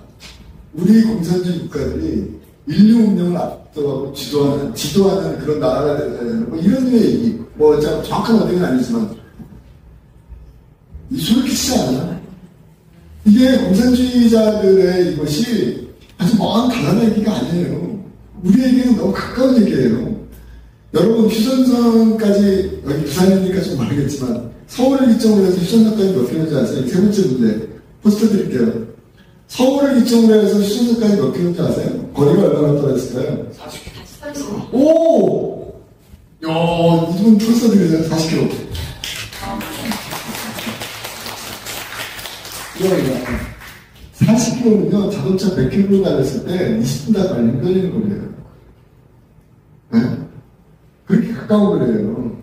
우리 공산주의 국가들이 인류 운명을 압도하고 지도하는 그런 나라가 되는 뭐 이런 얘기 정확한 어디는 아니지만 이 소리 키치지 않아요? 이게 공산주의자들의 이것이 아주 먼 다른 얘기가 아니에요. 우리에게는 너무 가까운 얘기예요. 여러분 휴전선까지 여기 부산이니까 좀 모르겠지만 서울을 기점으로 해서 휴전선까지 몇 킬로인지 아세요? 세 번째 문제 포스터 드릴게요. 서울을 기점으로 해서 수원까지 몇 킬로인지 아세요? 거리가 얼마나 떨어졌을까요? 40km. 오! 야, 이분 풀써 드리잖아요. 40km. 이거 40km는요, 자동차 100km 달렸을 때 20분 다 걸리는 거예요. 네? 그렇게 가까운 거래요.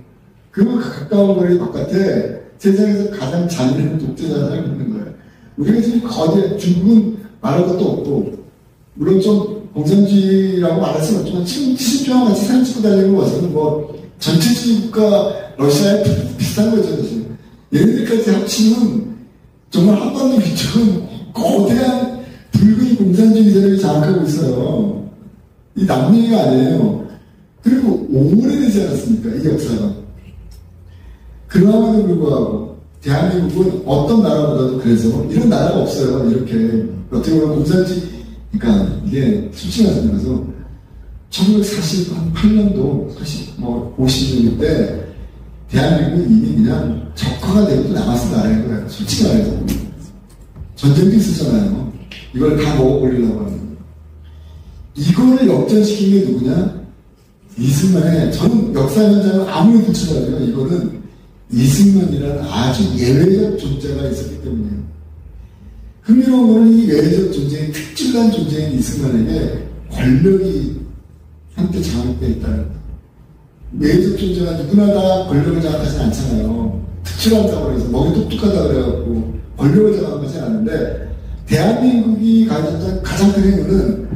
그 가까운 거리 바깥에 세상에서 가장 잔인한 독재자가 있는 거예요. 우리가 지금 거대, 중국은 말할 것도 없고, 물론 좀 공산주의라고 말할 수는 없지만, 지금 시진핑하고 같이 사진 찍고 다니는 거 봐서는 뭐, 전체주의 국가 러시아에 비슷한 거죠, 사실. 얘네들까지 합치면, 정말 한반도 위쪽은 거대한 붉은 공산주의 세력이 장악하고 있어요. 이 남얘기가 아니에요. 그리고 오래되지 않았습니까? 이 역사가. 그럼에도 불구하고 대한민국은 어떤 나라보다도 그래서 이런 나라가 없어요. 이렇게 어떻게 보면 공산주의, 그러니까 이게 솔직히 말씀드려서 1948년도 50년대 때 대한민국은 이미 그냥 적화가 되고 남아서 나라인 거예요. 솔직히 말해서 전쟁도 있었잖아요. 이걸 다 먹어버리려고 하는 거예요. 이거를 역전시킨 게 누구냐? 이승만의, 저는 역사 현장을 아무리 붙여봐도요, 이거는 이승만이라는 아주 예외적 존재가 있었기 때문이에요. 흥미로운 거는 이 예외적 존재의 특출난 존재인 이승만에게 권력이 한때 장악되어 있다는 거예요. 예외적 존재가 누구나 다 권력을 장악하진 않잖아요. 특출한다고 해서 먹이 똑똑하다고 그래갖고 권력을 장악하지 않는데, 대한민국이 가졌던 가장 큰 행운은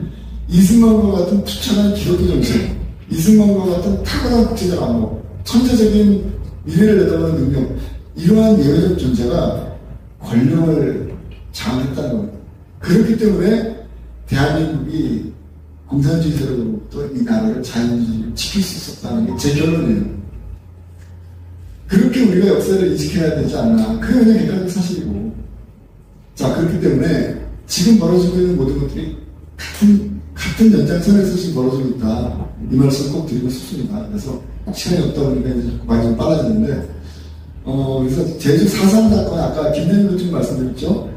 이승만과 같은 투철한 기독교 정책, 이승만과 같은 탁월한 국제적 안목, 천재적인 미래를 내다보는 능력, 이러한 예외적 존재가 권력을 장악했다는 겁니다. 그렇기 때문에 대한민국이 공산주의 세력으로부터 이 나라를 자유주의를 지킬 수 있었다는 게 제 결론이에요. 그렇게 우리가 역사를 인식해야 되지 않나. 그게 그냥 객관적 사실이고. 자, 그렇기 때문에 지금 벌어지고 있는 모든 것들이 같은 연장선에서 지금 벌어지고 있다. 이 말씀 꼭 드리고 싶습니다. 그래서 시간이 없다 보니까 이제 많이 좀 빨라지는데, 그래서 제주 4.3 사건, 아까 김대중도 좀 말씀드렸죠?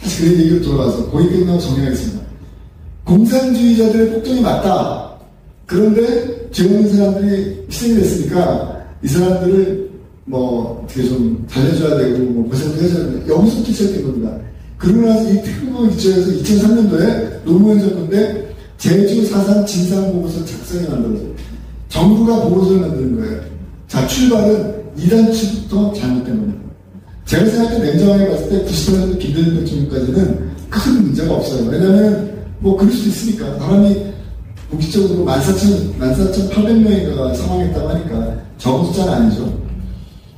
다시 그 얘기로 돌아와서 고익경영 정리하겠습니다. 공산주의자들의 폭동이 맞다. 그런데 죄 없는 사람들이 희생이 됐으니까 이 사람들을 뭐 어떻게 좀 달래줘야 되고 뭐 고생도 해줘야 되고 여기서부터 시작된 겁니다. 그러고 나서 이 특검을 기초해서 2003년도에 노무현 정권 때 제주 4.3 진상보고서 작성이 만들어져요. 정부가 보고서를 만드는 거예요. 자, 출발은 2단추부터 잘못된 겁니다. 제가 생각할 때 냉정하게 봤을 때 90% 김대중 대통령까지는 큰 문제가 없어요. 왜냐면 뭐 그럴 수도 있으니까 사람이 공식적으로 14,800명인가가 사망했다고 하니까 적은 숫자는 아니죠.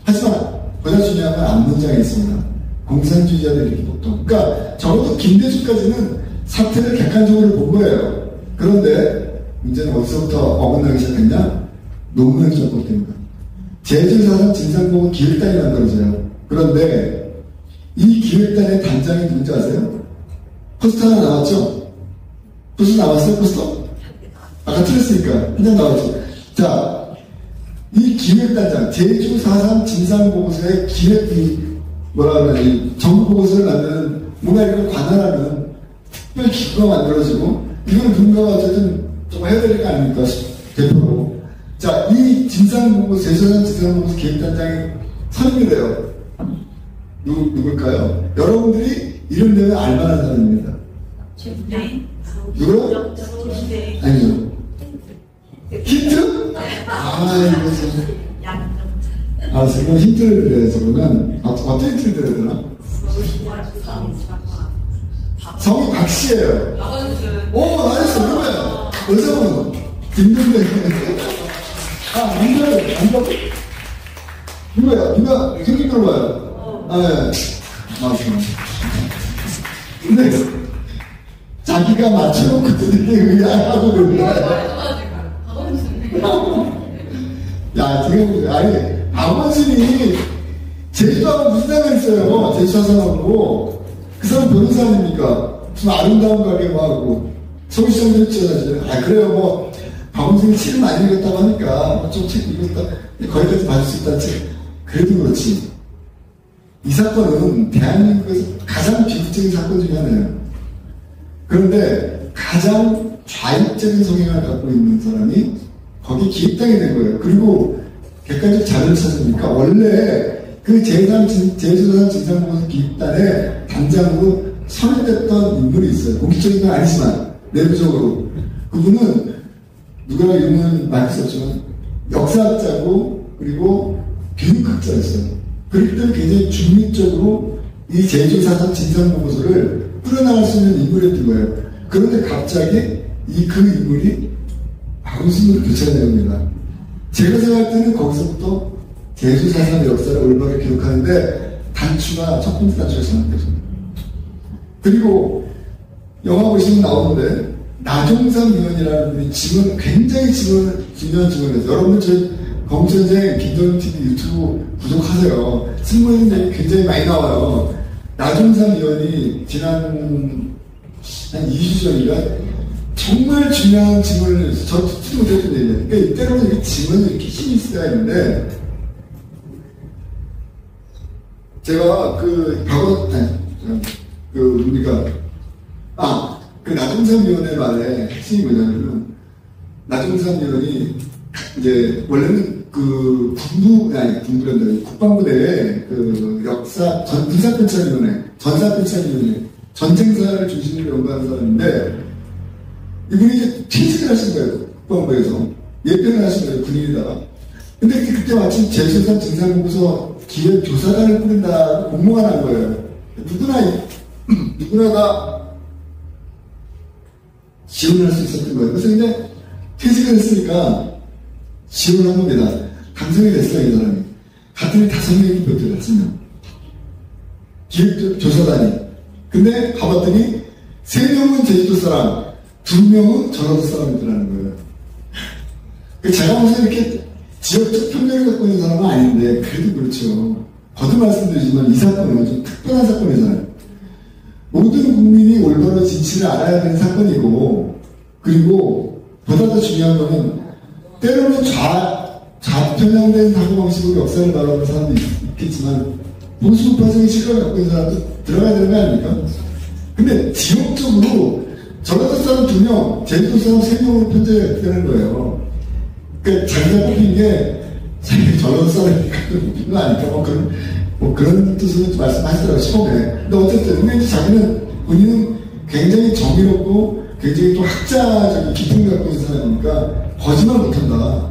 하지만 보다 중요한 건 앞문장에 있습니다. 공산주의자들이 이렇게 보통. 그러니까 적어도 김대중까지는 사태를 객관적으로 본 거예요. 그런데 문제는 어디서부터 어긋나기 시작했냐? 노무현 정권 때입니다. 제주 4.3 진상보고 기획단이 만들어져요. 그런데 이 기획단의 단장이 누군지 아세요? 포스터 하나 나왔죠? 포스터 나왔어요? 포스터? 아까 틀렸으니까 한 장 나왔죠? 자, 이 기획단장, 제주 4.3 진상보고서의 뭐라 그러지, 정부보고서를 만드는 뭔가 이걸 관할하는 특별 기구가 만들어지고, 이건 누군가가 어쨌든 좀 해야 될 거 아닙니까? 대표로. 자, 이 진상보고서, 제주 4.3 진상보고서 기획단장이 선임이 돼요. 누굴까요? 여러분들이 이름 되면 알만한 사람입니다. 누구요? 아니요. 힌트? 이거 지금 힌트를 드려야죠. 그러면 어떤 힌트를 드려야 되나? 성이 박씨예요. 오, 나이스. 누구야? 여자분. 김동대. 남자. 누구야? 누가 생긴 걸 봐요. 네. 맞습니다. 근데 자기가 맞춰놓고 드리게 의아하고 그러네. 야, 지금, 박원순이 제주도하고 무슨 상관이 있어요? 제주 사람하고. 그 사람 변호사 아닙니까? 무슨 아름다운 가게 뭐 하고. 서울시장도 했죠, 사실. 그래요, 뭐. 박원순이 책을 많이 읽었다고 하니까, 좀 책 읽었다. 거기까지 봐줄 수 있다는 책. 그래도 그렇지. 이 사건은 대한민국에서 가장 비극적인 사건 중에 하나예요. 그런데 가장 좌익적인 성향을 갖고 있는 사람이 거기 기획당이 된 거예요. 그리고 객관적 자료를 찾으니까 원래 그 제주도산 진상보고서 기획단의 단장으로 선임됐던 인물이 있어요. 공식적인 건 아니지만 내부적으로 그분은 누가 이름은 말할 수 없지만 역사학자고 그리고 교육학자였어요. 그렇기 때문에 굉장히 중립적으로 이 제주사상 진상보고서를 풀어나갈 수 있는 인물이었던 거예요. 그런데 갑자기 그 인물이 박우순으로 교체가 됩니다. 제가 생각할 때는 거기서부터 제주사상의 역사를 올바르게 기록하는데 단추가 첫 번째 단추가 장악됐습니다. 그리고 영화 보시면 나오는데 나종삼 의원이라는 분이 굉장히 중요한 직원이에요. 여러분들 저희 검천생 김동윤TV 유튜브 구독하세요. 승무원들이 굉장히 많이 나와요. 나종삼 의원이 지난 한 2주 전인가 정말 중요한 질문을 해서 저 듣지도 못했던 얘기예요. 그러니까 이때로는 이렇게 질문이 이렇게 힘이 있어야 했는데 제가 나종삼 의원의 말에 핵심이 뭐냐면 나종삼 의원이 이제 원래는 국방부대의 전사편찬위원회 전쟁사를 중심으로 연구하는 사람인데 이분이 이제 퇴직을 하신 거예요. 국방부에서 예편을 하신 거예요. 군인이다가. 근데 그때 마침 제주도산 진상보고서 기획조사단을 꾸린다고 공모가 난 거예요. 누구나가 지원을 할 수 있었던 거예요. 그래서 이제 퇴직을 했으니까 지원을 한 겁니다. 당선이 됐어요, 이 사람이. 같은 5명이 투표를 했습니다. 기획조사단이. 근데 가봤더니 3명은 제주도 사람, 2명은 전라도 사람이더라는 거예요. 제가 무슨 이렇게 지역적 편견을 갖고 있는 사람은 아닌데 그래도 그렇죠. 거듭 말씀드리지만 이 사건은 좀 특별한 사건이잖아요. 모든 국민이 올바로 진실을 알아야 되는 사건이고 그리고 보다 더 중요한 거는 때로는 좌편향된 사고방식으로 역사를 바라보는 사람도 있겠지만 보수파적인 시각을 갖고 있는 사람도 들어가야 되는 거 아닙니까? 근데 지역적으로 전라도 사람 2명, 제주도 사람 3명으로 편제되는 거예요. 그러니까 자기가 뽑힌 게 자기가 전라도 사람이니까 뽑힌 거 아닐까? 그런 뜻으로 말씀하시더라고요, 처음에. 근데 어쨌든, 본인은 굉장히 정의롭고 굉장히 또 학자적인 기품을 갖고 있는 사람이니까 거짓말 못한다.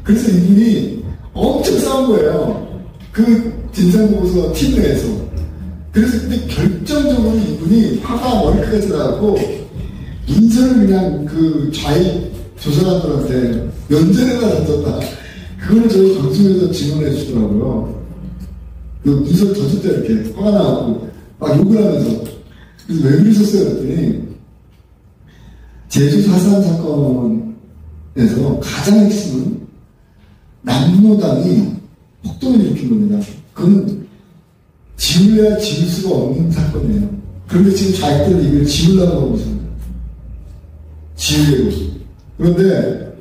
그래서 이분이 엄청 싸운 거예요. 그 진상보고서 팀 내에서. 그래서 근데 결정적으로 이분이 화가 머리끝까지 나갖고 문서를 그냥 좌익 조사관들한테 면전에다 던졌다. 그거를 저희 방송에서 증언해 주시더라고요. 그 문서를 던질 때 이렇게 화가 나갖고 막 욕을 하면서. 그래서 왜 그러셨어요? 그랬더니 제주 4.3 사건에서 가장 핵심은 남로당이 폭동을 일으킨 겁니다. 그건 지울래야 지울 수가 없는 사건이에요. 그런데 지금 좌익들은 이걸 지우려고 하고 있습니다. 지우려고. 그런데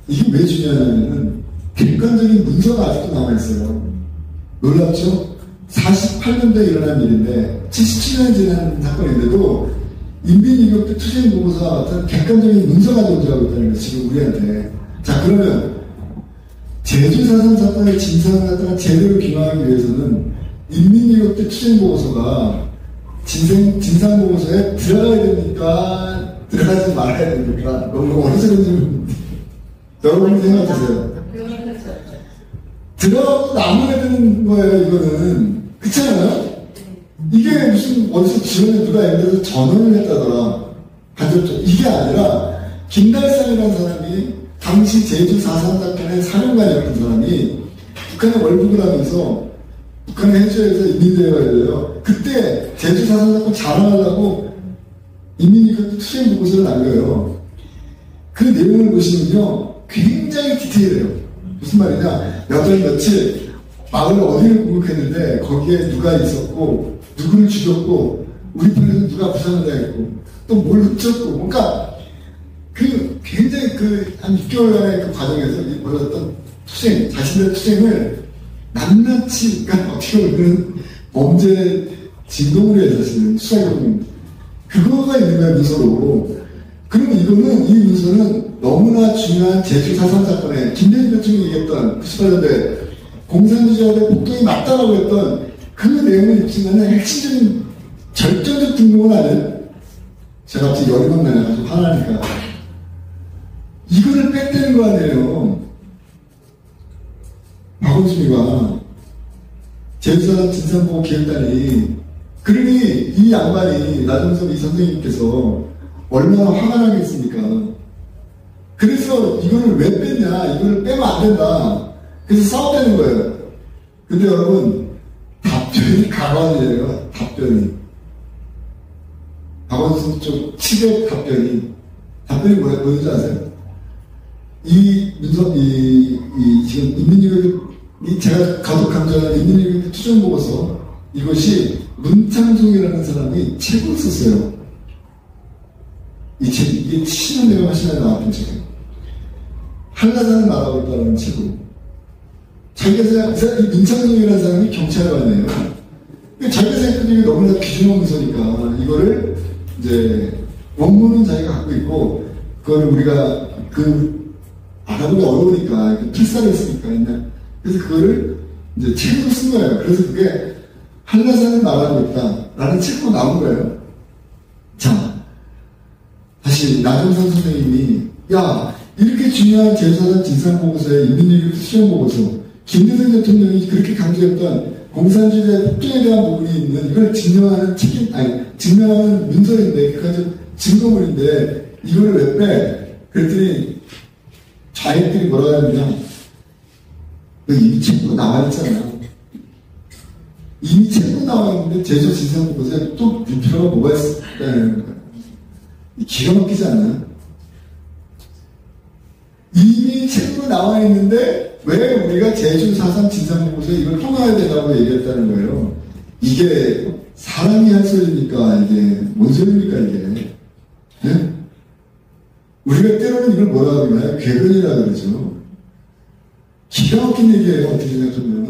이게 왜 중요하냐면은 객관적인 문서가 아직도 남아있어요. 놀랍죠? 48년도에 일어난 일인데 77년 지난 사건인데도 인민이격 때 투쟁보고서와 어떤 객관적인 문서가 존재하고 있다는 거예요. 지금 우리한테. 자, 그러면 제주 4.3 사건의 진상을 갖다가 제대로 규명하기 위해서는 인민이격 때 투쟁보고서가 진상보고서에 들어가야 됩니까? 들어가지 말아야 됩니까? 너무 어리석은 여러분 생각하세요. 들어가도 나무에 드는 거예요, 이거는. 그렇지 않아요? 이게 무슨 어디서 지원에 누가 예를 들어서 전원을 했다더라. 간접적. 이게 아니라 김달상이라는 사람이 당시 제주 4.3 사건의 사령관이었던 사람이 북한에 월북을 하면서 북한의 해주에서 인민대회가 열려요. 그때 제주 4.3 사건 자랑하려고 인민이격 투쟁보고서를 남겨요. 그 내용을 보시면요 굉장히 디테일해요. 무슨 말이냐, 몇 월 며칠 마을 어디를 공격했는데 거기에 누가 있었고 누구를 죽였고 우리 편에서 누가 부상을 당했고 또 뭘 훔쳤고, 그러니까 굉장히 한 6개월간의 그 과정에서 이 벌어졌던 투쟁, 자신들의 투쟁을 낱낱이, 그러니까 어떻게 보면 범죄 진동을 해요, 사실은. 수사경은. 그거가 있는 거예요, 문서로. 그러면 이거는, 이 문서는 너무나 중요한 제주 4.3 사건에 김대중 대통령이 얘기했던 98년도에 공산주의자들의 폭동이 맞다라고 했던 그 내용을 입증하는 핵심적인 결정적 등록을 하는, 제가 갑자기 열이 막 나가지고 화나니까. 이거를 뺐다는 거 아니에요. 박원순이가 제주사단 진상보호 기획단이, 그러니 이 양반이 나정섭 이 선생님께서 얼마나 화가 나겠습니까? 그래서 이거를 왜 뺐냐, 이거를 빼면 안 된다. 그래서 싸웠다는 거예요. 근데 여러분, 답변이 가관이에요. 답변이. 박원순 쪽 측의 답변이 뭐였는지 아세요? 이 지금 인민유교, 제가 가독 강조하는 인민유교 투정보고서, 이것이 문창종이라는 사람이 책을 썼어요. 이 책, 이게 70년대가 훨씬 나왔던 책이에요. 한라산을 말하고 있다는 책으로. 이 문창종이라는 사람이 경찰관이에요. 자기가 생각한 게 너무나 귀중한 문서니까, 이거를 이제 원문은 자기가 갖고 있고, 그거를 우리가 알아보기 어려우니까, 필사를 했으니까, 옛날. 그래서 그거를 이제 책으로 쓴 거예요. 그래서 그게 한라산을 말하고 있다라는 책으로 나온 거예요. 자, 다시 나정선 선생님이, 야, 이렇게 중요한 제주사단 진상보고서에 인민유교 수정보고서, 김대중 대통령이 그렇게 강조했던 공산주의의 폭동에 대한 부분이 있는, 이걸 증명하는 문서인데, 그까지 증거물인데, 이거를 왜 빼? 그랬더니, 자기들이 뭐라고 하느냐, 이미 책으로 나와 있잖아. 이미 책으로 나와 있는데, 제주 진상보고서에 또 문표가 뭐가 있다는 거야. 기가 막히지 않나요? 이미 책으로 나와 있는데, 왜 우리가 제주 4.3 진상보고서에 이걸 통과해야 되라고 얘기했다는 거예요. 이게 사람이 할 소리니까, 이게 뭔 소리입니까, 이게. 네? 우리가 때로는 이걸 뭐라고 그러나요? 궤변이라고 그러죠. 기가 막힌 얘기예요, 어떻게 생각하면.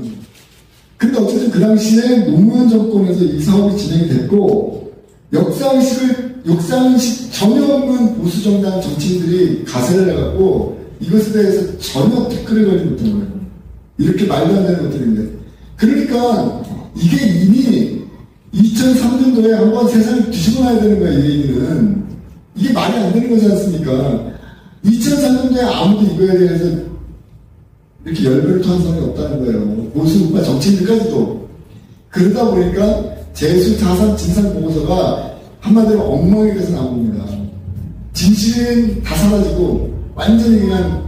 근데 어쨌든 그 당시에 노무현 정권에서 이 사업이 진행이 됐고, 역사의식 전혀 없는 보수정당 정치인들이 가세를 해갖고, 이것에 대해서 전혀 댓글을 걸지 못한 거예요. 이렇게 말도 안 되는 것들인데. 그러니까, 이게 이미 2003년도에 한번 세상을 뒤집어놔야 되는 거예요, 이 얘기는. 이게 말이 안 되는 거지 않습니까? 2003년도에 아무도 이거에 대해서 이렇게 열변을 토한 사람이 없다는 거예요. 보수파 정치인들까지도. 그러다 보니까 제주 4.3 진상보고서가 한마디로 엉망이 돼서 나온 겁니다. 진실은 다 사라지고 완전히 그냥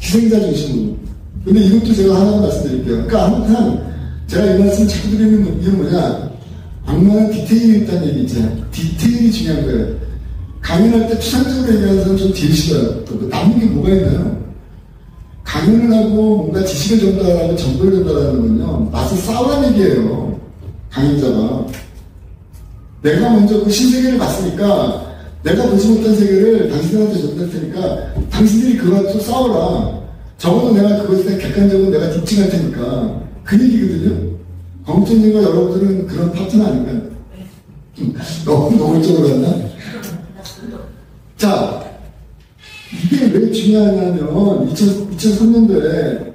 희생자 중심으로. 근데 이것도 제가 하나 말씀드릴게요. 그러니까 항상 제가 이 말씀 자꾸 드리는 이유는 뭐냐, 악마는 디테일이 있다는 얘기 있잖아요. 디테일이 중요한 거예요. 강연할 때 추상적으로 얘기하는 사람 좀 제일 싫어요. 남은 게 뭐가 있나요? 강연을 하고 뭔가 지식을 전달하고 정보를 전달하는 건요, 맞서 싸우라는 얘기예요. 강연자가. 내가 먼저 그 신세계를 봤으니까, 내가 보지 못한 세계를 당신들한테 전달 테니까, 당신들이 그거 가지고 싸워라. 적어도 내가 그것에 대해 객관적으로 내가 뒷칭할 테니까. 그 얘기거든요. 광우천님과 여러분들은 그런 파트너 아닌가요? 너무 이쪽으로 갔나? 자, 이게 왜 중요하냐면 2003년도에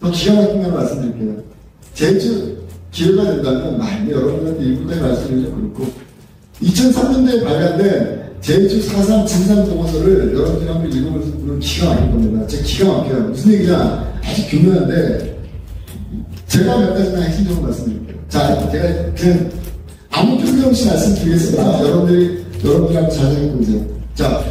더 기가 막힌 걸 말씀드릴게요. 제주 기회가 된다면 여러분한테 일부까지 말씀드리면 좀 그렇고, 2003년도에 발간된 제주 4.3 진상보고서를 여러분들이 한번 읽어보면 기가 막힐 겁니다. 제가 기가 막혀요. 무슨 얘기냐, 아주 교묘한데 제가 몇 가지만 핵심적으로 말씀드릴게요. 자, 제가 그냥 아무 편견 없이 말씀드리겠습니다. 여러분들하고 잘 생각해보세요. 자,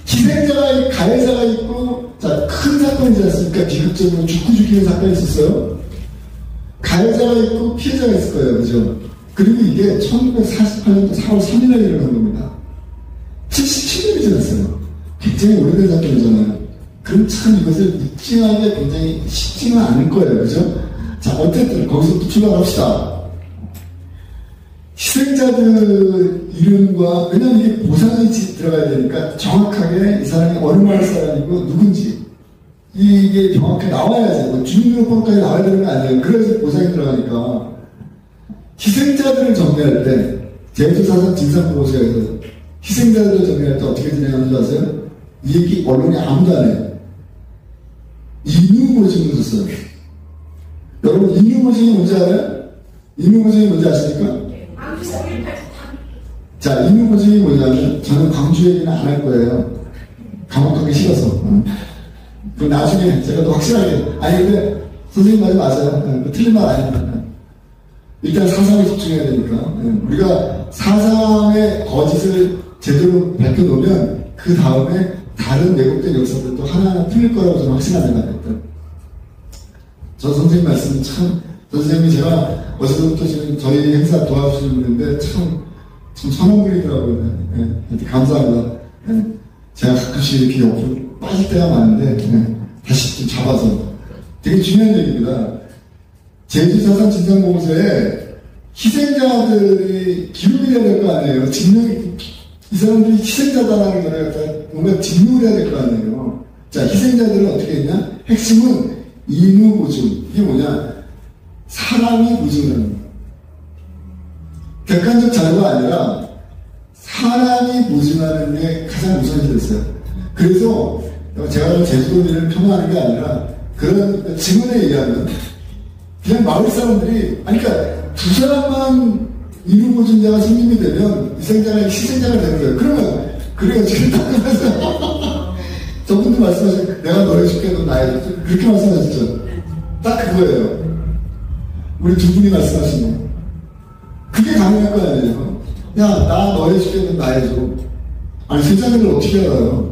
희생자가 있고 가해자가 있고, 자, 큰 사건이지 않습니까? 비극적으로 죽이는 사건이 있었어요. 가해자가 있고 피해자가 있을 거예요. 그죠? 그리고 이게 1948년도 4월 3일에 일어난 겁니다. 77년이 지났어요. 굉장히 오래된 사건이잖아요. 그럼 참 이것을 입증하기가 굉장히 쉽지는 않을 거예요. 그죠? 자, 어쨌든 거기서부터 출발합시다. 희생자들 이름과, 왜냐면 이게 보상이 들어가야 되니까 정확하게 이 사람이 어느 마을 사람이고 누군지, 이게 정확히 나와야지. 뭐 주민등록번호까지 나와야 되는 거 아니에요. 그래서 보상이 들어가니까. 희생자들을 정리할 때, 제주사상 진상보고서에서 희생자들을 정리할 때 어떻게 진행하는 줄 아세요? 이 얘기 언론이 아무도 안 해요. 인유보증을 썼어요. 여러분, 인유보증이 뭔지 알아요? 인유보증이 뭔지 아십니까? 자, 인유보증이 뭐냐면, 저는 광주 얘기는 안 할 거예요. 감옥 가기 싫어서. 그 나중에 제가 더 확실하게. 아니, 근데 선생님 말이 맞아요. 틀린 말 아닙니다. 일단 사상에 집중해야 되니까. 우리가 사상의 거짓을 제대로 밝혀놓으면 그 다음에 다른 왜곡된 역사들도 하나하나 풀릴 거라고 저는 확신하게 생각했다. 저 선생님 말씀 참, 선생님이 제가 어제부터 지금 저희 행사 도와주시는 분인데 참 선원분이더라고요. 감사합니다. 제가 가끔씩 이렇게 옆으로 빠질 때가 많은데 다시 좀 잡아서 되게 중요한 얘기입니다. 제주사상 진상보고서에 희생자들이 기록이 돼야 될 거 아니에요. 이 사람들이 희생자다라는 거를 갖다 뭔가 증명을 해야 될 거 아니에요. 자, 희생자들은 어떻게 했냐? 핵심은 인후보증. 이게 뭐냐? 사람이 보증하는 거예요. 객관적 자료가 아니라 사람이 보증하는 게 가장 우선이 됐어요. 그래서 제가 제주도민을 폄하하는 게 아니라 그런 증언에 의하면 그냥 마을 사람들이, 아니, 그러니까 두 사람만 인후보증자가 선임이 되면 희생자가 희생자가 되는 거예요. 그러면, 그래요. 지금 딱 그래서 저분도 말씀하신, 내가 너 해줄게, 너 나 해줄게. 그렇게 말씀하셨죠. 딱 그거예요. 우리 두 분이 말씀하신 거. 그게 가능할 거 아니에요. 야, 나 너 해줄게, 너 나 해줘. 아니, 세상을 어떻게 알아요?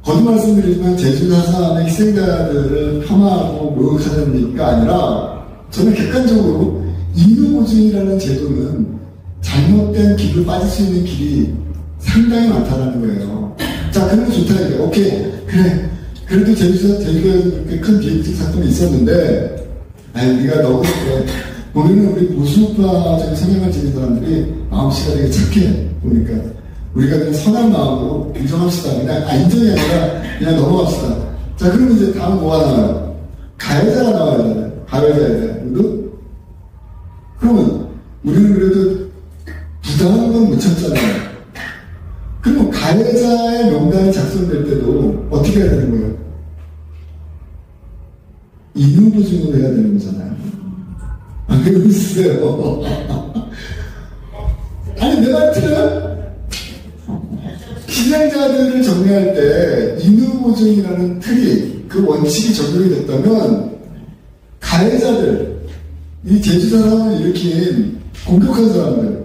거듭 말씀드리지만 제주사상의 희생자들을 폄하하고 모욕하는 얘기가 아니라 저는 객관적으로 인후보증이라는 제도는 잘못된 길로 빠질 수 있는 길이 상당히 많다는 거예요. 자, 그러면 좋다 이게. 오케이, 그래. 그래도 제주에서 그렇게 큰 비핵적 사건이 있었는데, 아니, 우리가 너무 그래. 보면은 우리 보수파적인 성향을 지닌 사람들이 마음씨가 되게 착해 보니까. 우리가 그냥 선한 마음으로 인정합시다. 그냥 인정이 아니라 그냥 넘어갑시다. 자, 그러면 이제 다음 뭐가 나와요? 가해자가 나와야 되잖아요. 가해자에 대한. 그러면 우리는 그래도 부당한 건 못 참잖아요. 그러면 가해자의 명단이 작성될 때도 어떻게 해야 되는 거예요? 인후보증으로 해야 되는 거잖아요. 안 그러고 있으세요. 아니, 내 말 틀려요? 희생자들을 정리할 때 인후보증이라는 틀이, 그 원칙이 적용이 됐다면 가해자들, 이 제주사상을 일으킨 공격한 사람들,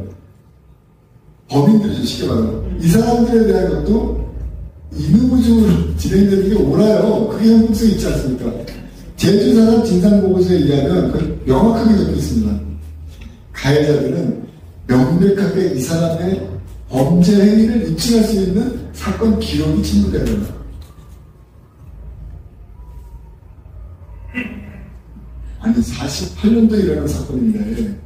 법인들이죠, 쉽게 말하면. 이 사람들에 대한 것도 인후보증으로 진행되는 게 옳아요. 그게 형평성이 있지 않습니까? 제주사상 진상보고서에 의하면 그 명확하게 적혀 있습니다. 가해자들은 명백하게 이 사람의 범죄 행위를 입증할 수 있는 사건 기록이 침몰돼야 된다. 아니, 48년도에 일어난 사건인데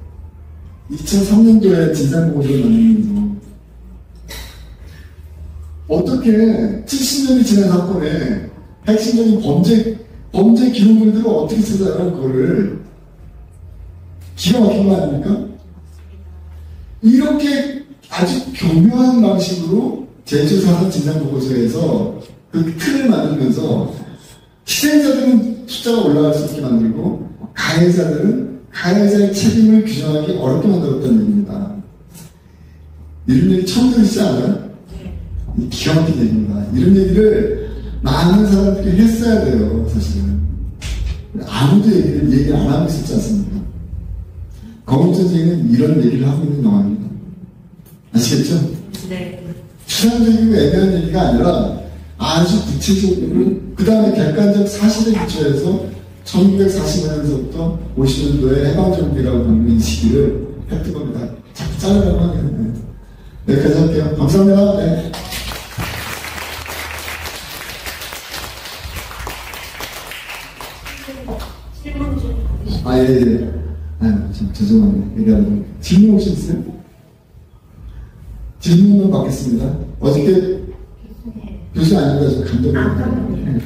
2003년도에 진상보고서를 만들면서 어떻게 70년이 지난 사건에 핵심적인 범죄 기록물들을 어떻게 찾아라는 거를 기가 막힌 거 아닙니까? 이렇게 아주 교묘한 방식으로 제주사상 진상보고서에서 그 틀을 만들면서 희생자들은 숫자가 올라갈 수 있게 만들고 가해자들은 가해자의 책임을 규정하기 어렵게 만들었다는 얘기입니다. 이런 얘기 처음 들으시지 않아요? 기가 막힌 얘기입니다. 이런 얘기를 많은 사람들이 했어야 돼요, 사실은. 아무도 얘기를 안 하고 있었지 않습니까? 검은전쟁은 이런 얘기를 하고 있는 영화입니다. 아시겠죠? 네. 추상적이고 애매한 얘기가 아니라 아주 구체적으로 그 다음에 객관적 사실에 기초해서 1945년서부터 50년도에 해방정비라고 부르는 시기를 했던 겁니다. 자꾸 자르라고 하네요. 네. 여기까지 할게요. 감사합니다. 네. 질문 좀. 아, 예. 아유, 참, 죄송합니다. 얘기하는 질문 혹시 있어요? 질문만 받겠습니다. 어저께 교수 아니고 저 감독님.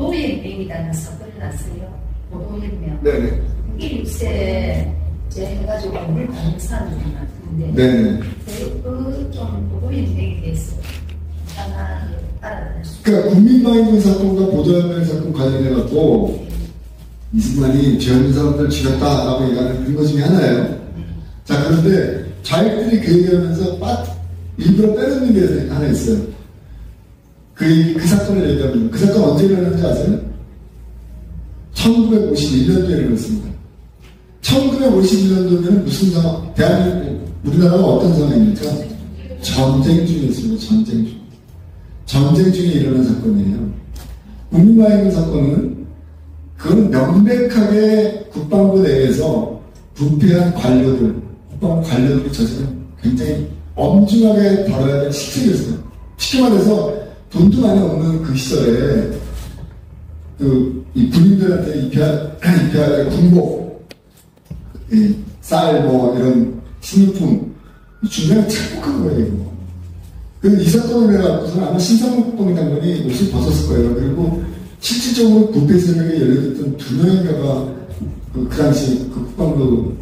고도혁명이라는 사건이 났어요. 고도혁명. 네네. 그게 요새 이제 해가지고 공부를 받는 사람들이 많은데 네네. 그좀 고도혁명에 대해서 하나 알아보는 그러니까 국민방위군 사건과 보도혁명 사건 관련해갖고 이승만이 죄 없는 사람들 죽였다라고 얘기하는 그런 것 중에 하나예요. 자, 그런데 좌익들이 그 얘기하면서 일부러 빼놓는 게 하나 있어요. 그 사건을 얘기하면, 그 사건 언제 일어났는지 아세요? 1951년도에 일어났습니다. 1951년도면 무슨 상황, 대한민국, 우리나라가 어떤 상황입니까? 전쟁 중이었습니다. 전쟁 중. 전쟁 중에 일어난 사건이에요. 국민방위군 사건은 그건 명백하게 국방부 내에서 부패한 관료들, 국방부 관료들이 저지른 굉장히 엄중하게 다뤄야 될 실책이었어요. 쉽게 말해서 돈도 많이 없는 그 시절에 이 군인들한테 입혀야 될 군복, 쌀, 이런 식료품 준비가 착복한 거예요. 이 사건을 해갖고서는 아마 신상무 국방위 장관이 옷을 벗었을 거예요. 그리고 실질적으로 부패 세력에 연루됐던 2명인가가 그 당시 그 국방부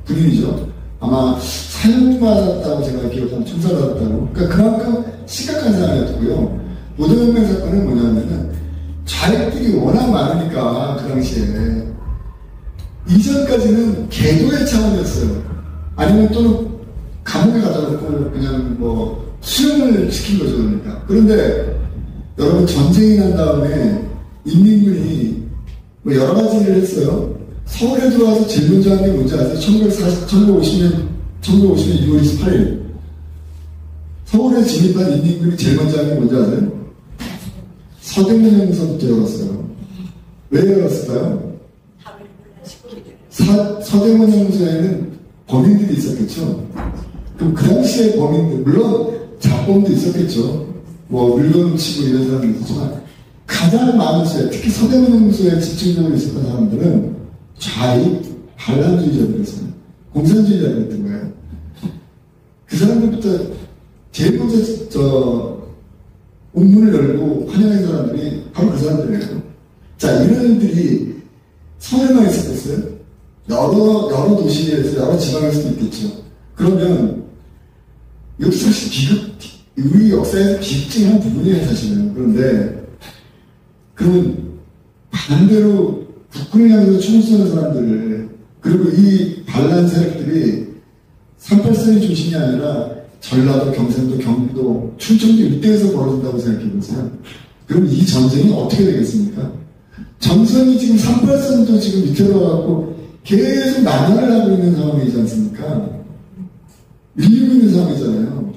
군인이죠. 아마 사형받았다고 제가 기억하면 총살받았다고. 그러니까 그만큼 심각한 상황이었고요. 보도혁명 사건은 뭐냐면은 좌익들이 워낙 많으니까 그 당시에 이전까지는 계도의 차원이었어요. 아니면 또는 감옥에 가다 놓고 그냥 수용을 시킨 거죠. 그러니까. 그런데 여러분 전쟁이 난 다음에 인민군이 여러 가지 일을 했어요. 서울에 들어와서 제일 먼저 한 게 뭔지 아세요? 1950년 6월 28일 서울에 진입한 인민군이 제일 먼저 한 게 뭔지 아세요? 서대문 형무소부터 열었어요. 왜 열었을까요? 서대문 형무소에는 범인들이 있었겠죠. 그럼 그 당시에 범인들, 물론 잡범도 있었겠죠. 물건 치고 이런 사람도 있었지만 가장 많은 수에, 특히 서대문 형무소에 집중적으로 있었던 사람들은 좌익, 반란주의자들이었어요. 공산주의자들이었던 거예요. 그 사람들부터 제일 먼저 옥문을 열고 환영한 사람들이 바로 그 사람들이에요. 자, 이런 일들이 서울에만 있었겠어요? 여러 도시에서, 여러 지방에서도 있겠죠. 그러면 이것도 사실 우리 역사에서 비극적인 부분이에요, 사실은. 그런데 그러면 반대로 국군을 향해서 총을 쏘는 사람들을, 그리고 이 반란 세력들이 38선이 중심이 아니라 전라도, 경상도, 경기도, 충청도 일대에서 벌어진다고 생각해보세요. 그럼 이 전쟁이 어떻게 되겠습니까? 전선이 지금 38선도 지금 밑으로 가고 계속 난화를 하고 있는 상황이지 않습니까? 밀리고 있는 상황이잖아요.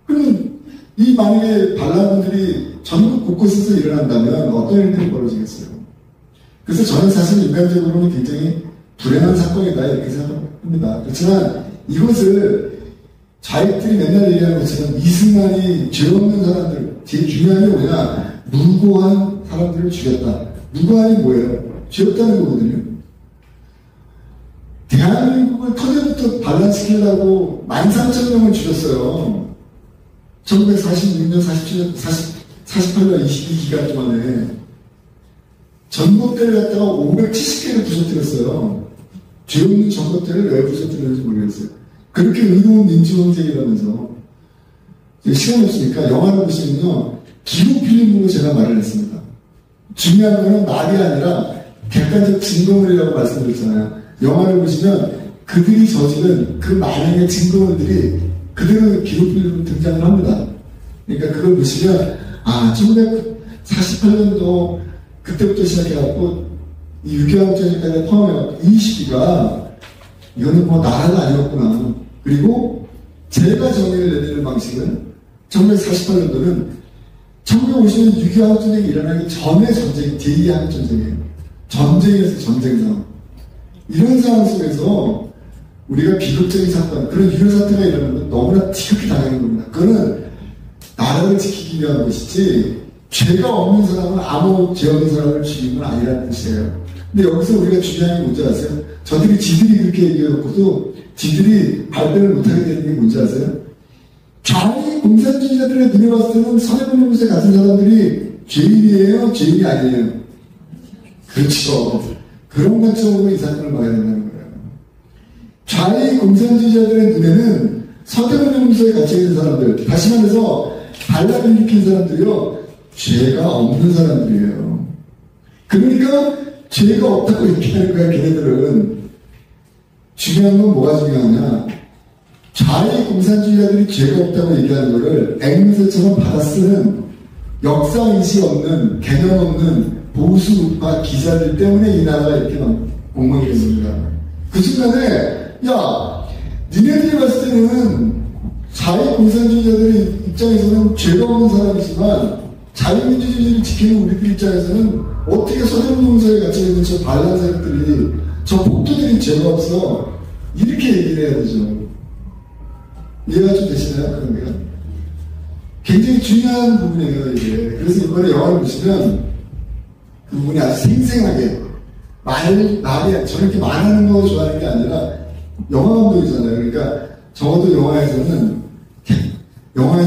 그러면 이 만약에 반란군들이 전국 곳곳에서 일어난다면 어떤 일들이 벌어지겠어요? 그래서 저는 사실 인간적으로는 굉장히 불행한 사건이다 이렇게 생각합니다. 그렇지만 이것을 좌익들이 맨날 얘기하는 것처럼 이승만이 죄 없는 사람들, 제일 중요한 게 뭐냐? 무고한 사람들을 죽였다. 무고한이 뭐예요? 죄 없다는 거거든요. 대한민국을 터전부터 반란시키려고 13,000명을 죽였어요. 1946년, 47년, 48년 22기간 동안에 전봇대를 갖다가 570개를 부서뜨렸어요. 죄 없는 전봇대를 왜 부서뜨렸는지 모르겠어요. 그렇게 의로운 민주항쟁이라면서 시간이 없으니까 영화를 보시면요 기록 필름으로 제가 말을 했습니다. 중요한 거는 말이 아니라 객관적 증거물이라고 말씀드렸잖아요. 영화를 보시면 그들이 저지른 그 많은 증거물들이 그대로 기록 필름으로 등장을 합니다. 그러니까 그걸 보시면 1948년도 그때부터 시작해갖고 이 6.25전쟁까지 포함해갖고 이 시기가 이거는 나라가 아니었구나. 그리고 제가 정의를 내리는 방식은 1948년도는 1950년 6.25 전쟁이 일어나기 전에 전쟁, 제2한전쟁이에요. 전쟁에서 전쟁 상황. 이런 상황 속에서 우리가 비극적인 사건, 그런 유혈 사태가 일어나면 너무나 티격히 당하는 겁니다. 그거는 나라를 지키기 위한 것이지 죄가 없는 사람은 아무 죄 없는 사람을 죽이는 건 아니라는 뜻이에요. 근데 여기서 우리가 중요한 게 뭔지 아세요? 지들이 그렇게 얘기해놓고도 지들이 발변을 못하게 되는 게 뭔지 아세요? 좌익 공산주의자들의 눈에 봤을 때는 서대문 형무소에 같은 사람들이 죄인이에요? 죄인이 아니에요? 그렇죠. 그런 관점으로 이 사건을 봐야 된다는 거예요. 좌익 공산주의자들의 눈에는 서대문 연구소에 갇혀있는 사람들, 다시 말해서 반란을 일으킨 사람들이요, 죄가 없는 사람들이에요. 그러니까 죄가 없다고 얘기하는 거야, 걔네들은. 중요한 건 뭐가 중요하냐? 좌익 공산주의자들이 죄가 없다고 얘기하는 거를 앵무새처럼 받아 쓰는 역사의식 없는, 개념 없는 보수파 기자들 때문에 이 나라가 이렇게 엉망이 된 겁니다. 그 순간에, 야, 니네들이 봤을 때는 좌익 공산주의자들의 입장에서는 죄가 없는 사람이지만 자유민주주의를 지키는 우리들 입장에서는 어떻게 서대문용서에 갇혀있는 저 반란 세력들이, 저 폭도들이 죄가 없어, 이렇게 얘기를 해야 되죠. 이해가 좀 되시나요? 그런 게요? 굉장히 중요한 부분이에요, 이게. 그래서 이번에 영화를 보시면 그 부분이 아주 생생하게 말이 저는 이렇게 말하는 거 좋아하는 게 아니라 영화 감독이잖아요. 그러니까 적어도 영화에서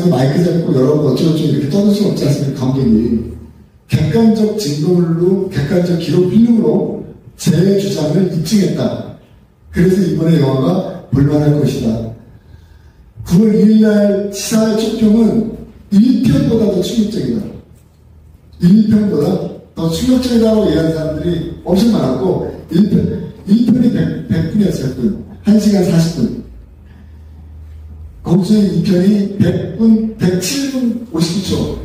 마이크 잡고 여러분 어쩌고저쩌고 이렇게 떠들 수 없지 않습니까? 감독이 객관적 증거물로, 객관적 기록 필름으로 제 주장을 입증했다. 그래서 이번에 영화가 볼만할 것이다. 9월 2일날 시사회 초평은 1편보다 더 충격적이다. 1편보다 더 충격적이다고 얘기하는 사람들이 엄청 많았고, 1편이 100분이었어요. 1시간 40분. 거기서 2편이 100분, 107분 59초.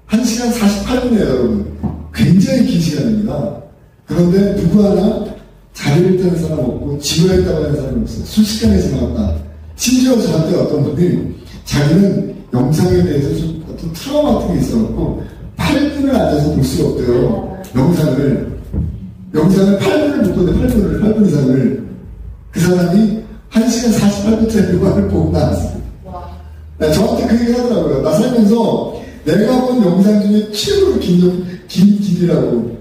1시간 48분이에요, 여러분. 굉장히 긴 시간입니다. 그런데 누구 하나 자리를 뜨는 사람 없고, 지루했다고 하는 사람이 없어요. 순식간에 지나갔다. 심지어 저한테 어떤 분이 자기는 영상에 대해서 좀 어떤 트라우마 같은 게 있어갖고 8분을 앉아서 볼 수가 없대요. 영상을 8분을 못 보는데 8분 이상을. 그 사람이 1시간 48분짜리 영화를 보고 나왔어요. 저한테 그 얘기 하더라고요. 나 살면서 내가 본 영상 중에 최고로 긴 길이라고.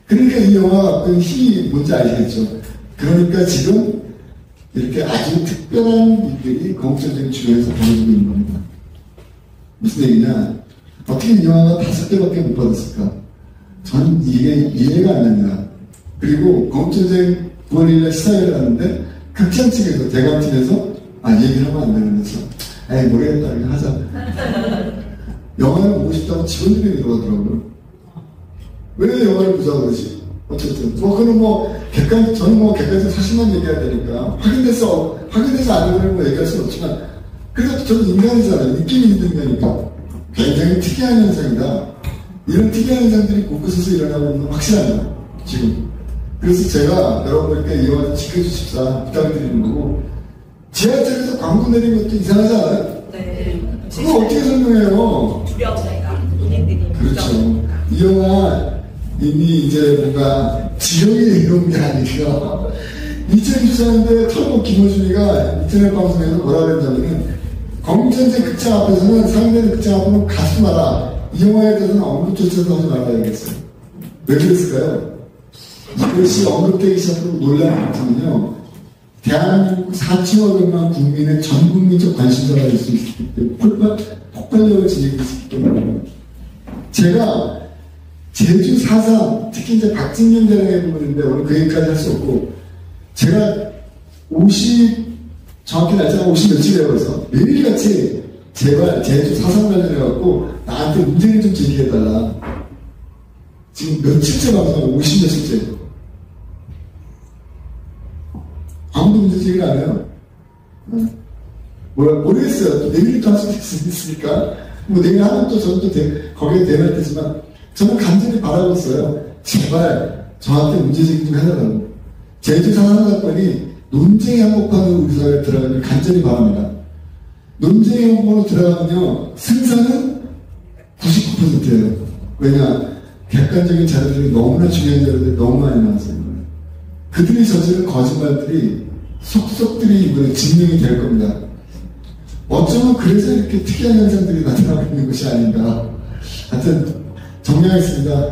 그러니까 이 영화 그 힘이 뭔지 아시겠죠? 그러니까 지금 이렇게 아주 특별한 일들이 건국전쟁 주변에서 벌어지고 있는 겁니다. 무슨 얘기냐? 어떻게 이 영화가 5개밖에 못 받았을까? 전 이게 이해가 안 됩니다. 그리고 건국전쟁 9월 1일 시사회를 하는데 극장 측에서, 대감팀에서 얘기를 하면 안 되는데서 모르겠다, 그냥 하자. 영화를 보고 싶다고 직원들이 들어가더라고요. 왜 영화를 보자고 그러지? 어쨌든 그는 저는 객관적 사실만 얘기해야 되니까 확인돼서 안 되는 얘기할 수는 없지만, 그래도 저는 인간이잖아요. 느낌이 있는 거니까. 굉장히 특이한 현상이다. 이런 특이한 현상들이 곳곳에서 일어나고 있는 건 확실합니다. 지금. 그래서 제가 여러분들께 이 영화 좀 지켜주십사 부탁을 드리는 거고, 지하철에서 광고 내린 것도 이상하지 않아요? 네. 그거 어떻게 설명해요? 두려워서니까 은행들이. 그렇죠. 이 영화 이미 이제 뭔가 지형이 이런 게 아니고요. 2014년도에 털보 김호준이가 인터넷 방송에서 뭐라 그랬냐면은, 건국전쟁 극장 앞에서는, 상대는 극장 앞으로 가지 마라. 이 영화에 대해서는 언급조차도 하지 말아야겠어요. 왜 그랬을까요? 이것이 언급되기 시작하고 논란이 일으키면요, 대한민국 4,500만 국민의 전 국민적 관심사가 될 수 있기 때문에 폭발력을 지니고 있기 때문에, 제가 제주 4.3, 특히 이제 박진경 대령의 부분인데 오늘 그 얘기까지 할 수 없고, 제가 정확히 날짜가 50 며칠에 걸려서 매일같이 제발 제주 4.3 관련해갖고 나한테 문제를 좀 제기해달라. 지금 며칠째 방송하고 50 며칠째. 아무도 문제 제기를 안 해요. 모르겠어요. 또 내일도 할 수도 있으니까. 내일 하면 또 저는 또 거기에 대응할 테지만, 저는 간절히 바라고 있어요. 제발 저한테 문제 제기 좀 해달라고. 제주 4.3 사건이 논쟁의 항목판으로 우리 사회에 들어가길 간절히 바랍니다. 논쟁의 항목으로 들어가면요, 승산은 99%예요. 왜냐? 객관적인 자료들이 너무나 중요한 자료들이 너무 많이 나왔어요. 그들이 저지른 거짓말들이 속속들이 이번에 증명이 될 겁니다. 어쩌면 그래서 이렇게 특이한 현상들이 나타나고 있는 것이 아닌가. 하여튼 정리하겠습니다.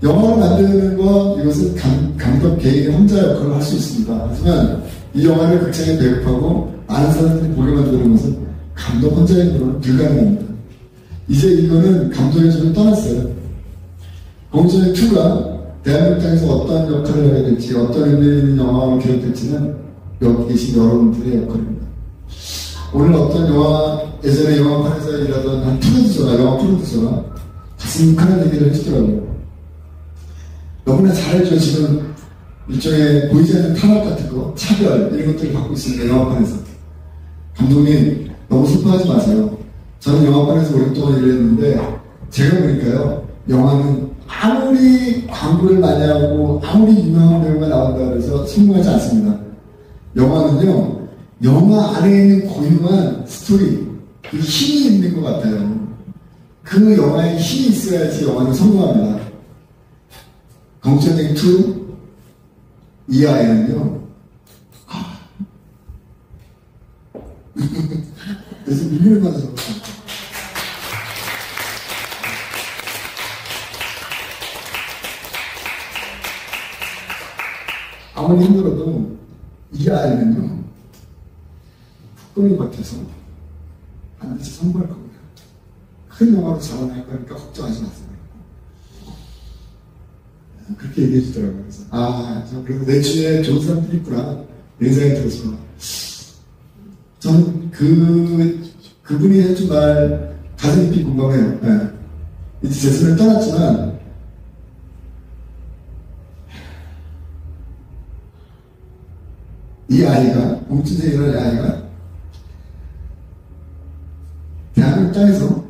영화를 만드는 건 이것은 감독 개인의 혼자 역할을 할 수 있습니다. 하지만 이 영화를 극장에 배급하고 많은 사람들이 보게 만드는 것은 감독 혼자의 노력은 불가능합니다. 이제 이거는 감독의 손을 떠났어요. 공전의 2가 대한민국 땅에서 어떤 역할을 하게 될지, 어떤 의미 있는 영화로 기록될지는 여기 계신 여러분들의 역할입니다. 오늘 어떤 영화, 예전에 영화판에서 일하던 한 영화 프로듀서가 가슴 욱하는 얘기를 해주더라고요. 너무나 잘해줘. 지금 일종의 보이지 않는 탄압 같은 거, 차별, 이런 것들을 갖고 있습니다. 영화판에서. 감독님, 너무 슬퍼하지 마세요. 저는 영화관에서 오랫동안 일했는데 제가 보니까요, 영화는 아무리 광고를 많이 하고 아무리 유명한 배우가 나온다 그래서 성공하지 않습니다. 영화는요, 영화 안에 있는 고유한 스토리, 그 힘이 있는 것 같아요. 그 영화에 힘이 있어야지 영화는 성공합니다. 검정의 2, 이 아이는요, 그래서 눈물을 맞아서 아무리 힘들어도 이 아이는요, 국뽕이 같아서 반드시 성공할 겁니다. 큰 영화로 자라날 거니까 걱정하지 마세요. 그렇게 얘기해 주더라고요. 그래서 저 그래도 내 주위에 좋은 사람들이 있구나 이런 생각이 들어서 저는 그분이 해준 말 가슴 깊이 공감해요. 네. 이제 제 손을 떠났지만 이 아이가, 공춘생이라는 아이가 대한민국 땅에서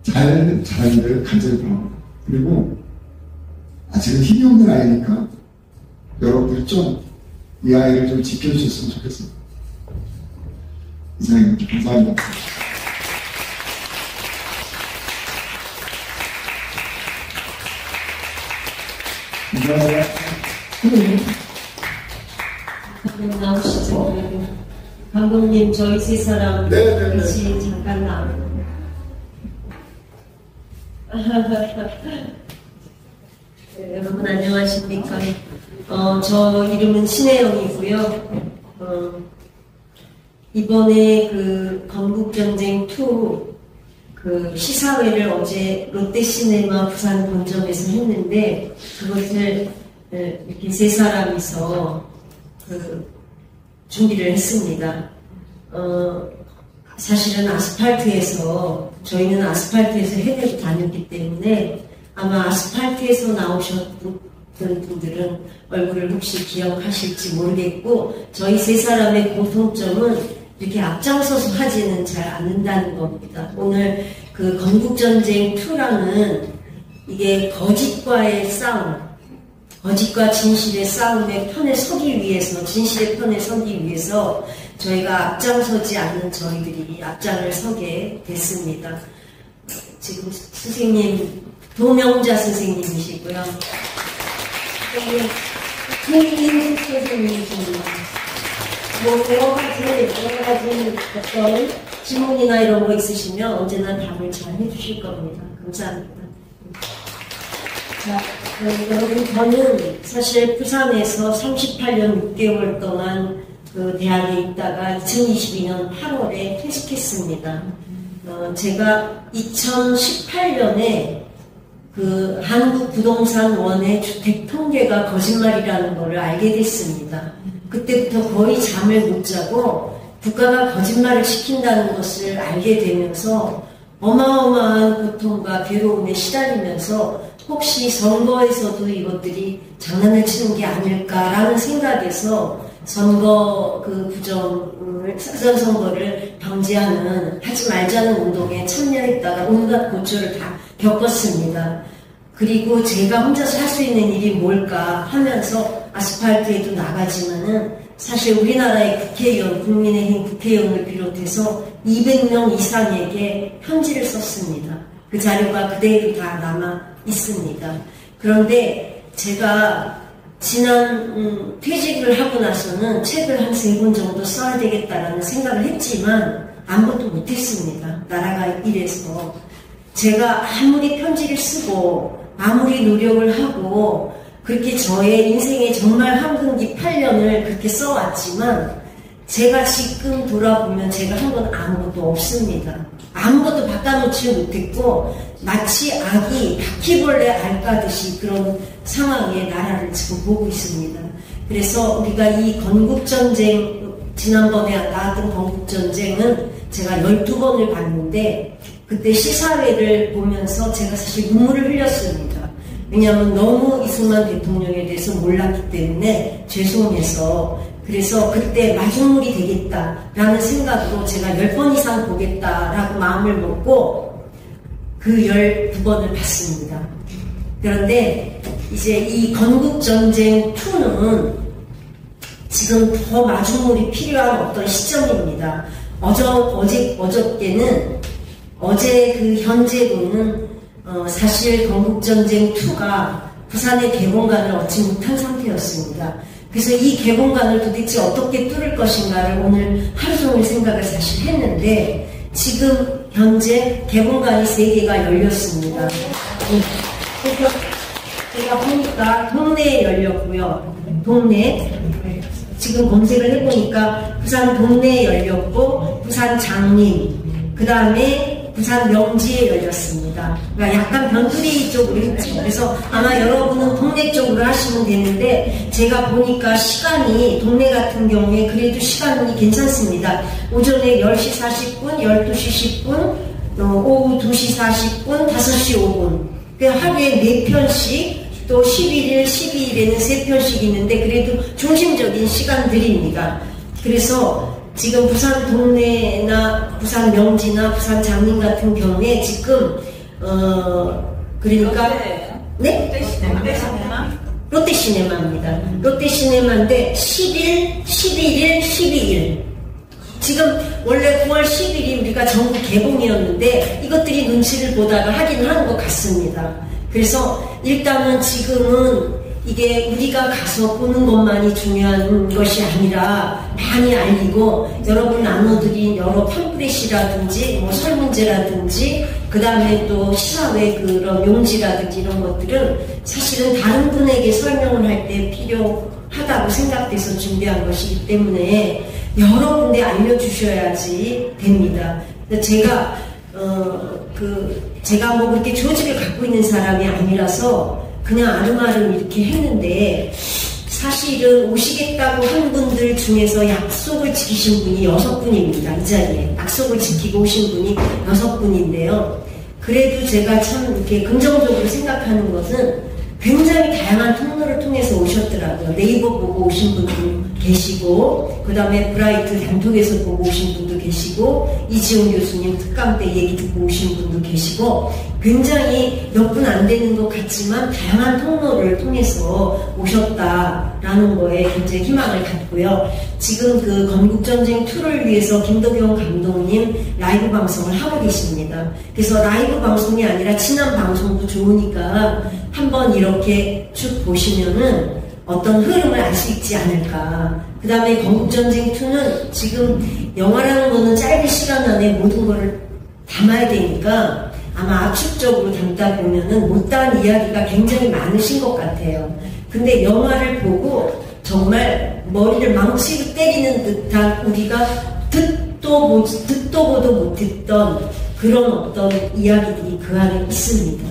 잘 자라기를 간절히 바랍니다. 그리고 아직은 힘이 없는 아이니까 여러분들이 좀 이 아이를 좀 지켜주셨으면 좋겠습니다. 이상입니다. 감사합니다. 감독님 나오시죠. 감독님 저희 세 사람 같이 잠깐 나오고. 네, 여러분 안녕하십니까. 저 이름은 신혜영이고요. 이번에 그 건국전쟁2 그 시사회를 어제 롯데시네마 부산 본점에서 했는데 그것을 이렇게 세 사람이서 그 준비를 했습니다. 사실은 저희는 아스팔트에서 해외로 다녔기 때문에 아마 아스팔트에서 나오셨던 분들은 얼굴을 혹시 기억하실지 모르겠고, 저희 세 사람의 공통점은 이렇게 앞장서서 하지는 잘 않는다는 겁니다. 오늘 그 건국전쟁2라는 이게 거짓과의 싸움, 거짓과 진실의 싸움의 편에 서기 위해서, 진실의 편에 서기 위해서 저희가 앞장서지 않는 저희들이 앞장을 서게 됐습니다. 지금 선생님, 도명자 선생님이시고요. 선생님 선생님이십니다. 여러 가지 어떤 질문이나 이런 거 있으시면 언제나 답을 잘 해주실 겁니다. 감사합니다. 자, 여러분, 저는 사실 부산에서 38년 6개월 동안 그 대학에 있다가 2022년 8월에 퇴직했습니다. 제가 2018년에 그 한국부동산원의 주택 통계가 거짓말이라는 것을 알게 됐습니다. 그때부터 거의 잠을 못 자고 국가가 거짓말을 시킨다는 것을 알게 되면서 어마어마한 고통과 괴로움에 시달리면서 혹시 선거에서도 이것들이 장난을 치는 게 아닐까라는 생각에서 선거 그 부정을, 사전선거를 방지하는, 하지 말자는 운동에 참여했다가 온갖 고초를 다 겪었습니다. 그리고 제가 혼자서 할 수 있는 일이 뭘까 하면서 아스팔트에도 나가지만은 사실 우리나라의 국회의원, 국민의힘 국회의원을 비롯해서 200명 이상에게 편지를 썼습니다. 그 자료가 그대로 다 남아 있습니다. 그런데 제가 지난 퇴직을 하고 나서는 책을 한 3권 정도 써야 되겠다라는 생각을 했지만 아무것도 못했습니다. 나라가 이래서. 제가 아무리 편지를 쓰고 아무리 노력을 하고 그렇게 저의 인생의 정말 황금기 8년을 그렇게 써왔지만 제가 지금 돌아보면 제가 한 건 아무것도 없습니다. 아무것도 바꿔놓지 못했고 마치 아기 바퀴벌레 알 까듯이 그런 상황에 나라를 지금 보고 있습니다. 그래서 우리가 이 건국전쟁, 지난번에 나왔던 건국전쟁은 제가 12번을 봤는데 그때 시사회를 보면서 제가 사실 눈물을 흘렸습니다. 왜냐하면 너무 이승만 대통령에 대해서 몰랐기 때문에 죄송해서, 그래서 그때 마중물이 되겠다라는 생각으로 제가 10번 이상 보겠다라고 마음을 먹고 그 12번을 봤습니다. 그런데 이제 이 건국전쟁 2는 지금 더 마중물이 필요한 어떤 시점입니다. 어저께는 어제 그 현재로는 사실 건국전쟁 2가 부산의 개봉관을 얻지 못한 상태였습니다. 그래서 이 개봉관을 도대체 어떻게 뚫을 것인가를 오늘 하루 종일 생각을 사실 했는데 지금 현재 개봉관이 3개가 열렸습니다. 제가 보니까 동네에 열렸고요. 동네 지금 검색을 해보니까 부산 동네에 열렸고 부산 장림, 그 다음에 부산 명지에 열렸습니다. 그러니까 약간 변두리 쪽으로 했죠. 그래서 아마 여러분은 동네 쪽으로 하시면 되는데 제가 보니까 시간이 동네 같은 경우에 그래도 시간이 괜찮습니다. 오전에 10시 40분, 12시 10분, 오후 2시 40분, 5시 5분. 하루에 4편씩 또 11일, 12일에는 3편씩 있는데 그래도 중심적인 시간들입니다. 그래서 지금 부산 동네나 부산 명지나 부산 장림 같은 경우에 지금 그러니까 네? 롯데시네마입니다. 롯데시네마인데 10일, 11일, 12일 지금 원래 9월 10일이 우리가 전국 개봉이었는데 이것들이 눈치를 보다가 하긴 하는 것 같습니다. 그래서 일단은 지금은 이게 우리가 가서 보는 것만이 중요한 것이 아니라 많이 알리고 여러분 나눠드린 여러 팜플렛이라든지 뭐 설문제라든지 그 다음에 또 시사회 그런 용지라든지 이런 것들은 사실은 다른 분에게 설명을 할 때 필요하다고 생각돼서 준비한 것이기 때문에 여러 군데 알려주셔야지 됩니다. 제가 제가 뭐 그렇게 조직을 갖고 있는 사람이 아니라서 그냥 아름아름 이렇게 했는데 사실은 오시겠다고 한 분들 중에서 약속을 지키신 분이 6분입니다. 이 자리에 약속을 지키고 오신 분이 6분인데요. 그래도 제가 참 이렇게 긍정적으로 생각하는 것은 굉장히 다양한 통로를 통해서 오셨더라고요. 네이버 보고 오신 분도 계시고 그 다음에 브라이트 단톡에서 보고 오신 분도 계시고 이지용 교수님 특강 때 얘기 듣고 오신 분도 계시고 굉장히 몇 분 안 되는 것 같지만 다양한 통로를 통해서 오셨다라는 거에 굉장히 희망을 갖고요. 지금 그 건국전쟁 2를 위해서 김덕영 감독님 라이브 방송을 하고 계십니다. 그래서 라이브 방송이 아니라 지난 방송도 좋으니까 한번 이렇게 쭉 보시면은 어떤 흐름을 알 수 있지 않을까. 그 다음에 건국전쟁 2는 지금 영화라는 거는 짧은 시간 안에 모든 거를 담아야 되니까 아마 압축적으로 담다 보면은 못다한 이야기가 굉장히 많으신 것 같아요. 근데 영화를 보고 정말 머리를 망치로 때리는 듯한 우리가 듣도 보도 못했던 그런 어떤 이야기들이 그 안에 있습니다.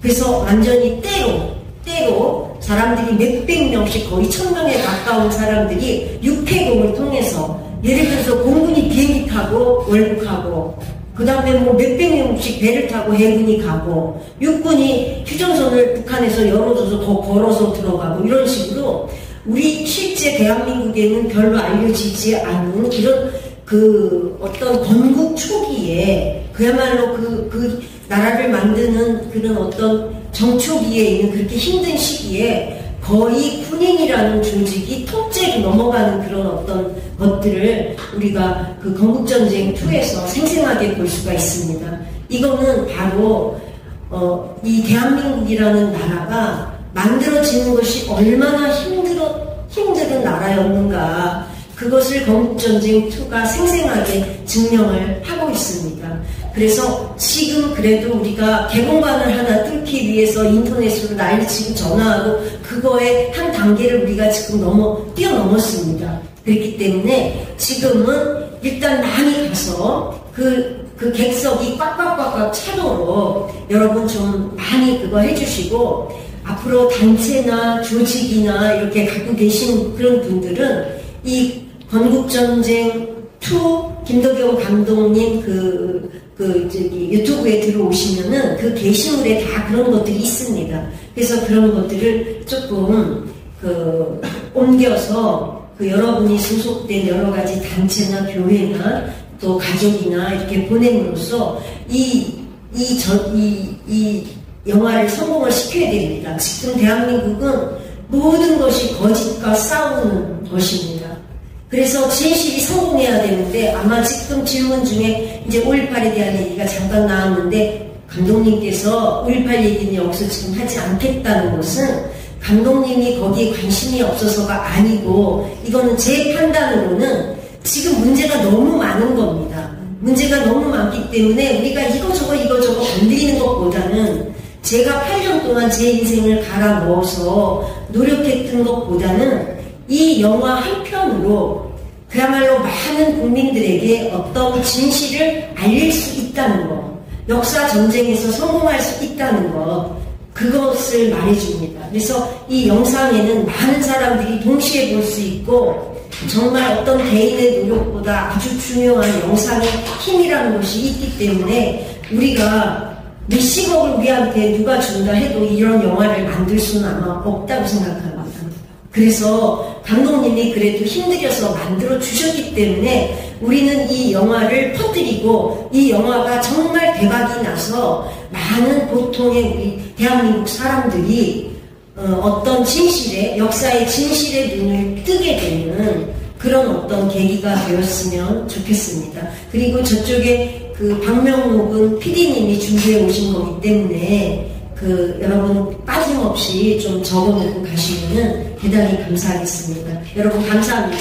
그래서 완전히 때로 사람들이 몇백 명씩 거의 1000명에 가까운 사람들이 육해공을 통해서 예를 들어서 공군이 비행기 타고 월북하고 그 다음에 뭐 몇백 명씩 배를 타고 해군이 가고 육군이 휴전선을 북한에서 열어줘서 더 걸어서 들어가고 이런 식으로 우리 실제 대한민국에는 별로 알려지지 않은 이런 그 어떤 건국 초기에 그야말로 그 나라를 만드는 그런 어떤 정초기에 있는 그렇게 힘든 시기에 거의 군인이라는 조직이 통째로 넘어가는 그런 어떤 것들을 우리가 그 건국전쟁 2에서 생생하게 볼 수가 있습니다. 이거는 바로 이 대한민국이라는 나라가 만들어지는 것이 얼마나 힘든 나라였는가 그것을 건국전쟁 2가 생생하게 증명을 하고 있습니다. 그래서 지금 그래도 우리가 개공관을 하나 뚫기 위해서 인터넷으로 난리치고 전화하고 그거에 한 단계를 우리가 지금 뛰어넘었습니다. 그렇기 때문에 지금은 일단 많이 가서 그 객석이 꽉꽉꽉꽉 차도록 여러분 좀 많이 그거 해주시고, 앞으로 단체나 조직이나 이렇게 갖고 계신 그런 분들은 이 건국전쟁 2 김덕영 감독님 유튜브에 들어오시면은 그 게시물에 다 그런 것들이 있습니다. 그래서 그런 것들을 조금 옮겨서 여러분이 소속된 여러 가지 단체나 교회나 또 가족이나 이렇게 보냄으로써 이 영화를 성공을 시켜야 됩니다. 지금 대한민국은 모든 것이 거짓과 싸우는 것입니다. 그래서 진실이 성공해야 되는데, 아마 지금 질문 중에 이제 5.18에 대한 얘기가 잠깐 나왔는데, 감독님께서 5.18 얘기는 여기서 지금 하지 않겠다는 것은 감독님이 거기에 관심이 없어서가 아니고, 이거는 제 판단으로는 지금 문제가 너무 많은 겁니다. 문제가 너무 많기 때문에 우리가 이거저거 건드리는 것보다는, 제가 8년 동안 제 인생을 갈아 넣어서 노력했던 것보다는 이 영화 한 편으로 그야말로 많은 국민들에게 어떤 진실을 알릴 수 있다는 것, 역사 전쟁에서 성공할 수 있다는 것, 그것을 말해줍니다. 그래서 이 영상에는 많은 사람들이 동시에 볼 수 있고, 정말 어떤 개인의 노력보다 아주 중요한 영상의 힘이라는 것이 있기 때문에, 우리가 몇십억을 우리한테 누가 준다 해도 이런 영화를 만들 수는 아마 없다고 생각합니다. 그래서 감독님이 그래도 힘들여서 만들어 주셨기 때문에 우리는 이 영화를 퍼뜨리고, 이 영화가 정말 대박이 나서 많은 보통의 우리 대한민국 사람들이 어떤 진실에, 역사의 진실의 눈을 뜨게 되는 그런 어떤 계기가 되었으면 좋겠습니다. 그리고 저쪽에 박명록은 PD님이 준비해 오신 거기 때문에 여러분 빠짐없이 좀 적어놓고 가시면은 대단히 감사하겠습니다. 여러분 감사합니다.